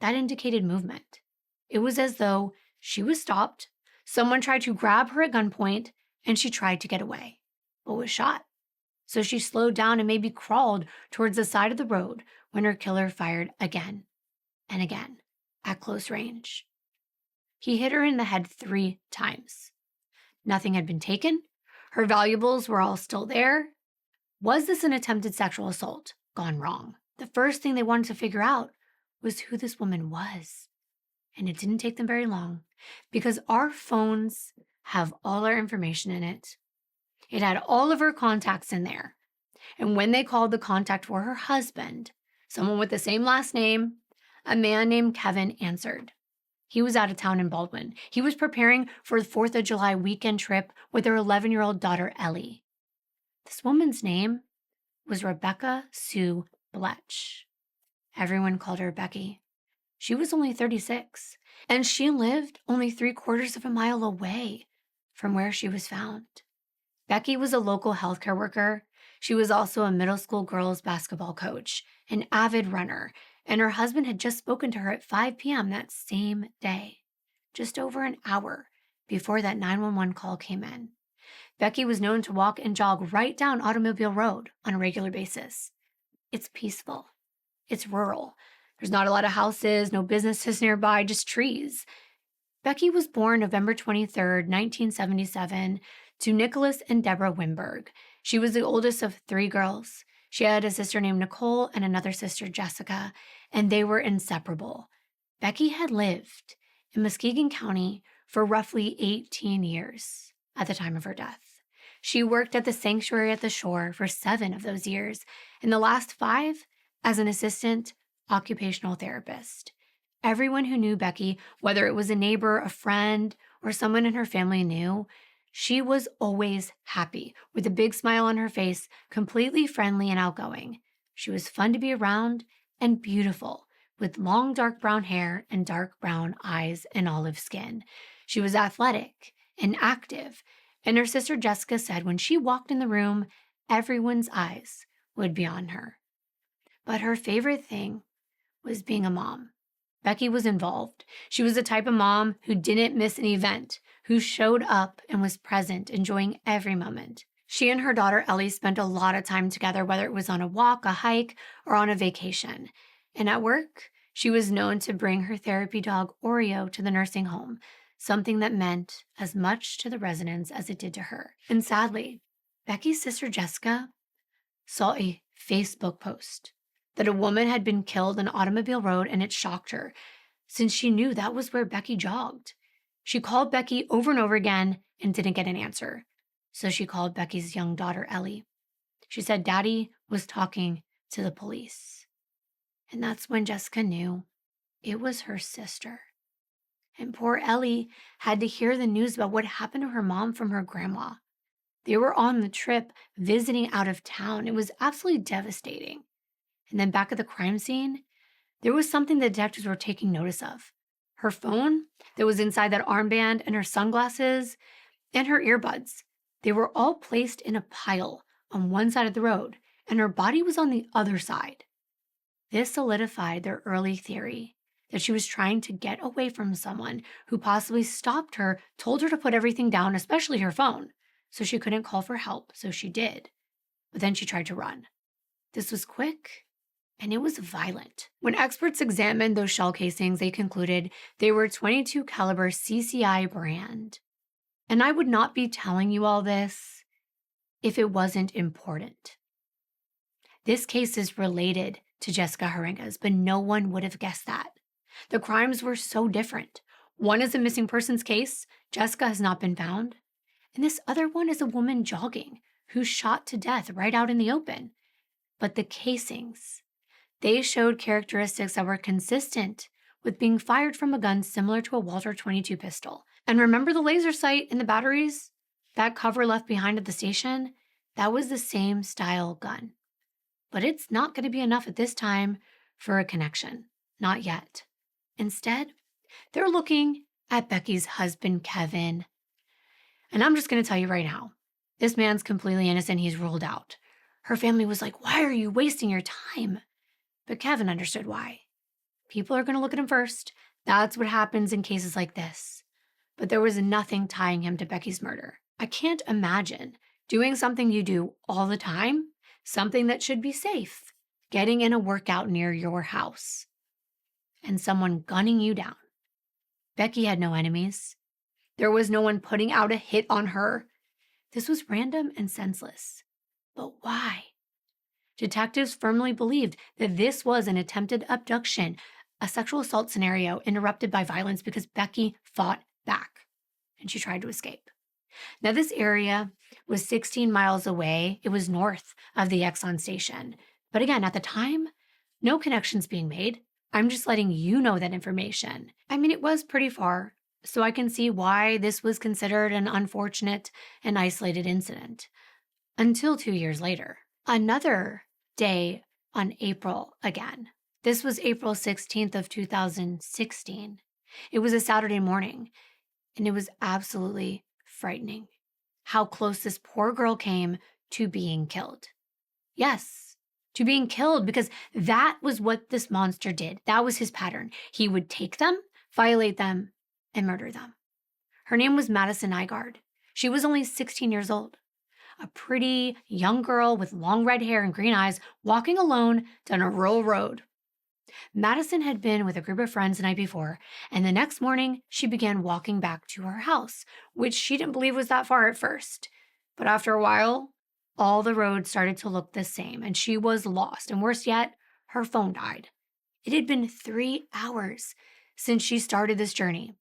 That indicated movement. It was as though she was stopped, someone tried to grab her at gunpoint, and she tried to get away, but was shot. So she slowed down and maybe crawled towards the side of the road when her killer fired again and again at close range. He hit her in the head 3 times. Nothing had been taken. Her valuables were all still there. Was this an attempted sexual assault gone wrong? The first thing they wanted to figure out was who this woman was. And it didn't take them very long, because our phones have all our information in it. It had all of her contacts in there. And when they called the contact for her husband, someone with the same last name, a man named Kevin answered. He was out of town in Baldwin. He was preparing for the 4th of July weekend trip with their 11-year-old daughter, Ellie. This woman's name was Rebecca Sue Bletch. Everyone called her Becky. She was only 36, and she lived only 3/4 of a mile away from where she was found. Becky was a local healthcare worker. She was also a middle school girls basketball coach, an avid runner, and her husband had just spoken to her at 5 p.m. that same day, just over an hour before that 911 call came in. Becky was known to walk and jog right down Automobile Road on a regular basis. It's peaceful. It's rural. There's not a lot of houses, no businesses nearby, just trees. Becky was born November 23rd, 1977, to Nicholas and Deborah Wimberg. She was the oldest of 3 girls. She had a sister named Nicole and another sister, Jessica, and they were inseparable. Becky had lived in Muskegon County for roughly 18 years at the time of her death. She worked at the sanctuary at the shore for 7 of those years, and the last 5 as an assistant occupational therapist. Everyone who knew Becky, whether it was a neighbor, a friend, or someone in her family knew, she was always happy, with a big smile on her face, completely friendly and outgoing. She was fun to be around and beautiful, with long dark brown hair and dark brown eyes and olive skin. She was athletic and active, and her sister Jessica said when she walked in the room, everyone's eyes would be on her. But her favorite thing was being a mom. Becky was involved. She was the type of mom who didn't miss an event, who showed up and was present, enjoying every moment. She and her daughter Ellie spent a lot of time together, whether it was on a walk, a hike, or on a vacation. And at work, she was known to bring her therapy dog Oreo to the nursing home, something that meant as much to the residents as it did to her. And sadly, Becky's sister Jessica saw a Facebook post that a woman had been killed on Automobile Road, and it shocked her, since she knew that was where Becky jogged. She called Becky over and over again and didn't get an answer. So she called Becky's young daughter, Ellie. She said Daddy was talking to the police. And that's when Jessica knew it was her sister. And poor Ellie had to hear the news about what happened to her mom from her grandma. They were on the trip, visiting out of town. It was absolutely devastating. And then back at the crime scene, there was something the detectives were taking notice of. Her phone that was inside that armband, and her sunglasses, and her earbuds. They were all placed in a pile on one side of the road, and her body was on the other side. This solidified their early theory that she was trying to get away from someone who possibly stopped her, told her to put everything down, especially her phone, so she couldn't call for help, so she did. But then she tried to run. This was quick, and it was violent. When experts examined those shell casings, they concluded they were .22 caliber CCI brand. And I would not be telling you all this if it wasn't important. This case is related to Jessica Heeringa's, but no one would have guessed that. The crimes were so different. One is a missing persons case. Jessica has not been found. And this other one is a woman jogging who's shot to death right out in the open. But the casings, they showed characteristics that were consistent with being fired from a gun similar to a Walter .22 pistol. And remember the laser sight in the batteries? That cover left behind at the station? That was the same style gun. But it's not going to be enough at this time for a connection. Not yet. Instead, they're looking at Becky's husband, Kevin. And I'm just going to tell you right now, this man's completely innocent. He's ruled out. Her family was like, why are you wasting your time? But Kevin understood why. People are going to look at him first. That's what happens in cases like this. But there was nothing tying him to Becky's murder. I can't imagine doing something you do all the time, something that should be safe, getting in a workout near your house, and someone gunning you down. Becky had no enemies. There was no one putting out a hit on her. This was random and senseless. But why? Detectives firmly believed that this was an attempted abduction, a sexual assault scenario interrupted by violence because Becky fought back and she tried to escape. Now, this area was 16 miles away. It was north of the Exxon station. But again, at the time, no connections being made. I'm just letting you know that information. I mean, it was pretty far, so I can see why this was considered an unfortunate and isolated incident. Until 2 years later, another day on April again. This was April 16th of 2016. It was a Saturday morning, and it was absolutely frightening how close this poor girl came to being killed. Yes, to being killed, because that was what this monster did. That was his pattern. He would take them, violate them, and murder them. Her name was Madison Nygaard. She was only 16 years old. A pretty young girl with long red hair and green eyes walking alone down a rural road. Madison had been with a group of friends the night before, and the next morning she began walking back to her house, which she didn't believe was that far at first. But after a while, all the roads started to look the same, and she was lost. And worse yet, her phone died. It had been 3 hours since she started this journey,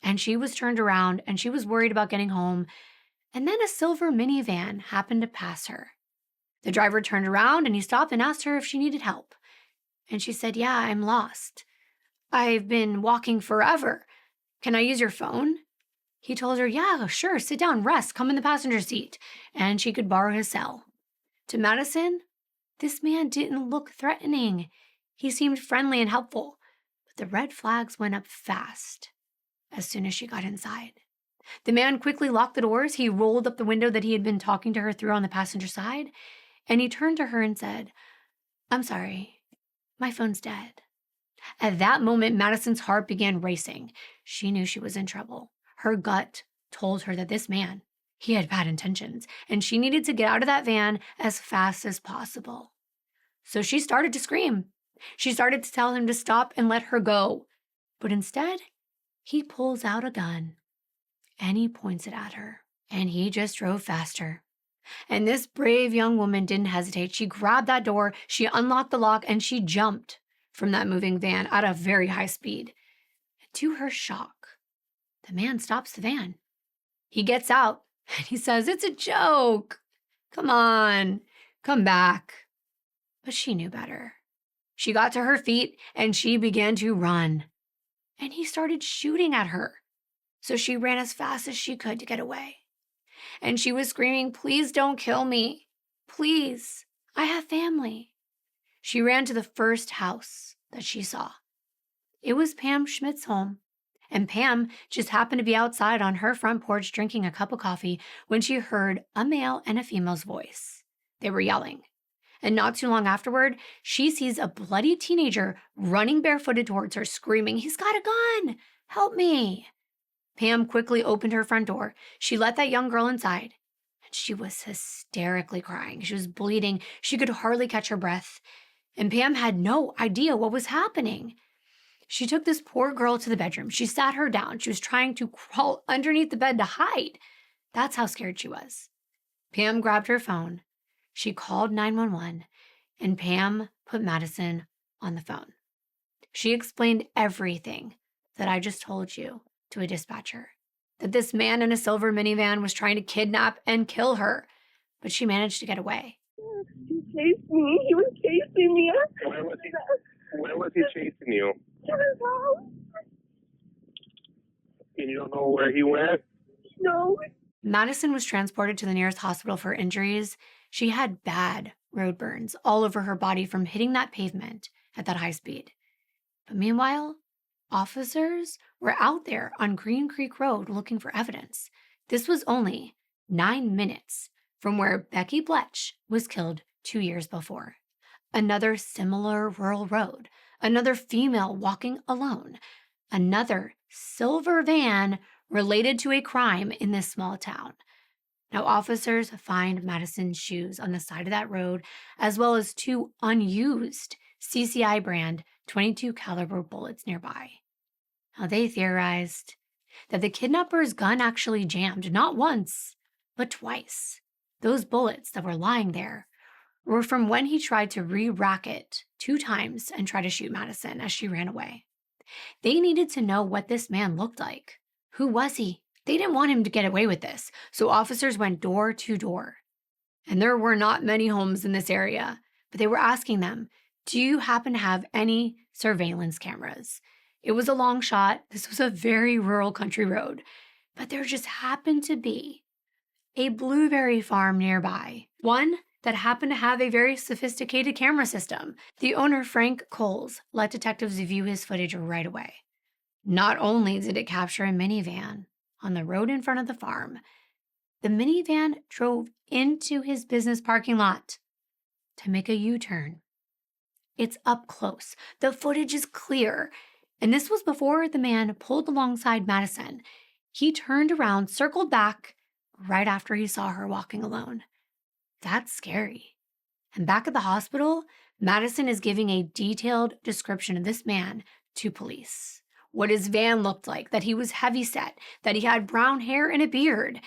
and she was turned around, and she was worried about getting home. And then a silver minivan happened to pass her. The driver turned around and he stopped and asked her if she needed help. And she said, yeah, I'm lost. I've been walking forever. Can I use your phone? He told her, yeah, sure, sit down, rest, come in the passenger seat. And she could borrow his cell. To Madison, this man didn't look threatening. He seemed friendly and helpful. But the red flags went up fast as soon as she got inside. The man quickly locked the doors. He rolled up the window that he had been talking to her through on the passenger side, and he turned to her and said, I'm sorry, my phone's dead. At that moment, Madison's heart began racing. She knew she was in trouble. Her gut told her that this man, he had bad intentions, and she needed to get out of that van as fast as possible. So she started to scream. She started to tell him to stop and let her go. But instead, he pulls out a gun and he points it at her. And he just drove faster. And this brave young woman didn't hesitate. She grabbed that door, she unlocked the lock, and she jumped from that moving van at a very high speed. To her shock, the man stops the van. He gets out and he says, "It's a joke. Come on, come back." But she knew better. She got to her feet and she began to run. And he started shooting at her. So she ran as fast as she could to get away. And she was screaming, "Please don't kill me. Please, I have family." She ran to the first house that she saw. It was Pam Schmidt's home. And Pam just happened to be outside on her front porch drinking a cup of coffee when she heard a male and a female's voice. They were yelling. And not too long afterward, she sees a bloody teenager running barefooted towards her, screaming, "He's got a gun! Help me!" Pam quickly opened her front door. She let that young girl inside, and she was hysterically crying. She was bleeding. She could hardly catch her breath. And Pam had no idea what was happening. She took this poor girl to the bedroom. She sat her down. She was trying to crawl underneath the bed to hide. That's how scared she was. Pam grabbed her phone. She called 911, and Pam put Madison on the phone. She explained everything that I just told you to a dispatcher, that this man in a silver minivan was trying to kidnap and kill her, but she managed to get away. He chased me. He was chasing me. Where was he chasing you? To his house. And you don't know where he went? No. Madison was transported to the nearest hospital for injuries. She had bad road burns all over her body from hitting that pavement at that high speed. But meanwhile, officers were out there on Green Creek Road looking for evidence. This was only 9 minutes from where Becky Bletch was killed 2 years before. Another similar rural road, another female walking alone, another silver van related to a crime in this small town. Now, officers find Madison's shoes on the side of that road, as well as 2 unused CCI brand .22 caliber bullets nearby. Now, they theorized that the kidnapper's gun actually jammed not once, but twice. Those bullets that were lying there were from when he tried to re-rack it 2 times and try to shoot Madison as she ran away. They needed to know what this man looked like. Who was he? They didn't want him to get away with this, so officers went door to door. And there were not many homes in this area, but they were asking them, "Do you happen to have any surveillance cameras?" It was a long shot. This was a very rural country road, but there just happened to be a blueberry farm nearby, one that happened to have a very sophisticated camera system. The owner, Frank Coles, let detectives view his footage right away. Not only did it capture a minivan on the road in front of the farm, the minivan drove into his business parking lot to make a U-turn. It's up close. The footage is clear. And this was before the man pulled alongside Madison. He turned around, circled back right after he saw her walking alone. That's scary. And back at the hospital, Madison is giving a detailed description of this man to police. What his van looked like, that he was heavyset, that he had brown hair and a beard,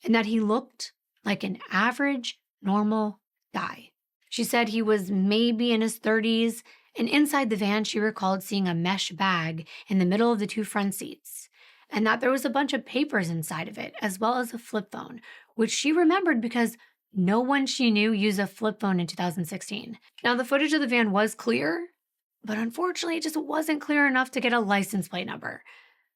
and that he looked like an average, normal guy. She said he was maybe in his 30s, and inside the van she recalled seeing a mesh bag in the middle of the 2 front seats, and that there was a bunch of papers inside of it, as well as a flip phone, which she remembered because no one she knew used a flip phone in 2016. Now, the footage of the van was clear, but unfortunately, it just wasn't clear enough to get a license plate number.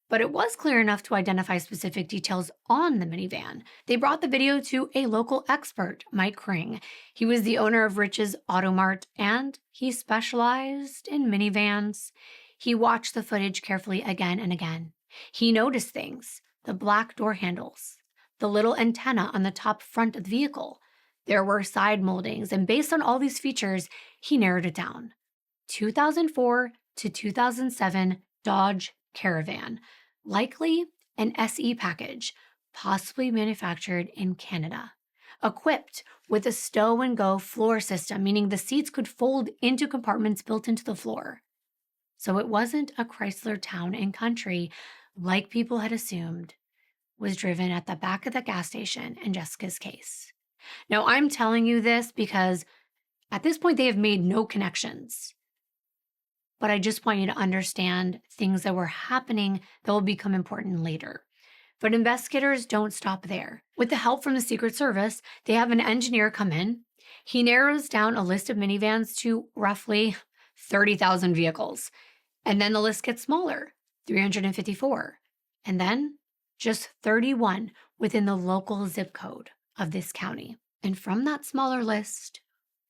But it was clear enough to identify specific details on the minivan. They brought the video to a local expert, Mike Kring. He was the owner of Rich's Auto Mart, and he specialized in minivans. He watched the footage carefully again and again. He noticed things: the black door handles, the little antenna on the top front of the vehicle. There were side moldings, and based on all these features, he narrowed it down. 2004 to 2007 Dodge Caravan, likely an SE package, possibly manufactured in Canada, equipped with a stow-and-go floor system, meaning the seats could fold into compartments built into the floor. So it wasn't a Chrysler Town and Country, like people had assumed, was driven at the back of the gas station in Jessica's case. Now, I'm telling you this because at this point they have made no connections. But I just want you to understand things that were happening that will become important later. But investigators don't stop there. With the help from the Secret Service, they have an engineer come in. He narrows down a list of minivans to roughly 30,000 vehicles. And then the list gets smaller, 354. And then just 31 within the local zip code of this county. And from that smaller list,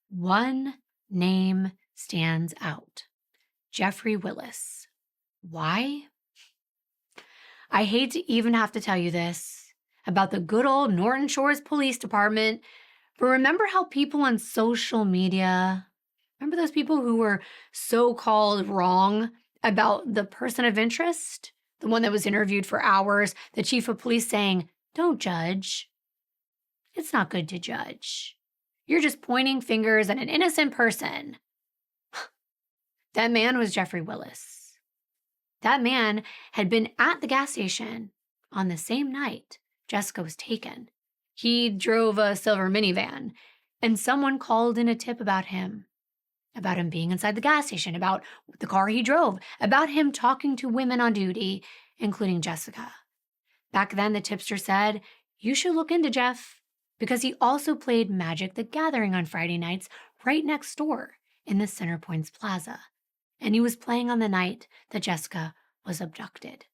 one name stands out: Jeffrey Willis. Why? I hate to even have to tell you this about the good old Norton Shores Police Department, but remember how people on social media, remember those people who were so-called wrong about the person of interest? The one that was interviewed for hours, the chief of police saying, "Don't judge. It's not good to judge. You're just pointing fingers at an innocent person." That man was Jeffrey Willis. That man had been at the gas station on the same night Jessica was taken. He drove a silver minivan, and someone called in a tip about him being inside the gas station, about the car he drove, about him talking to women on duty, including Jessica. Back then, the tipster said, "You should look into Jeff," because he also played Magic the Gathering on Friday nights right next door in the Center Points Plaza. And he was playing on the night that Jessica was abducted.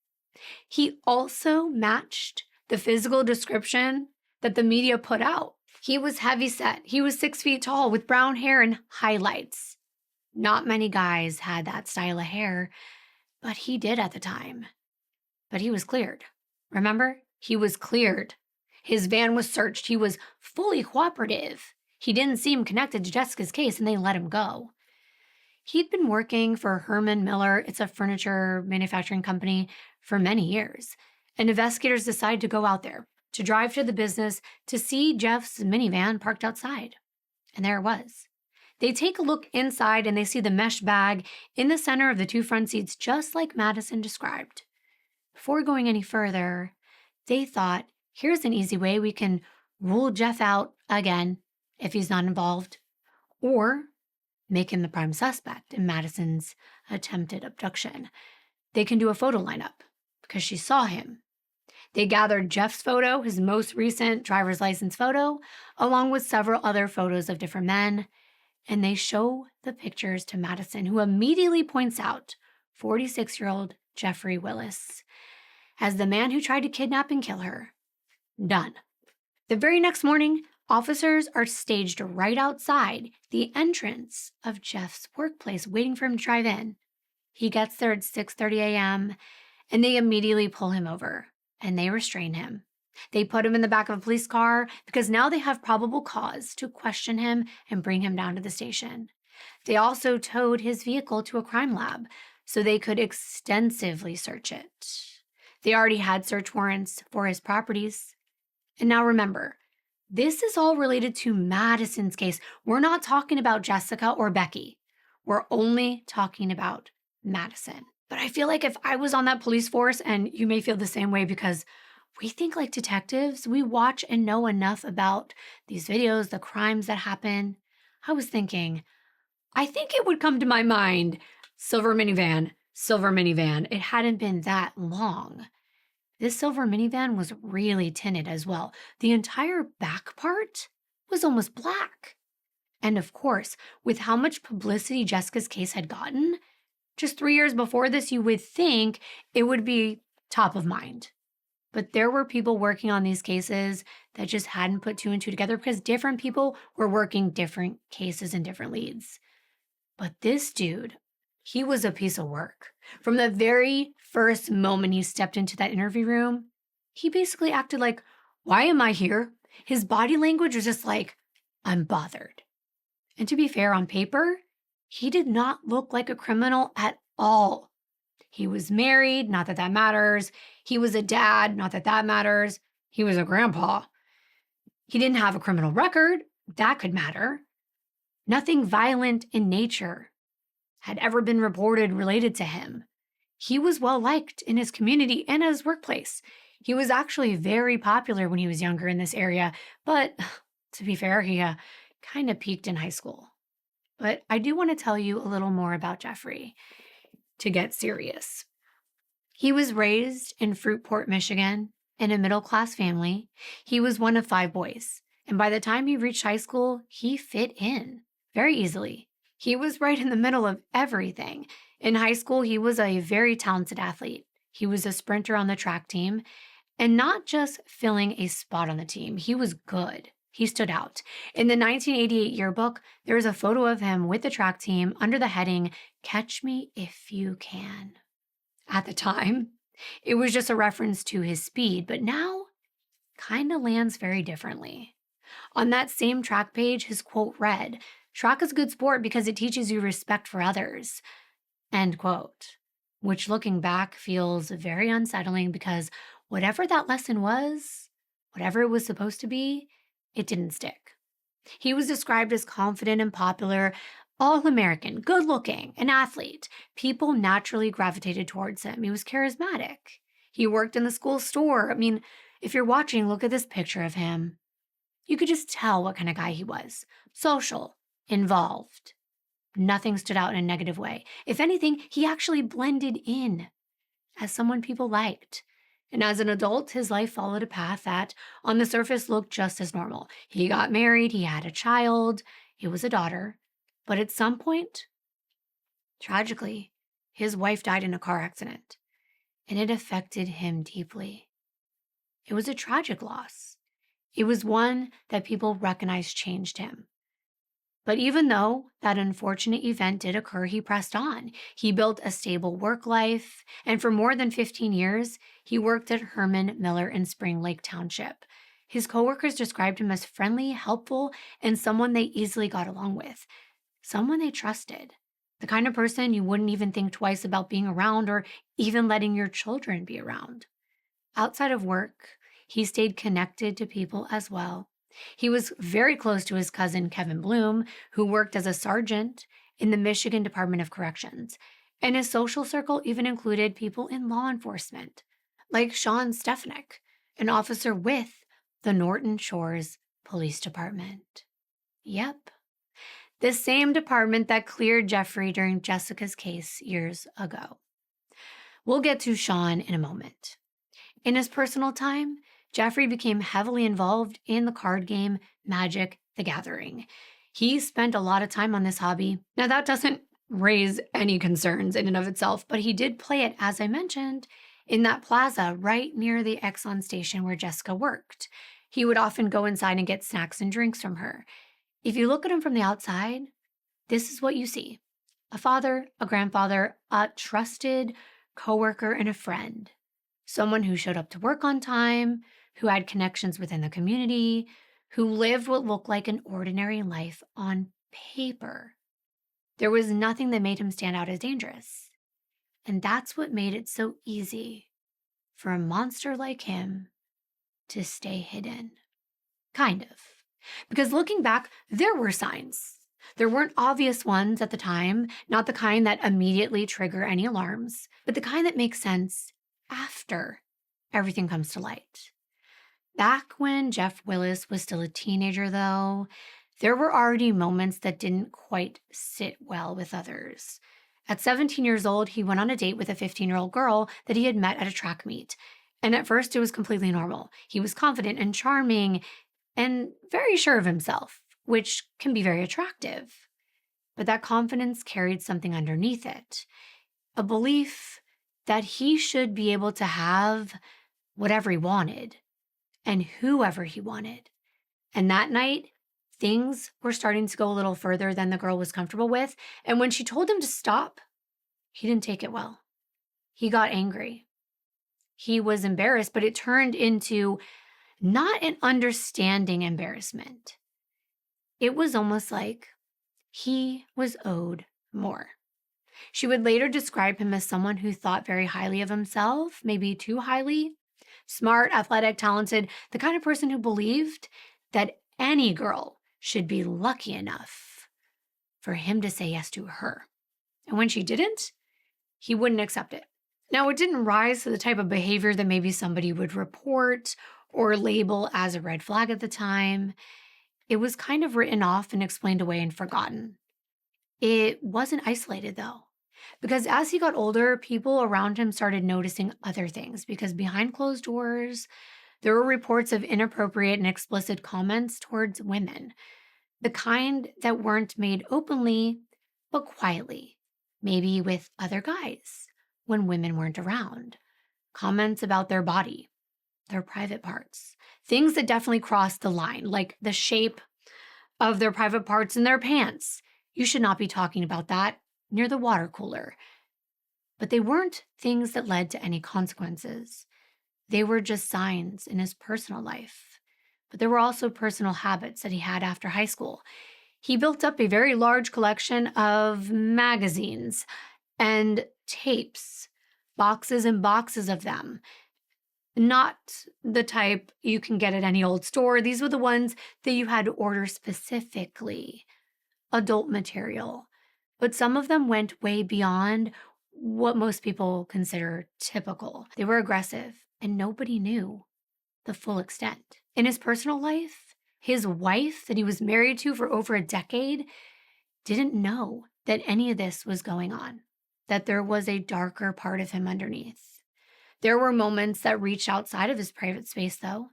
He also matched the physical description that the media put out. He was heavyset. He was 6 feet tall with brown hair and highlights. Not many guys had that style of hair, but he did at the time. But he was cleared. Remember? He was cleared. His van was searched. He was fully cooperative. He didn't seem connected to Jessica's case, and they let him go. He'd been working for Herman Miller, it's a furniture manufacturing company, for many years. And investigators decide to go out there, to drive to the business, to see Jeff's minivan parked outside. And there it was. They take a look inside and they see the mesh bag in the center of the two front seats, just like Madison described. Before going any further, they thought, here's an easy way we can rule Jeff out again if he's not involved, or make him the prime suspect in Madison's attempted abduction. They can do a photo lineup because she saw him. They gathered Jeff's photo, his most recent driver's license photo, along with several other photos of different men, and they show the pictures to Madison, who immediately points out 46-year-old Jeffrey Willis as the man who tried to kidnap and kill her. Done. The very next morning, officers are staged right outside the entrance of Jeff's workplace, waiting for him to drive in. He gets there at 6:30 a.m., and they immediately pull him over, and they restrain him. They put him in the back of a police car because now they have probable cause to question him and bring him down to the station. They also towed his vehicle to a crime lab so they could extensively search it. They already had search warrants for his properties. And now remember, this is all related to Madison's case. We're not talking about Jessica or Becky. We're only talking about Madison. But I feel like if I was on that police force, and you may feel the same way because we think like detectives, we watch and know enough about these videos, the crimes that happen. I was thinking, I think it would come to my mind, silver minivan, silver minivan. It hadn't been that long. This silver minivan was really tinted as well. The entire back part was almost black. And of course, with how much publicity Jessica's case had gotten, just 3 years before this, you would think it would be top of mind. But there were people working on these cases that just hadn't put two and two together because different people were working different cases and different leads. But this dude, he was a piece of work. From the very first moment he stepped into that interview room, he basically acted like, why am I here? His body language was just like, I'm bothered. And to be fair, on paper, he did not look like a criminal at all. He was married, not that that matters. He was a dad, not that that matters. He was a grandpa. He didn't have a criminal record, that could matter. Nothing violent in nature had ever been reported related to him. He was well liked in his community and his workplace. He was actually very popular when he was younger in this area, but to be fair, he kind of peaked in high school. But I do want to tell you a little more about Jeffrey to get serious. He was raised in Fruitport, Michigan, in a middle-class family. He was one of 5 boys, and by the time he reached high school, he fit in very easily. He was right in the middle of everything. In high school, he was a very talented athlete. He was a sprinter on the track team, and not just filling a spot on the team. He was good. He stood out. In the 1988 yearbook, there is a photo of him with the track team under the heading, "Catch Me If You Can." At the time, it was just a reference to his speed, but now kind of lands very differently. On that same track page, his quote read, "Track is a good sport because it teaches you respect for others." End quote. Which, looking back, feels very unsettling because whatever that lesson was, whatever it was supposed to be, it didn't stick. He was described as confident and popular, all-American, good-looking, an athlete. People naturally gravitated towards him. He was charismatic. He worked in the school store. I mean, if you're watching, look at this picture of him. You could just tell what kind of guy he was. Social, involved. Nothing stood out in a negative way. If anything, he actually blended in as someone people liked. And as an adult, his life followed a path that, on the surface, looked just as normal. He got married, he had a child, it was a daughter. But at some point, tragically, his wife died in a car accident, and it affected him deeply. It was a tragic loss. It was one that people recognized changed him. But even though that unfortunate event did occur, he pressed on. He built a stable work life, and for more than 15 years, he worked at Herman Miller in Spring Lake Township. His coworkers described him as friendly, helpful, and someone they easily got along with. Someone they trusted. The kind of person you wouldn't even think twice about being around or even letting your children be around. Outside of work, he stayed connected to people as well. He was very close to his cousin, Kevin Bloom, who worked as a sergeant in the Michigan Department of Corrections. And his social circle even included people in law enforcement, like Sean Stefanik, an officer with the Norton Shores Police Department. Yep, the same department that cleared Jeffrey during Jessica's case years ago. We'll get to Sean in a moment. In his personal time, Jeffrey became heavily involved in the card game Magic: The Gathering. He spent a lot of time on this hobby. Now, that doesn't raise any concerns in and of itself, but he did play it, as I mentioned, in that plaza right near the Exxon station where Jessica worked. He would often go inside and get snacks and drinks from her. If you look at him from the outside, this is what you see. A father, a grandfather, a trusted coworker, and a friend. Someone who showed up to work on time, who had connections within the community, who lived what looked like an ordinary life on paper. There was nothing that made him stand out as dangerous. And that's what made it so easy for a monster like him to stay hidden. Kind of. Because looking back, there were signs. There weren't obvious ones at the time, not the kind that immediately trigger any alarms, but the kind that makes sense after everything comes to light. Back when Jeff Willis was still a teenager, though, there were already moments that didn't quite sit well with others. At 17 years old, he went on a date with a 15-year-old girl that he had met at a track meet. And at first, it was completely normal. He was confident and charming and very sure of himself, which can be very attractive. But that confidence carried something underneath it, a belief that he should be able to have whatever he wanted and whoever he wanted. And that night, things were starting to go a little further than the girl was comfortable with. And when she told him to stop, he didn't take it well. He got angry. He was embarrassed, but it turned into not an understanding embarrassment. It was almost like he was owed more. She would later describe him as someone who thought very highly of himself, maybe too highly. Smart, athletic, talented, the kind of person who believed that any girl should be lucky enough for him to say yes to her. And when she didn't, he wouldn't accept it. Now, it didn't rise to the type of behavior that maybe somebody would report or label as a red flag at the time. It was kind of written off and explained away and forgotten. It wasn't isolated, though, because as he got older, people around him started noticing other things, because behind closed doors, there were reports of inappropriate and explicit comments towards women, the kind that weren't made openly, but quietly, maybe with other guys when women weren't around. Comments about their body, their private parts, things that definitely crossed the line, like the shape of their private parts in their pants. You should not be talking about that near the water cooler. But they weren't things that led to any consequences. They were just signs in his personal life. But there were also personal habits that he had after high school. He built up a very large collection of magazines and tapes, boxes and boxes of them. Not the type you can get at any old store. These were the ones that you had to order specifically. Adult material. But some of them went way beyond what most people consider typical. They were aggressive, and nobody knew the full extent. In his personal life, his wife that he was married to for over a decade didn't know that any of this was going on, that there was a darker part of him underneath. There were moments that reached outside of his private space, though.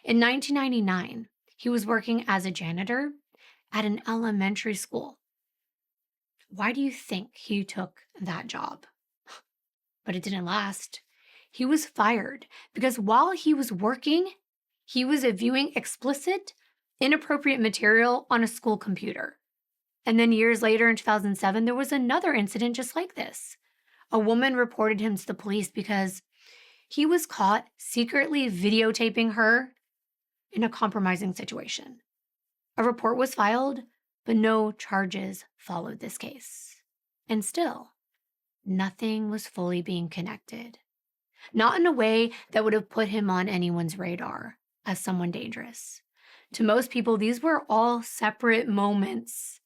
In 1999, he was working as a janitor at an elementary school. Why do you think he took that job? But it didn't last. He was fired because while he was working, he was viewing explicit, inappropriate material on a school computer. And then years later in 2007, there was another incident just like this. A woman reported him to the police because he was caught secretly videotaping her in a compromising situation. A report was filed, but no charges followed this case. And still, nothing was fully being connected. Not in a way that would have put him on anyone's radar as someone dangerous. To most people, these were all separate moments,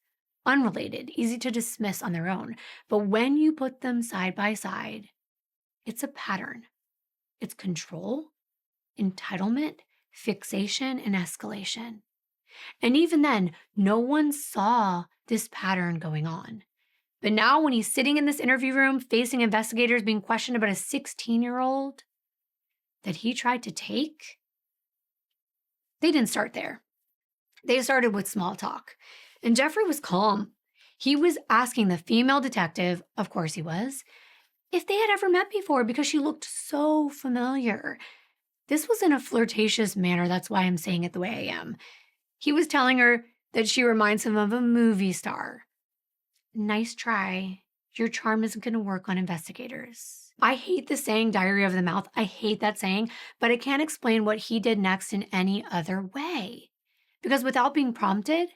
unrelated, easy to dismiss on their own. But when you put them side by side, it's a pattern. It's control, entitlement, fixation, and escalation. And even then, no one saw this pattern going on. But now when he's sitting in this interview room facing investigators being questioned about a 16-year-old that he tried to take, they didn't start there. They started with small talk. And Jeffrey was calm. He was asking the female detective, of course he was, if they had ever met before because she looked so familiar. This was in a flirtatious manner. That's why I'm saying it the way I am. He was telling her that she reminds him of a movie star. Nice try. Your charm isn't going to work on investigators. I hate the saying diary of the mouth. I hate that saying, but I can't explain what he did next in any other way. Because without being prompted,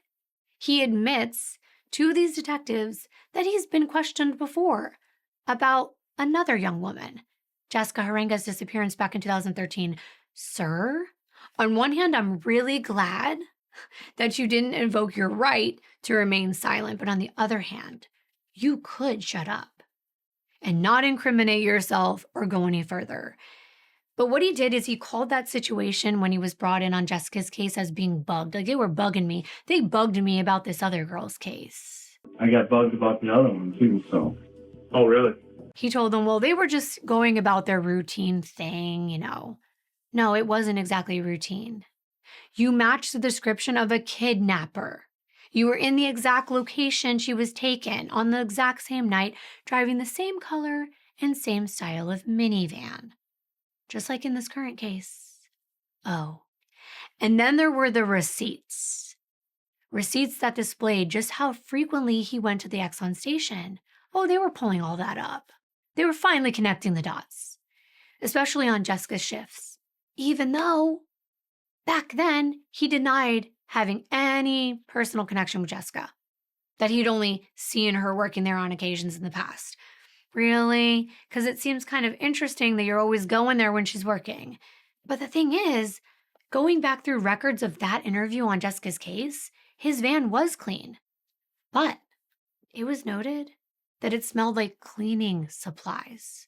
he admits to these detectives that he's been questioned before about another young woman, Jessica Heeringa's disappearance back in 2013. Sir, on one hand, I'm really glad that you didn't invoke your right to remain silent, but on the other hand, you could shut up and not incriminate yourself or go any further. But what he did is he called that situation when he was brought in on Jessica's case as being bugged. Like, they were bugging me. They bugged me about this other girl's case. I got bugged about the other one too, so. Oh, really? He told them, well, they were just going about their routine thing, you know. No, it wasn't exactly routine. You matched the description of a kidnapper. You were in the exact location she was taken on the exact same night, driving the same color and same style of minivan. Just like in this current case. Oh, and then there were the receipts. Receipts that displayed just how frequently he went to the Exxon station. Oh, they were pulling all that up. They were finally connecting the dots, especially on Jessica's shifts, even though back then he denied having any personal connection with Jessica. that he'd only seen her working there on occasions in the past. Really? Because it seems kind of interesting that you're always going there when she's working. But the thing is, going back through records of that interview on Jessica's case, his van was clean. But it was noted that it smelled like cleaning supplies.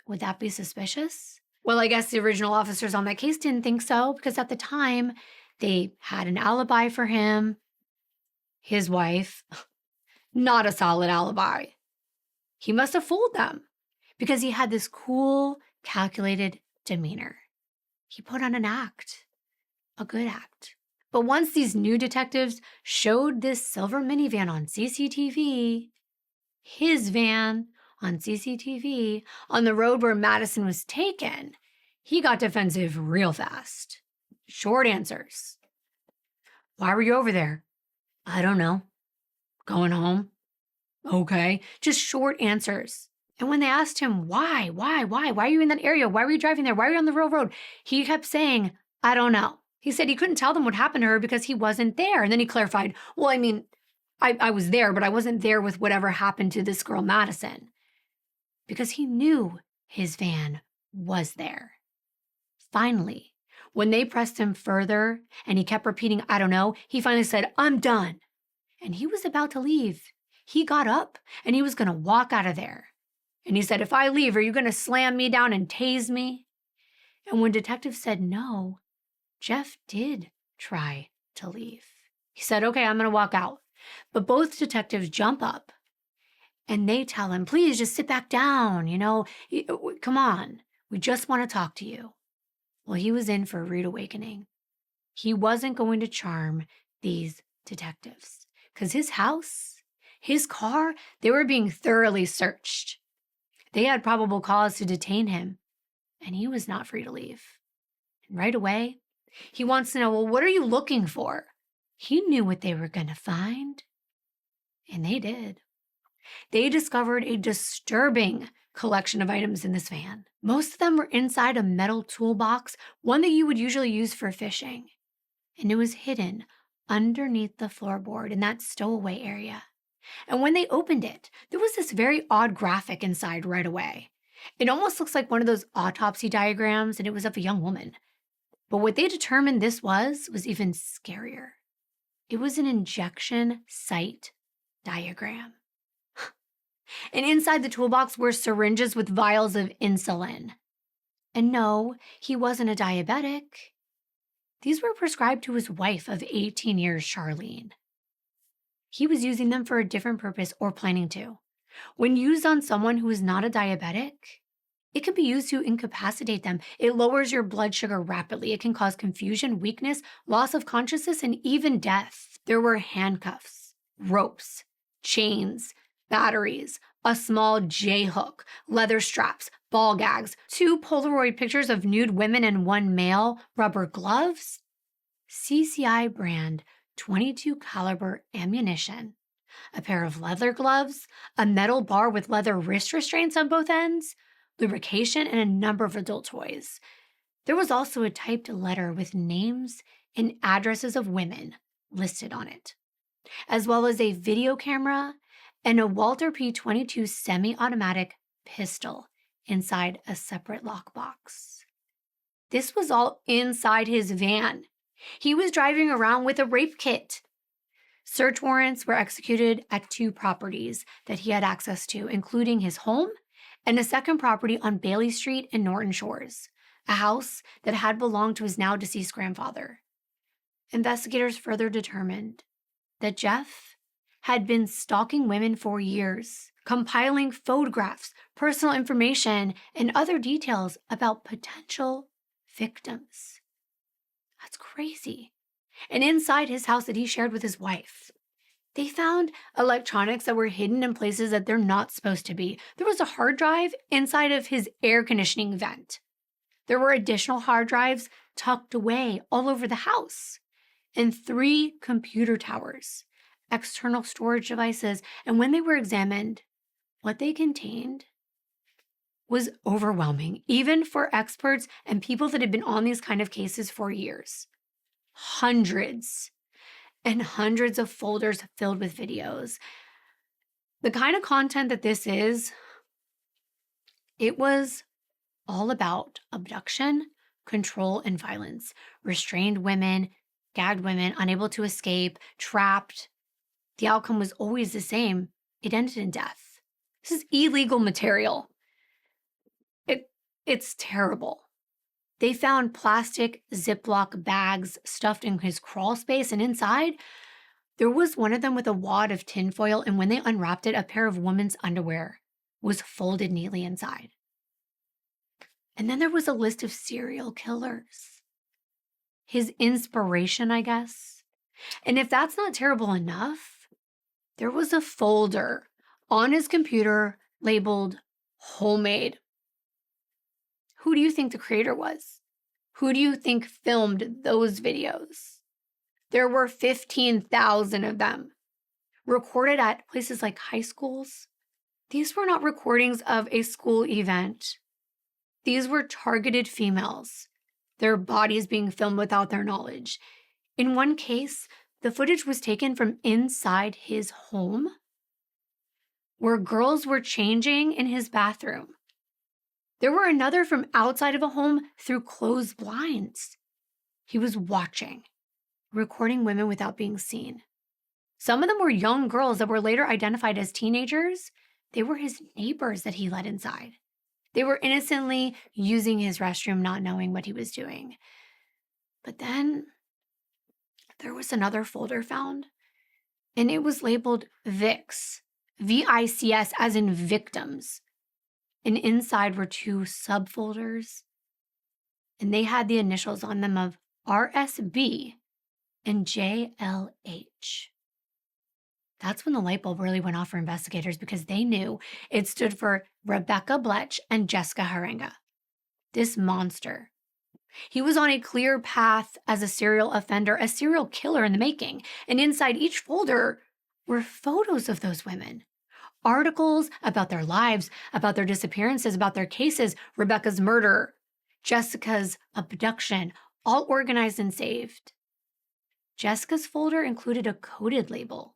Would that be suspicious? Well, I guess the original officers on that case didn't think so, because at the time, they had an alibi for him. His wife, not a solid alibi. He must have fooled them because he had this cool, calculated demeanor. He put on an act, a good act. But once these new detectives showed this silver minivan on CCTV, his van on CCTV on the road where Madison was taken, he got defensive real fast. Short answers. Why were you over there? I don't know. Going home? Okay. Just short answers. And when they asked him, why are you in that area? Why were you driving there? Why are you on the real road? He kept saying, I don't know. He said he couldn't tell them what happened to her because he wasn't there. And then he clarified, well, I mean, I was there, but I wasn't there with whatever happened to this girl, Madison. Because he knew his van was there. Finally, when they pressed him further and he kept repeating, I don't know, he finally said, I'm done. And he was about to leave. He got up and he was going to walk out of there. And he said, if I leave, are you going to slam me down and tase me? And when detectives said no, Jeff did try to leave. He said, okay, I'm going to walk out. But both detectives jump up and they tell him, please just sit back down. Come on. We just want to talk to you. Well, he was in for a rude awakening. He wasn't going to charm these detectives because his house, his car, they were being thoroughly searched. They had probable cause to detain him, and he was not free to leave. And right away, he wants to know, well, what are you looking for? He knew what they were going to find, and they did. They discovered a disturbing collection of items in this van. Most of them were inside a metal toolbox, one that you would usually use for fishing. And it was hidden underneath the floorboard in that stowaway area. And when they opened it, there was this very odd graphic inside right away. It almost looks like one of those autopsy diagrams, and it was of a young woman. But what they determined this was even scarier. It was an injection site diagram. And inside the toolbox were syringes with vials of insulin. And no, he wasn't a diabetic. These were prescribed to his wife of 18 years, Charlene. He was using them for a different purpose or planning to. When used on someone who is not a diabetic, it can be used to incapacitate them. It lowers your blood sugar rapidly. It can cause confusion, weakness, loss of consciousness, and even death. There were handcuffs, ropes, chains, batteries, a small J-hook, leather straps, ball gags, 2 Polaroid pictures of nude women and 1 male, rubber gloves, CCI brand .22 caliber ammunition, a pair of leather gloves, a metal bar with leather wrist restraints on both ends, lubrication, and a number of adult toys. There was also a typed letter with names and addresses of women listed on it, as well as a video camera and a Walter P. .22 semi-automatic pistol inside a separate lockbox. This was all inside his van. He was driving around with a rape kit. Search warrants were executed at 2 properties that he had access to, including his home and a second property on Bailey Street in Norton Shores, a house that had belonged to his now deceased grandfather. Investigators further determined that Jeff had been stalking women for years, compiling photographs, personal information, and other details about potential victims. That's crazy. And inside his house that he shared with his wife, they found electronics that were hidden in places that they're not supposed to be. There was a hard drive inside of his air conditioning vent. There were additional hard drives tucked away all over the house, and 3 computer towers, external storage devices. And when they were examined, what they contained was overwhelming, even for experts and people that had been on these kind of cases for years. Hundreds and hundreds of folders filled with videos. The kind of content that this is, it was all about abduction, control, and violence. Restrained women, gagged women, unable to escape, trapped. The outcome was always the same. It ended in death. This is illegal material. It's terrible. They found plastic Ziploc bags stuffed in his crawl space, and inside, there was one of them with a wad of tinfoil, and when they unwrapped it, a pair of women's underwear was folded neatly inside. And then there was a list of serial killers. His inspiration, I guess. And if that's not terrible enough, there was a folder on his computer labeled homemade. Who do you think the creator was? Who do you think filmed those videos? There were 15,000 of them, recorded at places like high schools. These were not recordings of a school event. These were targeted females, their bodies being filmed without their knowledge. In one case, the footage was taken from inside his home, where girls were changing in his bathroom. There were another from outside of a home through closed blinds. He was watching, recording women without being seen. Some of them were young girls that were later identified as teenagers. They were his neighbors that he let inside. They were innocently using his restroom, not knowing what he was doing. But then there was another folder found, and it was labeled VICS, VICS, as in victims. And inside were two subfolders, and they had the initials on them of RSB and JLH. That's when the light bulb really went off for investigators, because they knew it stood for Rebecca Blech and Jessica Heeringa. This monster. He was on a clear path as a serial offender, a serial killer in the making. And inside each folder were photos of those women. Articles about their lives, about their disappearances, about their cases, Rebecca's murder, Jessica's abduction, all organized and saved. Jessica's folder included a coded label,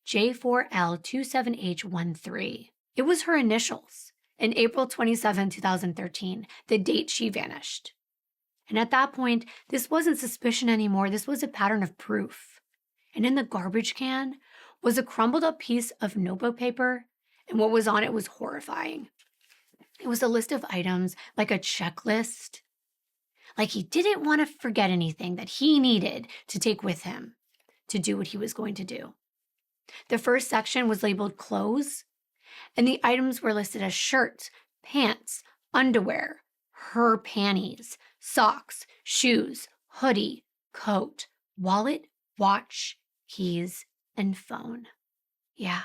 J4L27H13. It was her initials, and April 27, 2013, the date she vanished. And at that point, this wasn't suspicion anymore. This was a pattern of proof. And in the garbage can was a crumbled up piece of notebook paper, and what was on it was horrifying. It was a list of items, like a checklist. Like he didn't want to forget anything that he needed to take with him to do what he was going to do. The first section was labeled clothes, and the items were listed as shirts, pants, underwear, her panties, socks, shoes, hoodie, coat, wallet, watch, keys, and phone. Yeah.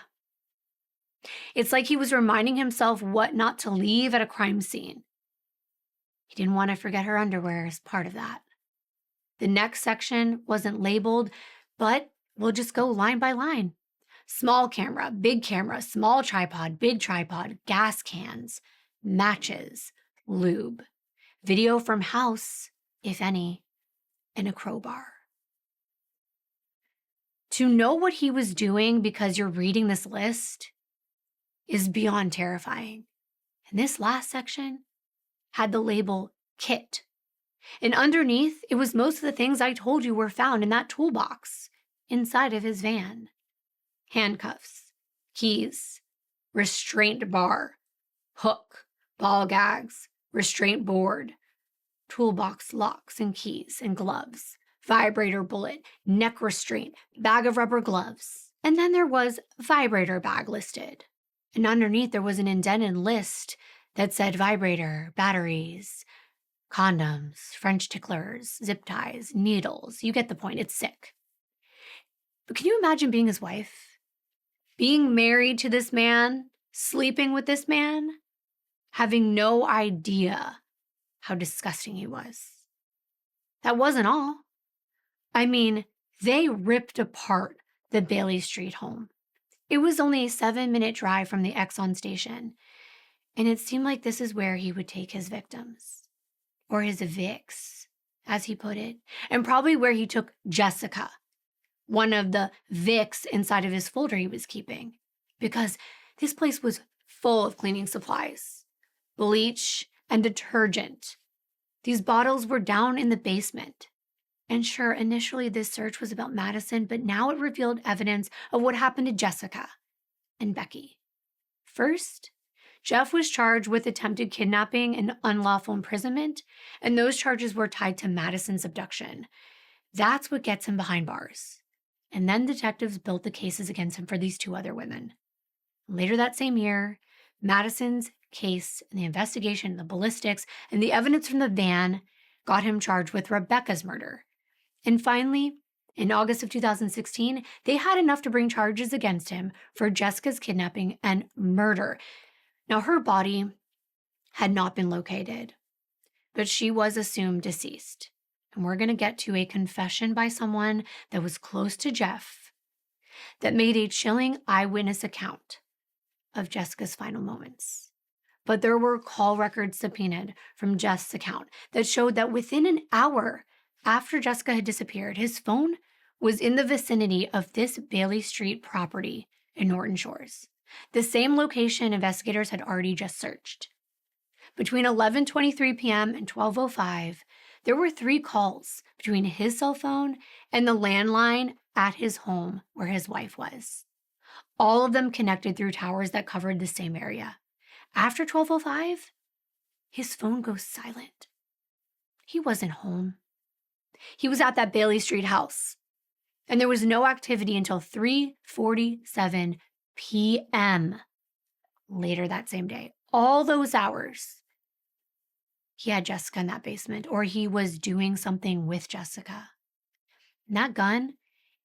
It's like he was reminding himself what not to leave at a crime scene. He didn't want to forget her underwear as part of that. The next section wasn't labeled, but we'll just go line by line. Small camera, small tripod, big tripod, gas cans, matches, lube, video from house, if any, and a crowbar. To know what he was doing because you're reading this list is beyond terrifying. And this last section had the label kit. And underneath, it was most of the things I told you were found in that toolbox inside of his van. Handcuffs, keys, restraint bar, hook, ball gags, restraint board, toolbox locks and keys and gloves, vibrator bullet, neck restraint, bag of rubber gloves. And then there was vibrator bag listed. And underneath there was an indented list that said vibrator, batteries, condoms, French ticklers, zip ties, needles. You get the point. It's sick. But can you imagine being his wife? Being married to this man, sleeping with this man, having no idea how disgusting he was. That wasn't all. I mean, they ripped apart the Bailey Street home. It was only a 7-minute drive from the Exxon station, and it seemed like this is where he would take his victims, or his VICs, as he put it, and probably where he took Jessica, one of the Vicks inside of his folder he was keeping, because this place was full of cleaning supplies, bleach, and detergent. These bottles were down in the basement. And sure, initially this search was about Madison, but now it revealed evidence of what happened to Jessica and Becky. First, Jeff was charged with attempted kidnapping and unlawful imprisonment, and those charges were tied to Madison's abduction. That's what gets him behind bars. And then detectives built the cases against him for these two other women. Later that same year, Madison's case and the investigation, the ballistics, and the evidence from the van got him charged with Rebecca's murder. And finally, in August of 2016, they had enough to bring charges against him for Jessica's kidnapping and murder. Now, her body had not been located, but she was assumed deceased. And we're going to get to a confession by someone that was close to Jeff that made a chilling eyewitness account of Jessica's final moments. But there were call records subpoenaed from Jeff's account that showed that within an hour after Jessica had disappeared, his phone was in the vicinity of this Bailey Street property in Norton Shores, the same location investigators had already just searched. Between 11:23 p.m. and 12:05, there were 3 calls between his cell phone and the landline at his home where his wife was. All of them connected through towers that covered the same area. After 12:05, his phone goes silent. He wasn't home. He was at that Bailey Street house, and there was no activity until 3:47 p.m. later that same day. All those hours, he had Jessica in that basement, or he was doing something with Jessica. And that gun,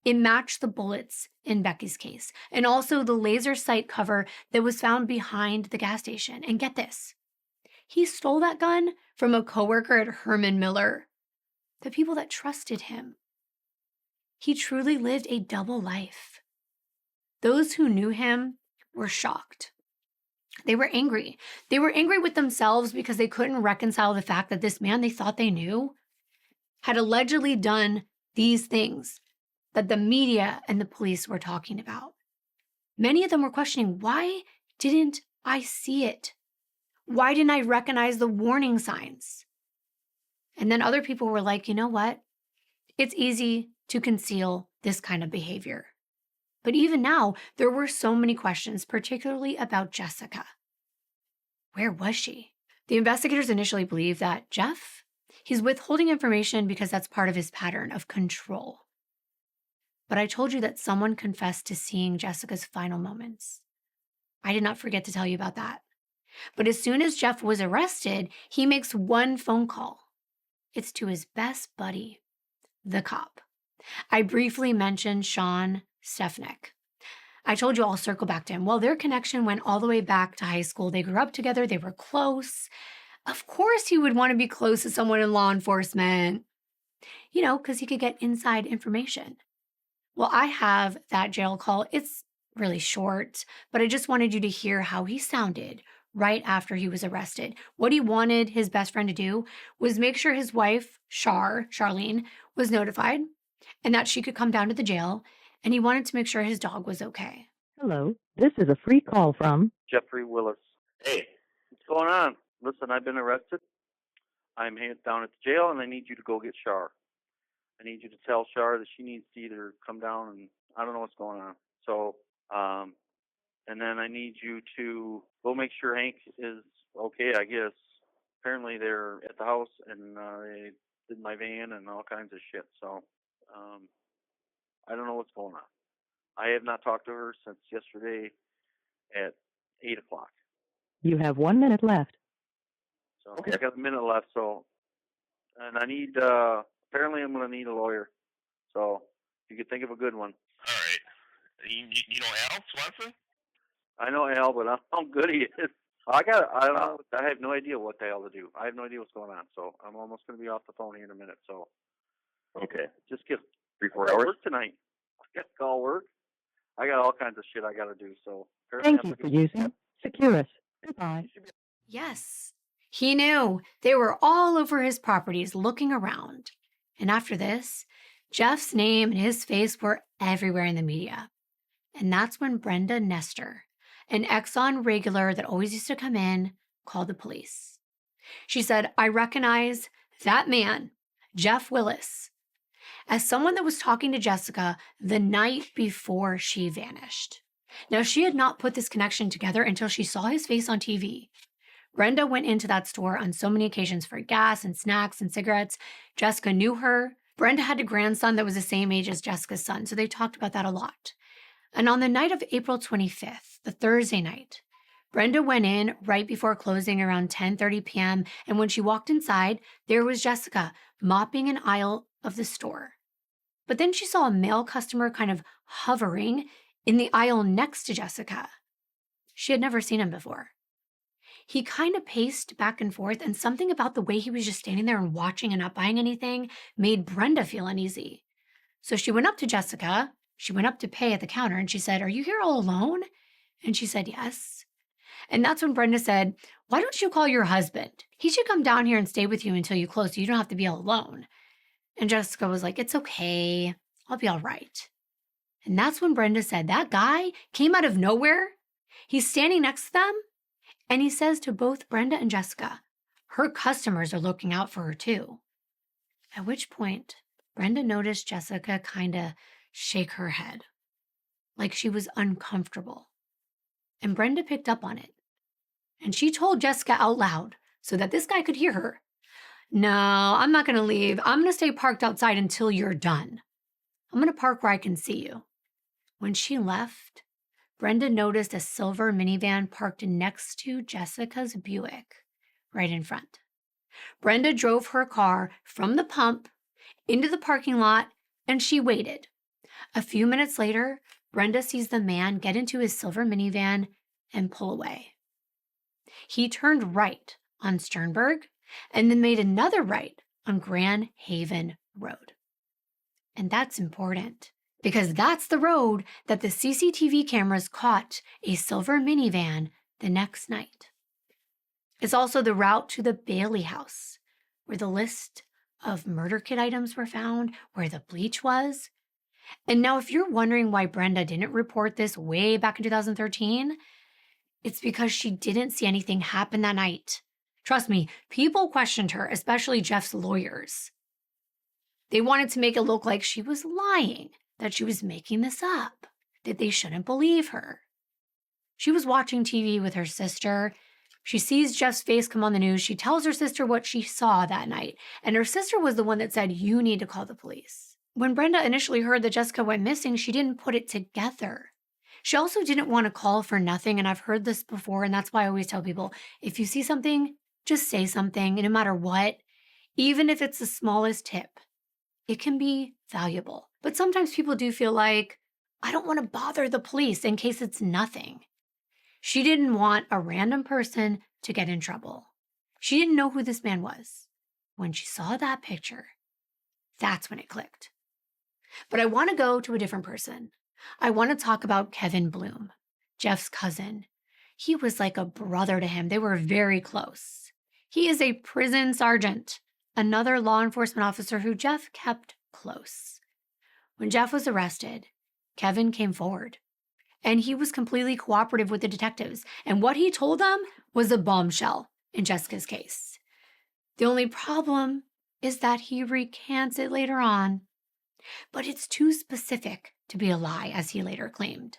it matched the bullets in Becky's case, and also the laser sight cover that was found behind the gas station. And get this, he stole that gun from a coworker at Herman Miller, the people that trusted him. He truly lived a double life. Those who knew him were shocked. They were angry. They were angry with themselves because they couldn't reconcile the fact that this man they thought they knew had allegedly done these things that the media and the police were talking about. Many of them were questioning, why didn't I see it? Why didn't I recognize the warning signs? And then other people were like, you know what? It's easy to conceal this kind of behavior. But even now, there were so many questions, particularly about Jessica. Where was she? The investigators initially believed that Jeff, he's withholding information because that's part of his pattern of control. But I told you that someone confessed to seeing Jessica's final moments. I did not forget to tell you about that. But as soon as Jeff was arrested, he makes one phone call. It's to his best buddy, the cop. I briefly mentioned Sean Stefnik. I told you I'll circle back to him. Well, their connection went all the way back to high school. They grew up together. They were close. Of course he would want to be close to someone in law enforcement, because he could get inside information. Well, I have that jail call. It's really short, but I just wanted you to hear how he sounded right after he was arrested. What he wanted his best friend to do was make sure his wife, Charlene, was notified and that she could come down to the jail, and he wanted to make sure his dog was okay. Hello, this is a free call from Jeffrey Willis. Hey, what's going on? Listen, I've been arrested. I'm down at the jail, and I need you to go get Char. I need you to tell Char that she needs to either come down, and I don't know what's going on. So, and then I need you to go make sure Hank is okay, I guess. Apparently they're at the house, and they did my van and all kinds of shit. So, I don't know what's going on. I have not talked to her since yesterday at 8 o'clock. You have 1 minute left. So okay. I got a minute left, so, and I need, apparently I'm going to need a lawyer. So if you could think of a good one. All right. You know Al Swanson? I know Al, but how good he is. I have no idea what the hell to do. I have no idea what's going on. So I'm almost going to be off the phone here in a minute. So okay. Just give 3-4 hours. Work tonight. I got to call work. I got all kinds of shit I got to do. So thank you for using Securus. Goodbye. Yes, he knew. They were all over his properties looking around. And after this, Jeff's name and his face were everywhere in the media. And that's when Brenda Nestor, an Exxon regular that always used to come in, called the police. She said, "I recognize that man, Jeff Willis, as someone that was talking to Jessica the night before she vanished." Now, she had not put this connection together until she saw his face on TV. Brenda went into that store on so many occasions for gas and snacks and cigarettes. Jessica knew her. Brenda had a grandson that was the same age as Jessica's son, so they talked about that a lot. And on the night of April 25th, the Thursday night, Brenda went in right before closing around 10:30 p.m., and when she walked inside, there was Jessica mopping an aisle of the store. But then she saw a male customer kind of hovering in the aisle next to Jessica. She had never seen him before. He kind of paced back and forth, and something about the way he was just standing there and watching and not buying anything made Brenda feel uneasy. So she went up to Jessica. She went up to pay at the counter, and she said, "Are you here all alone?" And she said, "Yes." And that's when Brenda said, "Why don't you call your husband? He should come down here and stay with you until you close so you don't have to be all alone." And Jessica was like, "It's okay. I'll be all right." And that's when Brenda said, "That guy came out of nowhere. He's standing next to them. And he says to both Brenda and Jessica, her customers are looking out for her too." At which point, Brenda noticed Jessica kind of shake her head, like she was uncomfortable. And Brenda picked up on it. And she told Jessica out loud so that this guy could hear her, "No, I'm not going to leave. I'm going to stay parked outside until you're done. I'm going to park where I can see you." When she left, Brenda noticed a silver minivan parked next to Jessica's Buick, right in front. Brenda drove her car from the pump into the parking lot, and she waited. A few minutes later, Brenda sees the man get into his silver minivan and pull away. He turned right on Sternberg and then made another right on Grand Haven Road. And that's important, because that's the road that the CCTV cameras caught a silver minivan the next night. It's also the route to the Bailey house, where the list of murder kit items were found, where the bleach was. And now, if you're wondering why Brenda didn't report this way back in 2013, it's because she didn't see anything happen that night. Trust me, people questioned her, especially Jeff's lawyers. They wanted to make it look like she was lying, that she was making this up, that they shouldn't believe her. She was watching TV with her sister. She sees Jeff's face come on the news. She tells her sister what she saw that night, and her sister was the one that said, "You need to call the police." When Brenda initially heard that Jessica went missing, she didn't put it together. She also didn't want to call for nothing, and I've heard this before, and that's why I always tell people, if you see something, just say something, no matter what, even if it's the smallest tip. It can be valuable. But sometimes people do feel like, I don't want to bother the police in case it's nothing. She didn't want a random person to get in trouble. She didn't know who this man was. When she saw that picture, that's when it clicked. But I want to go to a different person. I want to talk about Kevin Bloom, Jeff's cousin. He was like a brother to him. They were very close. He is a prison sergeant, another law enforcement officer who Jeff kept close. When Jeff was arrested, Kevin came forward, and he was completely cooperative with the detectives. And what he told them was a bombshell in Jessica's case. The only problem is that he recants it later on, but it's too specific to be a lie, as he later claimed.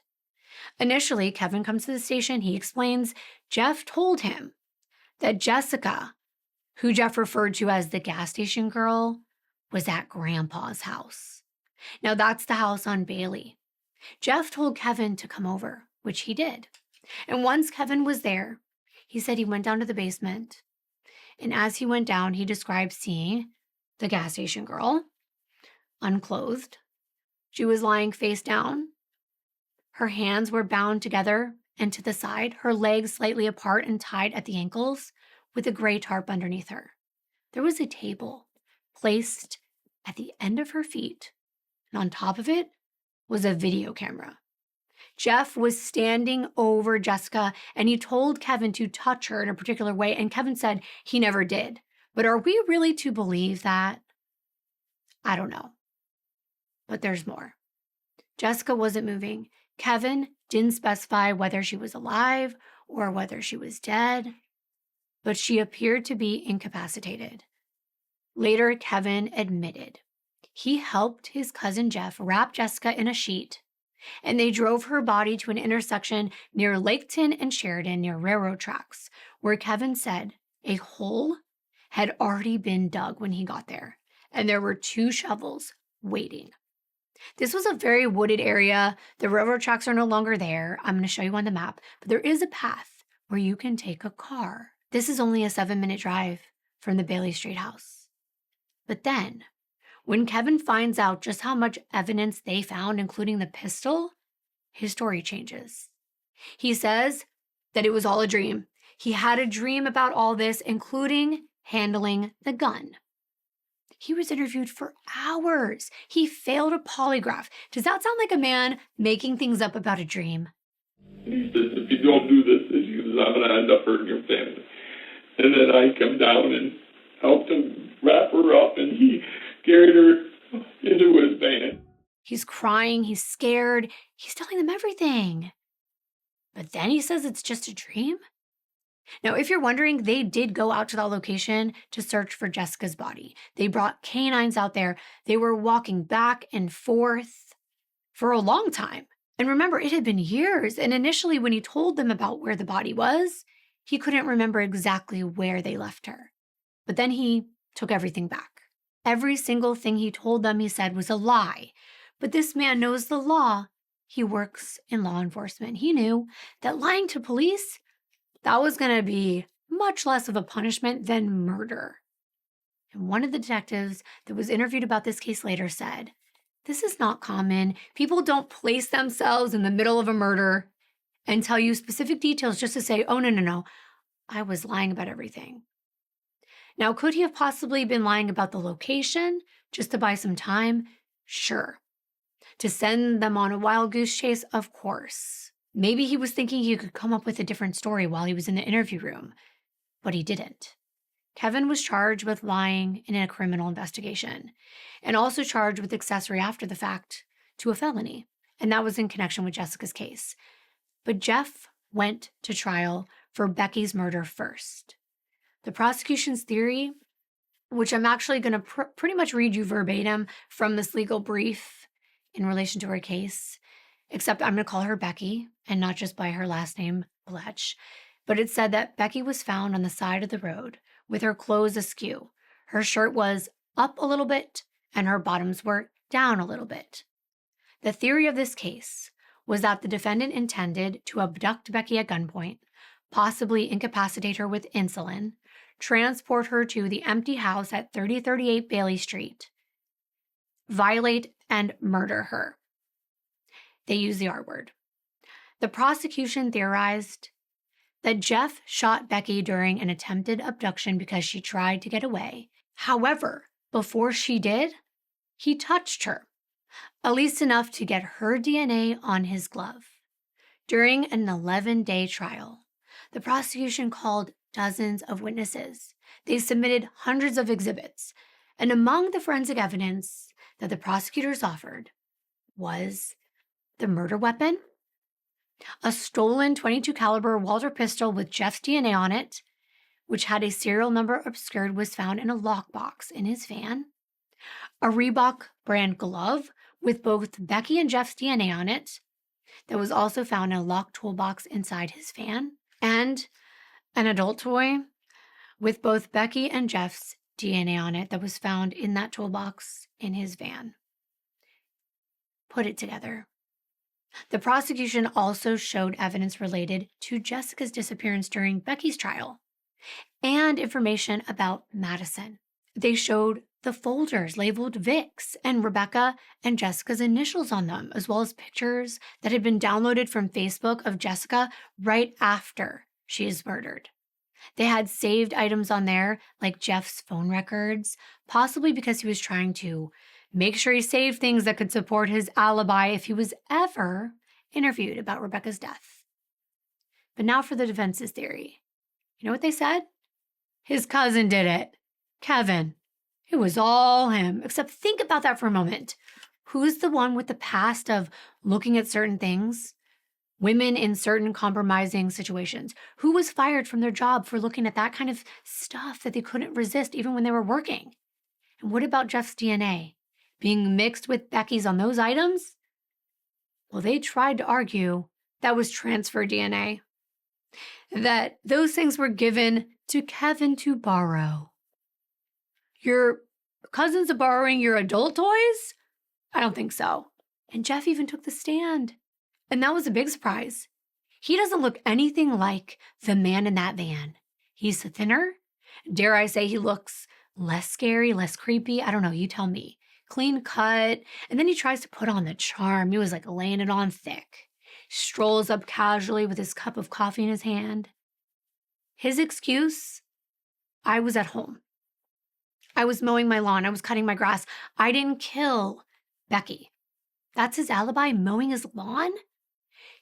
Initially, Kevin comes to the station. He explains Jeff told him that Jessica, who Jeff referred to as the gas station girl, was at Grandpa's house. Now, that's the house on Bailey. Jeff told Kevin to come over, which he did. And once Kevin was there, he said he went down to the basement. And as he went down, he described seeing the gas station girl, unclothed. She was lying face down. Her hands were bound together and to the side, her legs slightly apart and tied at the ankles, with a gray tarp underneath her. There was a table placed at the end of her feet, and on top of it was a video camera. Jeff was standing over Jessica, and he told Kevin to touch her in a particular way, and Kevin said he never did. But are we really to believe that? I don't know. But there's more. Jessica wasn't moving. Kevin didn't specify whether she was alive or whether she was dead, but she appeared to be incapacitated. Later, Kevin admitted he helped his cousin Jeff wrap Jessica in a sheet, and they drove her body to an intersection near Laketon and Sheridan near railroad tracks, where Kevin said a hole had already been dug when he got there, and there were 2 shovels waiting. This was a very wooded area. The railroad tracks are no longer there. I'm going to show you on the map, but there is a path where you can take a car. This is only a 7-minute drive from the Bailey Street house. But then, when Kevin finds out just how much evidence they found, including the pistol, his story changes. He says that it was all a dream. He had a dream about all this, including handling the gun. He was interviewed for hours. He failed a polygraph. Does that sound like a man making things up about a dream? He says, if you don't do this, I'm going to end up hurting your family. And then I come down and helped him wrap her up, and he carried her into his van. He's crying. He's scared. He's telling them everything. But then he says it's just a dream? Now, if you're wondering, they did go out to that location to search for Jessica's body. They brought canines out there. They were walking back and forth for a long time. And remember, it had been years. And initially, when he told them about where the body was, he couldn't remember exactly where they left her. But then he took everything back. Every single thing he told them, he said, was a lie. But this man knows the law. He works in law enforcement. He knew that lying to police, that was going to be much less of a punishment than murder. And one of the detectives that was interviewed about this case later said, this is not common. People don't place themselves in the middle of a murder and tell you specific details just to say, oh, no, I was lying about everything. Now, could he have possibly been lying about the location just to buy some time? Sure. To send them on a wild goose chase? Of course. Maybe he was thinking he could come up with a different story while he was in the interview room, but he didn't. Kevin was charged with lying in a criminal investigation and also charged with accessory after the fact to a felony, and that was in connection with Jessica's case. But Jeff went to trial for Becky's murder first. The prosecution's theory, which I'm actually going to pretty much read you verbatim from this legal brief in relation to her case, except I'm going to call her Becky and not just by her last name, Bletch. But it said that Becky was found on the side of the road with her clothes askew. Her shirt was up a little bit and her bottoms were down a little bit. The theory of this case was that the defendant intended to abduct Becky at gunpoint, possibly incapacitate her with insulin, transport her to the empty house at 3038 Bailey Street, violate and murder her. They used the R word. The prosecution theorized that Jeff shot Becky during an attempted abduction because she tried to get away. However, before she did, he touched her, at least enough to get her DNA on his glove. During an 11-day trial, the prosecution called dozens of witnesses. They submitted hundreds of exhibits, and among the forensic evidence that the prosecutors offered was the murder weapon, a stolen .22 caliber Walter pistol with Jeff's DNA on it, which had a serial number obscured, was found in a lockbox in his van, a Reebok brand glove with both Becky and Jeff's DNA on it that was also found in a locked toolbox inside his van, and an adult toy with both Becky and Jeff's DNA on it that was found in that toolbox in his van. Put it together. The prosecution also showed evidence related to Jessica's disappearance during Becky's trial and information about Madison. They showed the folders labeled Vic's and Rebecca and Jessica's initials on them, as well as pictures that had been downloaded from Facebook of Jessica right after she is murdered. They had saved items on there, like Jeff's phone records, possibly because he was trying to make sure he saved things that could support his alibi if he was ever interviewed about Rebecca's death. But now for the defense's theory. You know what they said? His cousin did it. Kevin. It was all him. Except think about that for a moment. Who's the one with the past of looking at certain things? Women in certain compromising situations. Who was fired from their job for looking at that kind of stuff that they couldn't resist even when they were working? And what about Jeff's DNA? Being mixed with Becky's on those items? Well, they tried to argue that was transfer DNA. That those things were given to Kevin to borrow. Your cousins are borrowing your adult toys? I don't think so. And Jeff even took the stand. And that was a big surprise. He doesn't look anything like the man in that van. He's thinner. Dare I say he looks less scary, less creepy? I don't know. You tell me. Clean cut. And then he tries to put on the charm. He was like laying it on thick. Strolls up casually with his cup of coffee in his hand. His excuse? I was at home. I was mowing my lawn. I was cutting my grass. I didn't kill Becky. That's his alibi, mowing his lawn?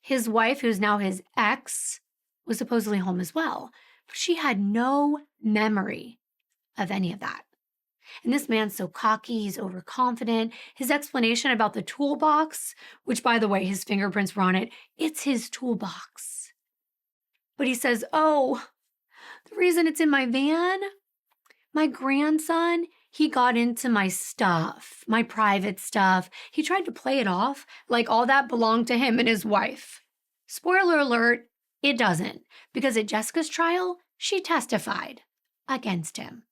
His wife, who's now his ex, was supposedly home as well. But she had no memory of any of that. And this man's so cocky, he's overconfident. His explanation about the toolbox, which, by the way, his fingerprints were on it, it's his toolbox. But he says, oh, the reason it's in my van, my grandson, he got into my stuff, my private stuff. He tried to play it off like all that belonged to him and his wife. Spoiler alert, it doesn't, because at Jessica's trial, she testified against him.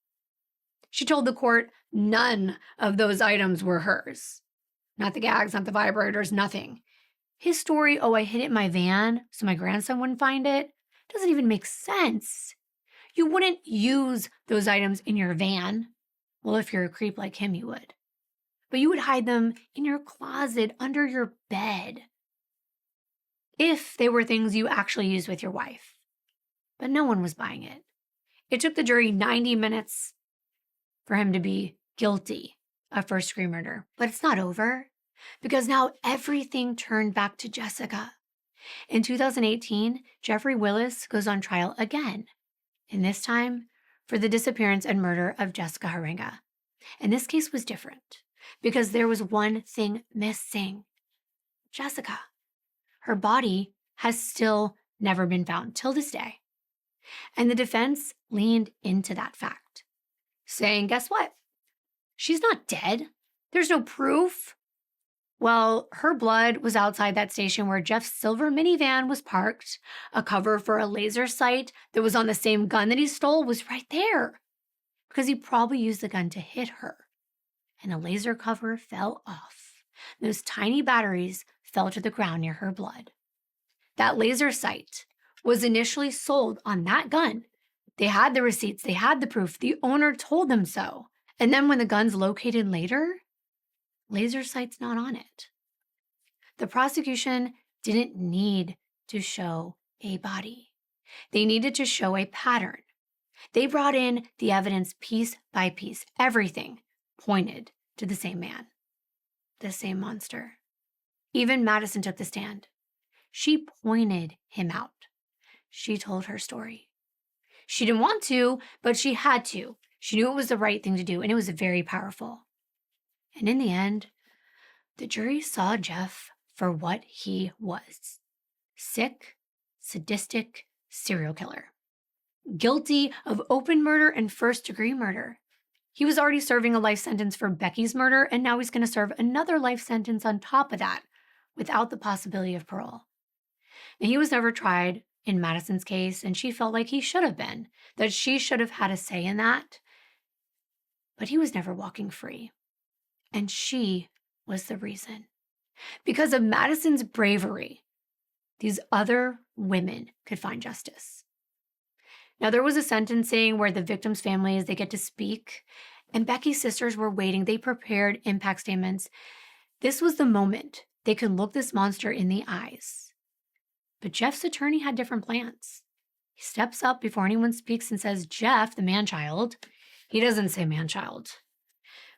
She told the court none of those items were hers. Not the gags, not the vibrators, nothing. His story, oh, I hid it in my van so my grandson wouldn't find it, doesn't even make sense. You wouldn't use those items in your van. Well, if you're a creep like him, you would. But you would hide them in your closet, under your bed. If they were things you actually used with your wife. But no one was buying it. It took the jury 90 minutes for him to be guilty of first-degree murder. But it's not over, because now everything turned back to Jessica. In 2018, Jeffrey Willis goes on trial again, and this time for the disappearance and murder of Jessica Heeringa. And this case was different, because there was one thing missing. Jessica. Her body has still never been found till this day. And the defense leaned into that fact, saying, guess what? She's not dead. There's no proof. Well, her blood was outside that station where Jeff's silver minivan was parked. A cover for a laser sight that was on the same gun that he stole was right there, because he probably used the gun to hit her. And a laser cover fell off. Those tiny batteries fell to the ground near her blood. That laser sight was initially sold on that gun. They had the receipts, they had the proof, the owner told them so. And then when the gun's located later, laser sight's not on it. The prosecution didn't need to show a body. They needed to show a pattern. They brought in the evidence piece by piece. Everything pointed to the same man, the same monster. Even Madison took the stand. She pointed him out. She told her story. She didn't want to, but she had to. She knew it was the right thing to do, and it was very powerful. And in the end, the jury saw Jeff for what he was. Sick, sadistic serial killer. Guilty of open murder and first-degree murder. He was already serving a life sentence for Becky's murder, and now he's going to serve another life sentence on top of that, without the possibility of parole. And he was never tried in Madison's case, and she felt like he should have been, that she should have had a say in that. But he was never walking free. And she was the reason. Because of Madison's bravery, these other women could find justice. Now, there was a sentencing where the victims' families, they get to speak, and Becky's sisters were waiting. They prepared impact statements. This was the moment they could look this monster in the eyes. But Jeff's attorney had different plans. He steps up before anyone speaks and says, Jeff, the man-child. He doesn't say man-child,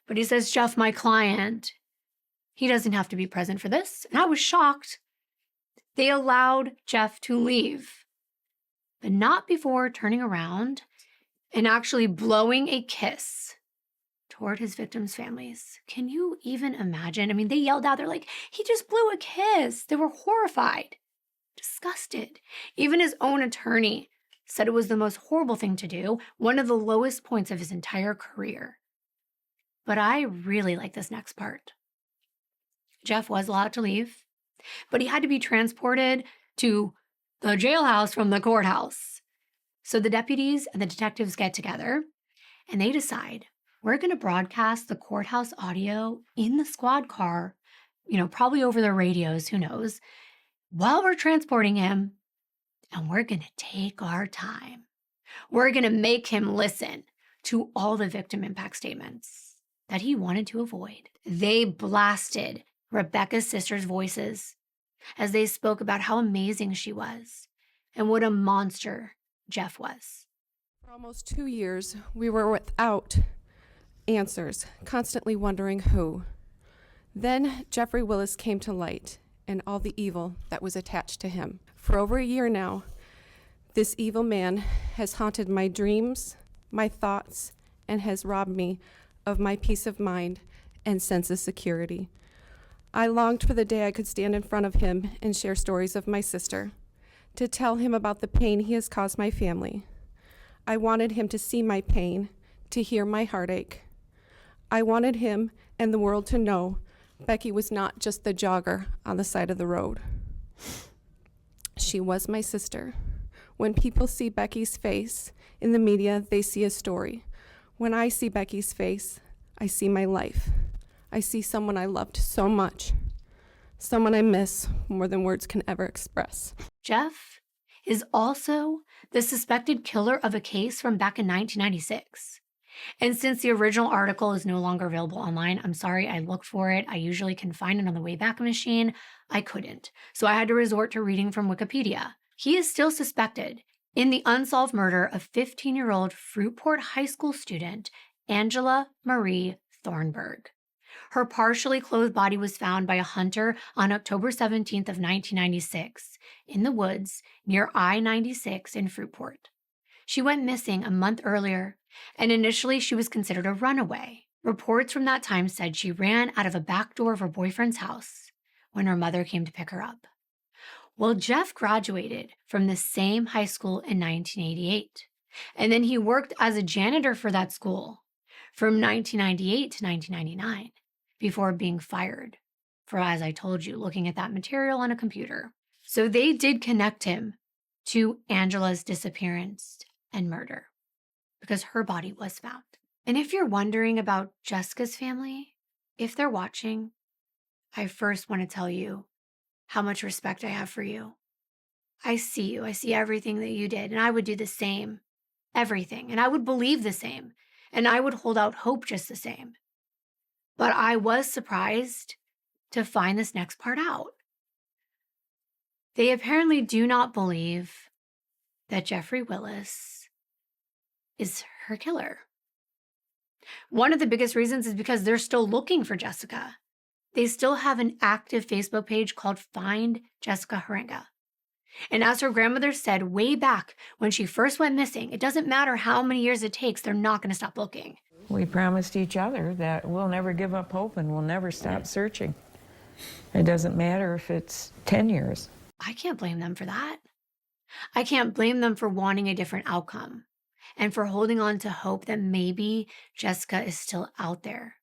but he says, Jeff, my client. He doesn't have to be present for this. And I was shocked. They allowed Jeff to leave, but not before turning around and actually blowing a kiss toward his victims' families. Can you even imagine? I mean, they yelled out, they're like, he just blew a kiss. They were horrified, disgusted. Even his own attorney said it was the most horrible thing to do, one of the lowest points of his entire career. But I really like this next part. Jeff was allowed to leave, but he had to be transported to the jailhouse from the courthouse. So the deputies and the detectives get together and they decide, we're going to broadcast the courthouse audio in the squad car, probably over the radios, who knows, while we're transporting him, and we're going to take our time. We're going to make him listen to all the victim impact statements that he wanted to avoid. They blasted Rebecca's sisters' voices as they spoke about how amazing she was and what a monster Jeff was. For almost 2 years, we were without answers, constantly wondering who. Then Jeffrey Willis came to light and all the evil that was attached to him. For over a year now, this evil man has haunted my dreams, my thoughts, and has robbed me of my peace of mind and sense of security. I longed for the day I could stand in front of him and share stories of my sister, to tell him about the pain he has caused my family. I wanted him to see my pain, to hear my heartache. I wanted him and the world to know Becky was not just the jogger on the side of the road. She was my sister. When people see Becky's face in the media, they see a story. When I see Becky's face, I see my life. I see someone I loved so much, someone I miss more than words can ever express. Jeff is also the suspected killer of a case from back in 1996. And since the original article is no longer available online, I'm sorry, I looked for it. I usually can find it on the Wayback Machine. I couldn't. So I had to resort to reading from Wikipedia. He is still suspected in the unsolved murder of 15-year-old Fruitport High School student Angela Marie Thornburg. Her partially clothed body was found by a hunter on October 17th of 1996 in the woods near I-96 in Fruitport. She went missing a month earlier, and initially she was considered a runaway. Reports from that time said she ran out of a back door of her boyfriend's house when her mother came to pick her up. Well, Jeff graduated from the same high school in 1988, and then he worked as a janitor for that school from 1998 to 1999 before being fired for, as I told you, looking at that material on a computer. So they did connect him to Angela's disappearance and murder because her body was found. And if you're wondering about Jessica's family, if they're watching, I first want to tell you how much respect I have for you. I see you. I see everything that you did, and I would do the same. Everything. And I would believe the same. And I would hold out hope just the same. But I was surprised to find this next part out. They apparently do not believe that Jeffrey Willis is her killer. One of the biggest reasons is because they're still looking for Jessica. They still have an active Facebook page called Find Jessica Heeringa. And as her grandmother said way back when she first went missing, it doesn't matter how many years it takes, they're not going to stop looking. We promised each other that we'll never give up hope and we'll never stop searching. It doesn't matter if it's 10 years. I can't blame them for that. I can't blame them for wanting a different outcome and for holding on to hope that maybe Jessica is still out there.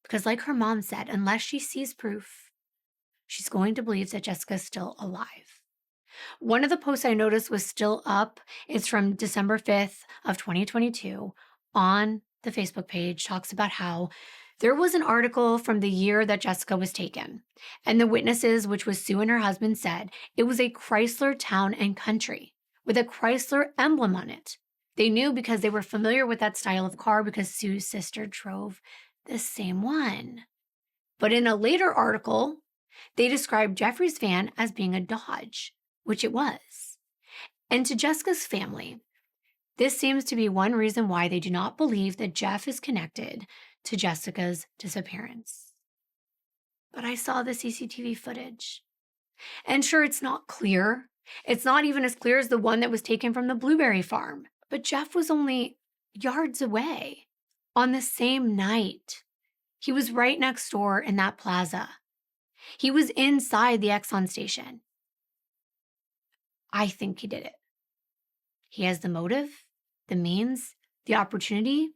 Because like her mom said, unless she sees proof, she's going to believe that Jessica's still alive. One of the posts I noticed was still up. It's from December 5th of 2022 on the Facebook page, talks about how there was an article from the year that Jessica was taken. And the witnesses, which was Sue and her husband, said it was a Chrysler Town and Country with a Chrysler emblem on it. They knew because they were familiar with that style of car because Sue's sister drove the same one. But in a later article, they described Jeffrey's van as being a Dodge, which it was. And to Jessica's family, this seems to be one reason why they do not believe that Jeff is connected to Jessica's disappearance. But I saw the CCTV footage. And sure, it's not clear. It's not even as clear as the one that was taken from the blueberry farm. But Jeff was only yards away. on the same night. He was right next door in that plaza. He was inside the Exxon station. I think he did it. He has the motive, the means, the opportunity,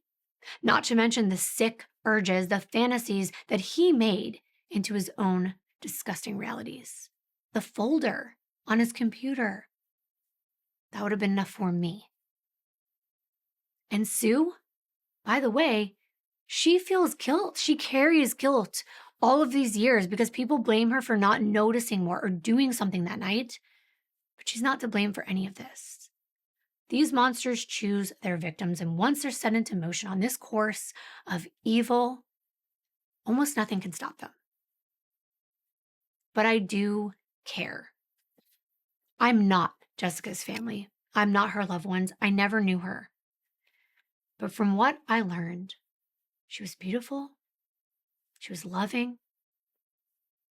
not to mention the sick urges, the fantasies that he made into his own disgusting realities. The folder on his computer, that would have been enough for me. And Sue, by the way, she feels guilt. She carries guilt all of these years because people blame her for not noticing more or doing something that night. But she's not to blame for any of this. These monsters choose their victims, and once they're set into motion on this course of evil, almost nothing can stop them. But I do care. I'm not Jessica's family. I'm not her loved ones. I never knew her. But from what I learned, she was beautiful, she was loving,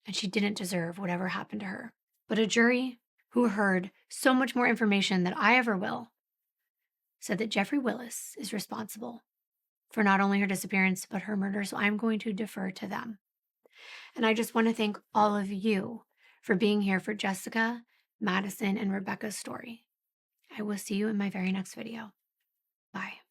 and she didn't deserve whatever happened to her. But a jury who heard so much more information than I ever will said that Jeffrey Willis is responsible for not only her disappearance, but her murder. So I'm going to defer to them. And I just want to thank all of you for being here for Jessica, Madison, and Rebecca's story. I will see you in my very next video. Bye.